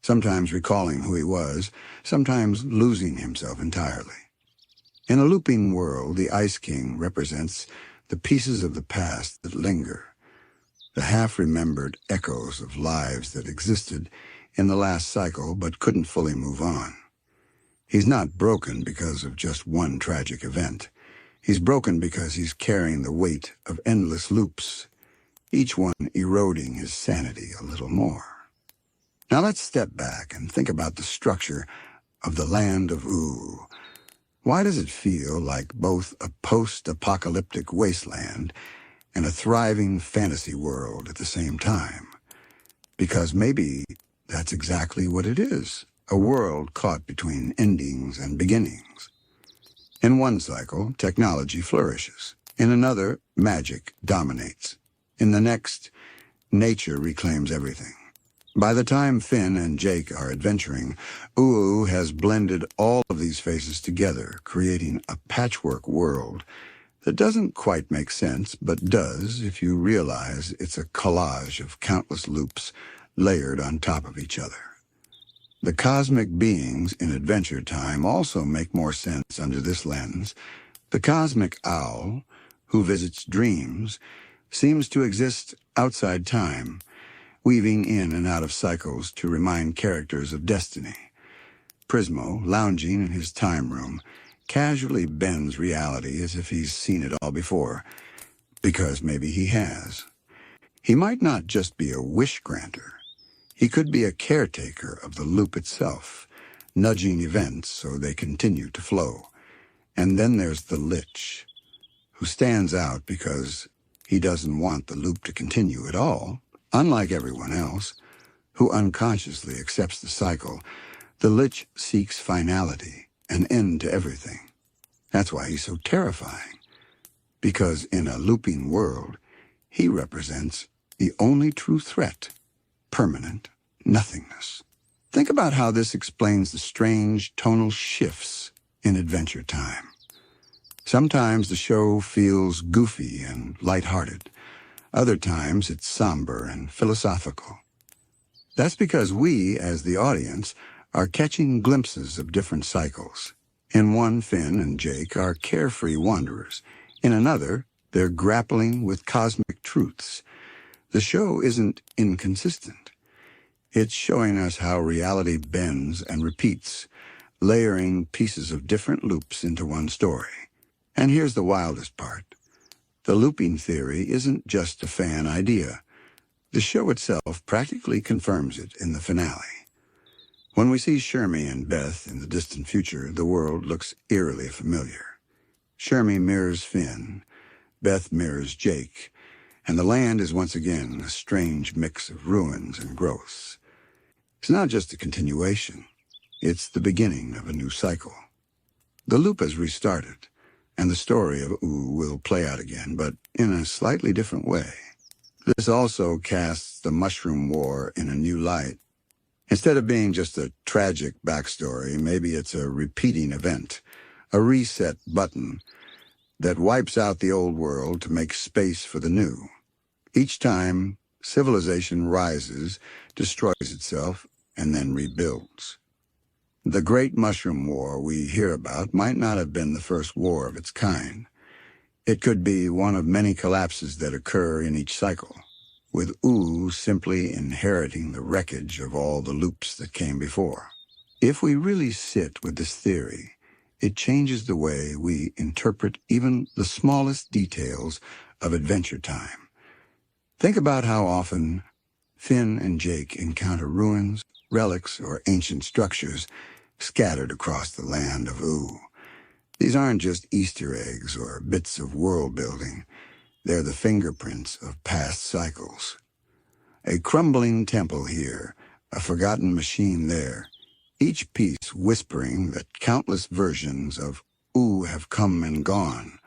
Speaker 1: sometimes recalling who he was, sometimes losing himself entirely. In a looping world, the Ice King represents the pieces of the past that linger, the half-remembered echoes of lives that existed in the last cycle but couldn't fully move on. He's not broken because of just one tragic event. He's broken because he's carrying the weight of endless loops, each one eroding his sanity a little more. Now let's step back and think about the structure of the Land of Ooo. Why does it feel like both a post-apocalyptic wasteland and a thriving fantasy world at the same time? Because maybe That's exactly what it is, a world caught between endings and beginnings. In one cycle, technology flourishes. In another, magic dominates. In the next, nature reclaims everything. By the time Finn and Jake are adventuring, Ooo has blended all of these phases together, creating a patchwork world that doesn't quite make sense, but does if you realize it's a collage of countless loops layered on top of each other. The cosmic beings in Adventure Time also make more sense under this lens. The cosmic owl, who visits dreams, seems to exist outside time, weaving in and out of cycles to remind characters of destiny. Prismo, lounging in his time room, casually bends reality as if he's seen it all before, because maybe he has. He might not just be a wish granter. He could be a caretaker of the loop itself, nudging events so they continue to flow. And then there's the Lich, who stands out because he doesn't want the loop to continue at all. Unlike everyone else, who unconsciously accepts the cycle, the Lich seeks finality, an end to everything. That's why he's so terrifying, because in a looping world, he represents the only true threat, permanent nothingness. Think about how this explains the strange tonal shifts in Adventure Time. Sometimes the show feels goofy and lighthearted. Other times it's somber and philosophical. That's because we, as the audience, are catching glimpses of different cycles. In one, Finn and Jake are carefree wanderers. In another, they're grappling with cosmic truths. The show isn't inconsistent. It's showing us how reality bends and repeats, layering pieces of different loops into one story. And here's the wildest part. The looping theory isn't just a fan idea. The show itself practically confirms it in the finale. When we see Shermie and Beth in the distant future, the world looks eerily familiar. Shermie mirrors Finn, Beth mirrors Jake, and the land is once again a strange mix of ruins and growths. It's not just a continuation. It's the beginning of a new cycle. The loop has restarted, and the story of Ooo will play out again, but in a slightly different way. This also casts the Mushroom War in a new light. Instead of being just a tragic backstory, maybe it's a repeating event, a reset button that wipes out the old world to make space for the new. Each time, civilization rises, destroys itself, and then rebuilds. The Great Mushroom War we hear about might not have been the first war of its kind. It could be one of many collapses that occur in each cycle, with Ooo simply inheriting the wreckage of all the loops that came before. If we really sit with this theory, it changes the way we interpret even the smallest details of Adventure Time. Think about how often Finn and Jake encounter ruins, relics, or ancient structures scattered across the Land of Ooo. These aren't just Easter eggs or bits of world building. They're the fingerprints of past cycles. A crumbling temple here, a forgotten machine there, each piece whispering that countless versions of Ooo have come and gone,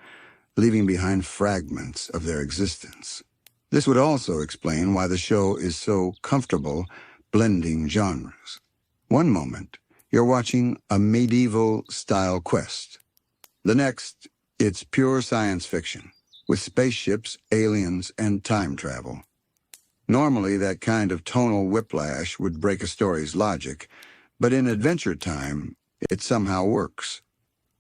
Speaker 1: leaving behind fragments of their existence. This would also explain why the show is so comfortable blending genres. One moment, you're watching a medieval-style quest. The next, it's pure science fiction, with spaceships, aliens, and time travel. Normally, that kind of tonal whiplash would break a story's logic, but in Adventure Time, it somehow works.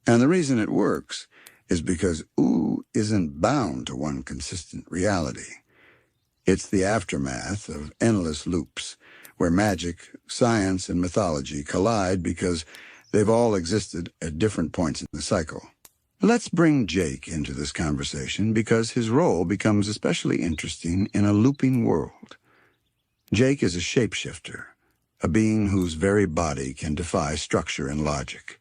Speaker 1: And the reason it works is because Ooo isn't bound to one consistent reality. It's the aftermath of endless loops, where magic, science, and mythology collide because they've all existed at different points in the cycle. Let's bring Jake into this conversation because his role becomes especially interesting in a looping world. Jake is a shapeshifter, a being whose very body can defy structure and logic.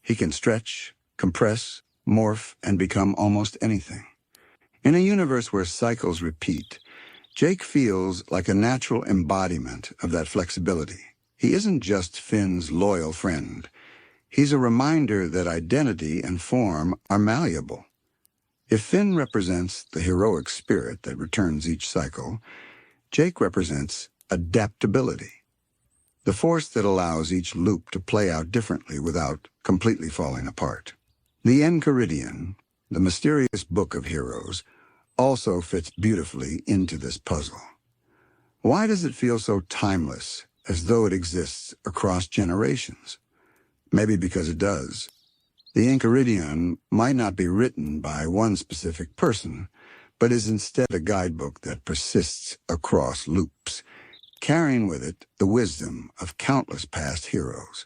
Speaker 1: He can stretch, compress, morph, and become almost anything. In a universe where cycles repeat, Jake feels like a natural embodiment of that flexibility. He isn't just Finn's loyal friend. He's a reminder that identity and form are malleable. If Finn represents the heroic spirit that returns each cycle, Jake represents adaptability, the force that allows each loop to play out differently without completely falling apart. The Enchiridion, the mysterious book of heroes, also fits beautifully into this puzzle. Why does it feel so timeless, as though it exists across generations? Maybe because it does. The Enchiridion might not be written by one specific person, but is instead a guidebook that persists across loops, carrying with it the wisdom of countless past heroes.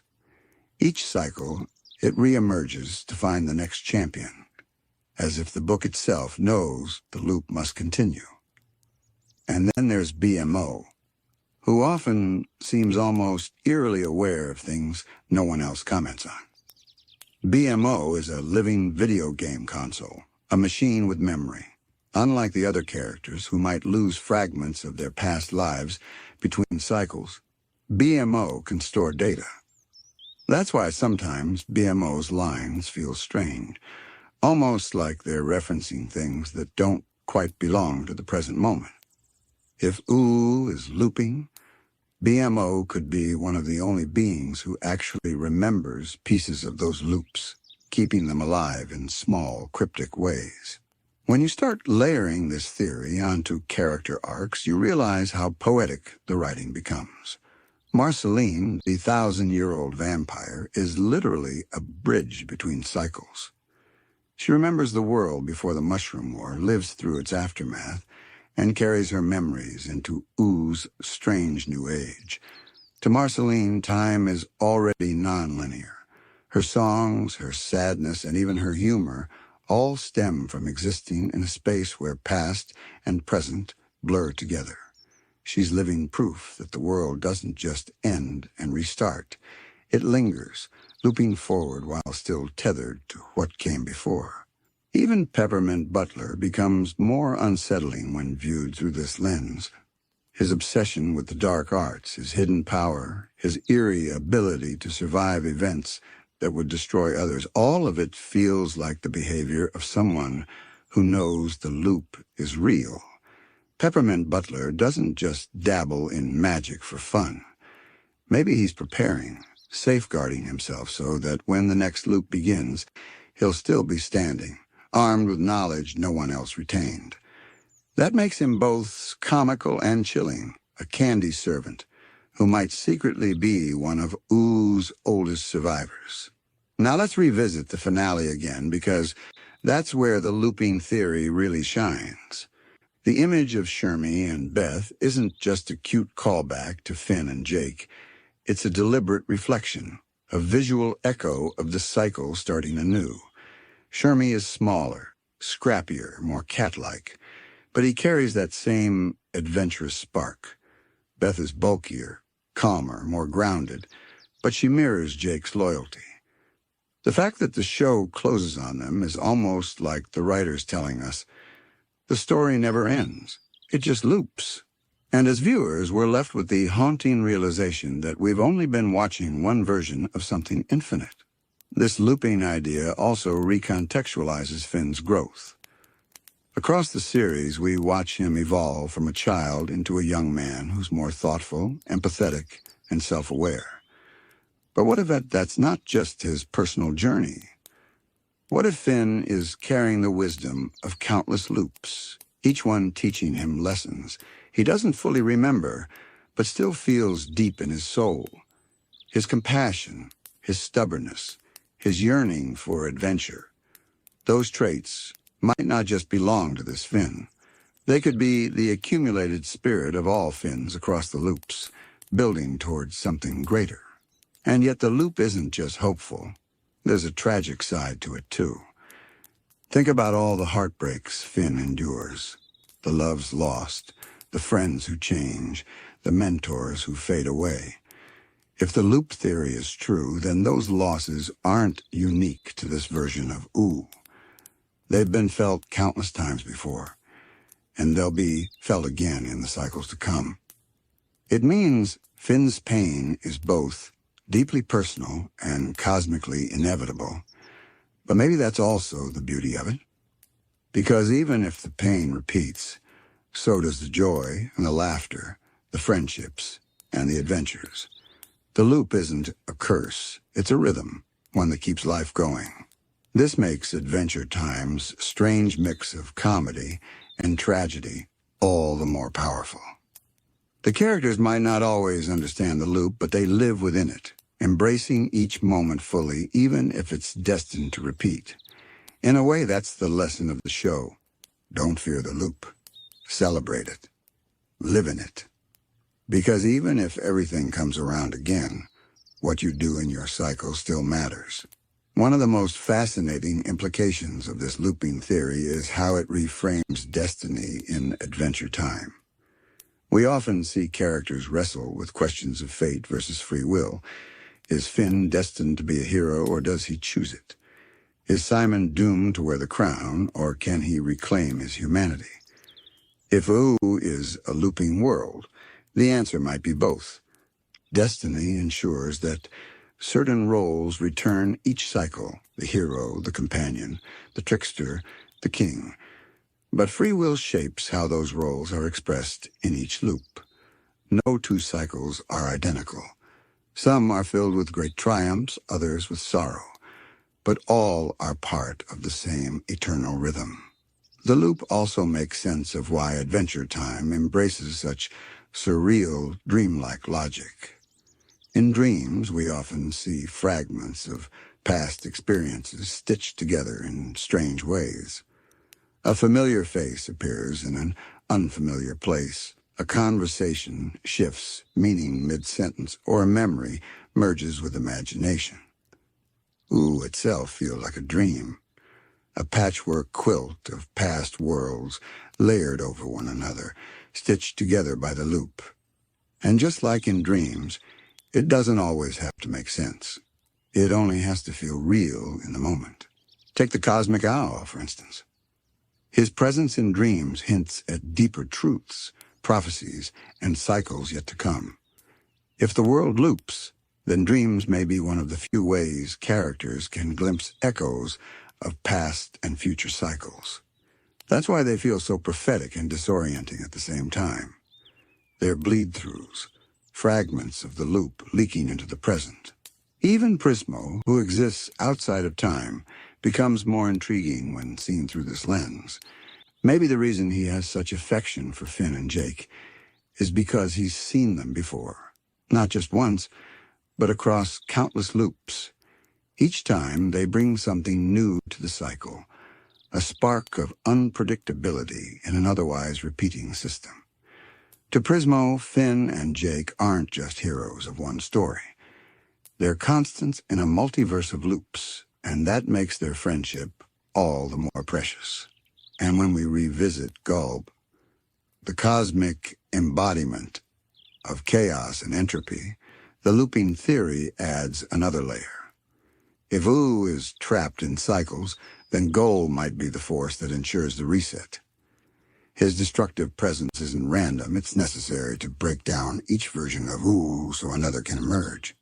Speaker 1: Each cycle, it reemerges to find the next champion, as if the book itself knows the loop must continue. And then there's BMO, who often seems almost eerily aware of things no one else comments on. BMO is a living video game console, a machine with memory. Unlike the other characters who might lose fragments of their past lives between cycles, BMO can store data. That's why sometimes BMO's lines feel strange, almost like they're referencing things that don't quite belong to the present moment. If Ooo is looping, BMO could be one of the only beings who actually remembers pieces of those loops, keeping them alive in small, cryptic ways. When you start layering this theory onto character arcs, you realize how poetic the writing becomes. Marceline, the 1,000-year-old vampire, is literally a bridge between cycles. She remembers the world before the Mushroom War, lives through its aftermath, and carries her memories into Oo's strange new age. To Marceline, time is already nonlinear. Her songs, her sadness, and even her humor all stem from existing in a space where past and present blur together. She's living proof that the world doesn't just end and restart. It lingers, looping forward while still tethered to what came before. Even Peppermint Butler becomes more unsettling when viewed through this lens. His obsession with the dark arts, his hidden power, his eerie ability to survive events that would destroy others, all of it feels like the behavior of someone who knows the loop is real. Peppermint Butler doesn't just dabble in magic for fun. Maybe he's preparing, safeguarding himself so that when the next loop begins, he'll still be standing, armed with knowledge no one else retained. That makes him both comical and chilling, a candy servant who might secretly be one of Oo's oldest survivors. Now let's revisit the finale again, because that's where the looping theory really shines. The image of Shermie and Beth isn't just a cute callback to Finn and Jake. It's a deliberate reflection, a visual echo of the cycle starting anew. Shermie is smaller, scrappier, more cat-like, but he carries that same adventurous spark. Beth is bulkier, calmer, more grounded, but she mirrors Jake's loyalty. The fact that the show closes on them is almost like the writers telling us, the story never ends. It just loops. And as viewers, we're left with the haunting realization that we've only been watching one version of something infinite. This looping idea also recontextualizes Finn's growth. Across the series, we watch him evolve from a child into a young man who's more thoughtful, empathetic, and self-aware. But what if that's not just his personal journey? What if Finn is carrying the wisdom of countless loops, each one teaching him lessons he doesn't fully remember, but still feels deep in his soul? His compassion, his stubbornness, his yearning for adventure. Those traits might not just belong to this Finn. They could be the accumulated spirit of all Finns across the loops, building towards something greater. And yet the loop isn't just hopeful. There's a tragic side to it, too. Think about all the heartbreaks Finn endures, the loves lost, the friends who change, the mentors who fade away. If the loop theory is true, then those losses aren't unique to this version of Ooo. They've been felt countless times before. and they'll be felt again in the cycles to come. It means Finn's pain is both deeply personal and cosmically inevitable, but maybe that's also the beauty of it. Because even if the pain repeats, so does the joy and the laughter, the friendships and the adventures. The loop isn't a curse, it's a rhythm, one that keeps life going. This makes Adventure Time's strange mix of comedy and tragedy all the more powerful. The characters might not always understand the loop, but they live within it, embracing each moment fully, even if it's destined to repeat. In a way, that's the lesson of the show. Don't fear the loop. Celebrate it. Live in it. Because even if everything comes around again, what you do in your cycle still matters. One of the most fascinating implications of this looping theory is how it reframes destiny in Adventure Time. We often see characters wrestle with questions of fate versus free will. Is Finn destined to be a hero, or does he choose it? Is Simon doomed to wear the crown, or can he reclaim his humanity? If Ooo is a looping world, the answer might be both. Destiny ensures that certain roles return each cycle: the hero, the companion, the trickster, the king. But free will shapes how those roles are expressed in each loop. No two cycles are identical. Some are filled with great triumphs, others with sorrow, but all are part of the same eternal rhythm. The loop also makes sense of why Adventure Time embraces such surreal, dreamlike logic. In dreams, we often see fragments of past experiences stitched together in strange ways. A familiar face appears in an unfamiliar place. A conversation shifts meaning mid-sentence, or a memory merges with imagination. Ooo itself feels like a dream, a patchwork quilt of past worlds layered over one another, stitched together by the loop. And just like in dreams, it doesn't always have to make sense. It only has to feel real in the moment. Take the cosmic owl, for instance. His presence in dreams hints at deeper truths, prophecies, and cycles yet to come. If the world loops, then dreams may be one of the few ways characters can glimpse echoes of past and future cycles. That's why they feel so prophetic and disorienting at the same time. They're bleed-throughs, fragments of the loop leaking into the present. Even Prismo, who exists outside of time, becomes more intriguing when seen through this lens. Maybe the reason he has such affection for Finn and Jake is because he's seen them before. Not just once, but across countless loops. Each time, they bring something new to the cycle, a spark of unpredictability in an otherwise repeating system. To Prismo, Finn and Jake aren't just heroes of one story. They're constants in a multiverse of loops, and that makes their friendship all the more precious. And when we revisit Golb, the cosmic embodiment of chaos and entropy, the looping theory adds another layer. If Ooo is trapped in cycles, then Golb might be the force that ensures the reset. His destructive presence isn't random. It's necessary to break down each version of Ooo so another can emerge.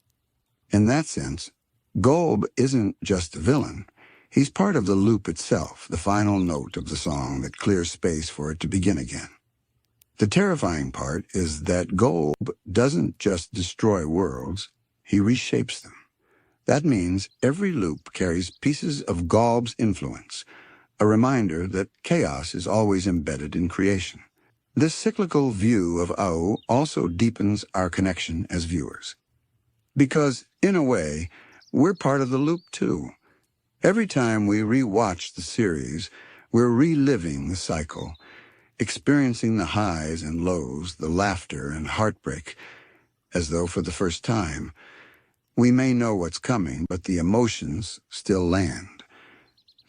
Speaker 1: In that sense, Golb isn't just a villain. He's part of the loop itself, the final note of the song that clears space for it to begin again. The terrifying part is that Golb doesn't just destroy worlds, he reshapes them. That means every loop carries pieces of Golb's influence, a reminder that chaos is always embedded in creation. This cyclical view of Ooo also deepens our connection as viewers. Because, in a way, we're part of the loop too. Every time we re-watch the series, we're reliving the cycle, experiencing the highs and lows, the laughter and heartbreak, as though for the first time. We may know what's coming, but the emotions still land.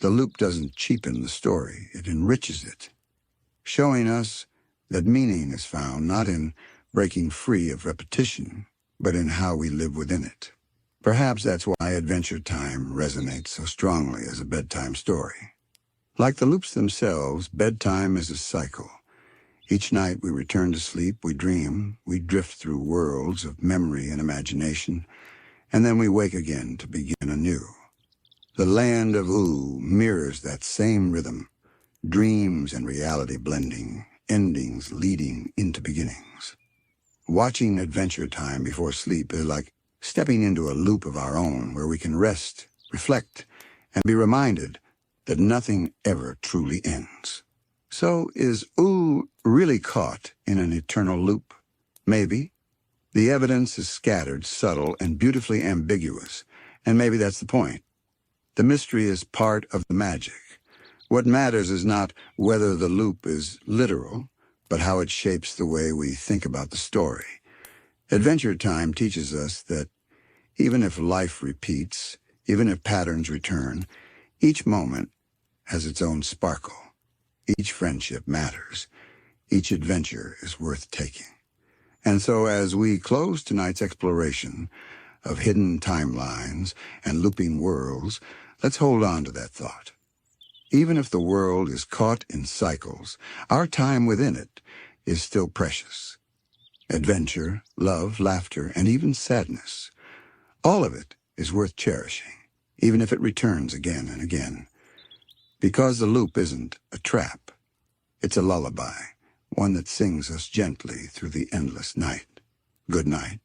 Speaker 1: The loop doesn't cheapen the story, it enriches it, showing us that meaning is found not in breaking free of repetition, but in how we live within it. Perhaps that's why Adventure Time resonates so strongly as a bedtime story. Like the loops themselves, bedtime is a cycle, Each night we return to sleep, we dream, we drift through worlds of memory and imagination, and then we wake again to begin anew. The Land of Ooo mirrors that same rhythm, dreams and reality blending, endings leading into beginnings. Watching Adventure Time before sleep is like stepping into a loop of our own where we can rest, reflect, and be reminded that nothing ever truly ends. So is Ooo really caught in an eternal loop? Maybe. The evidence is scattered, subtle, and beautifully ambiguous, and maybe that's the point. The mystery is part of the magic. What matters is not whether the loop is literal, but how it shapes the way we think about the story. Adventure Time teaches us that even if life repeats, even if patterns return, each moment has its own sparkle. Each friendship matters. Each adventure is worth taking. And so as we close tonight's exploration of hidden timelines and looping worlds, let's hold on to that thought. Even if the world is caught in cycles, our time within it is still precious. Adventure, love, laughter, and even sadness, all of it is worth cherishing, even if it returns again and again. Because the loop isn't a trap, it's a lullaby, one that sings us gently through the endless night. Good night.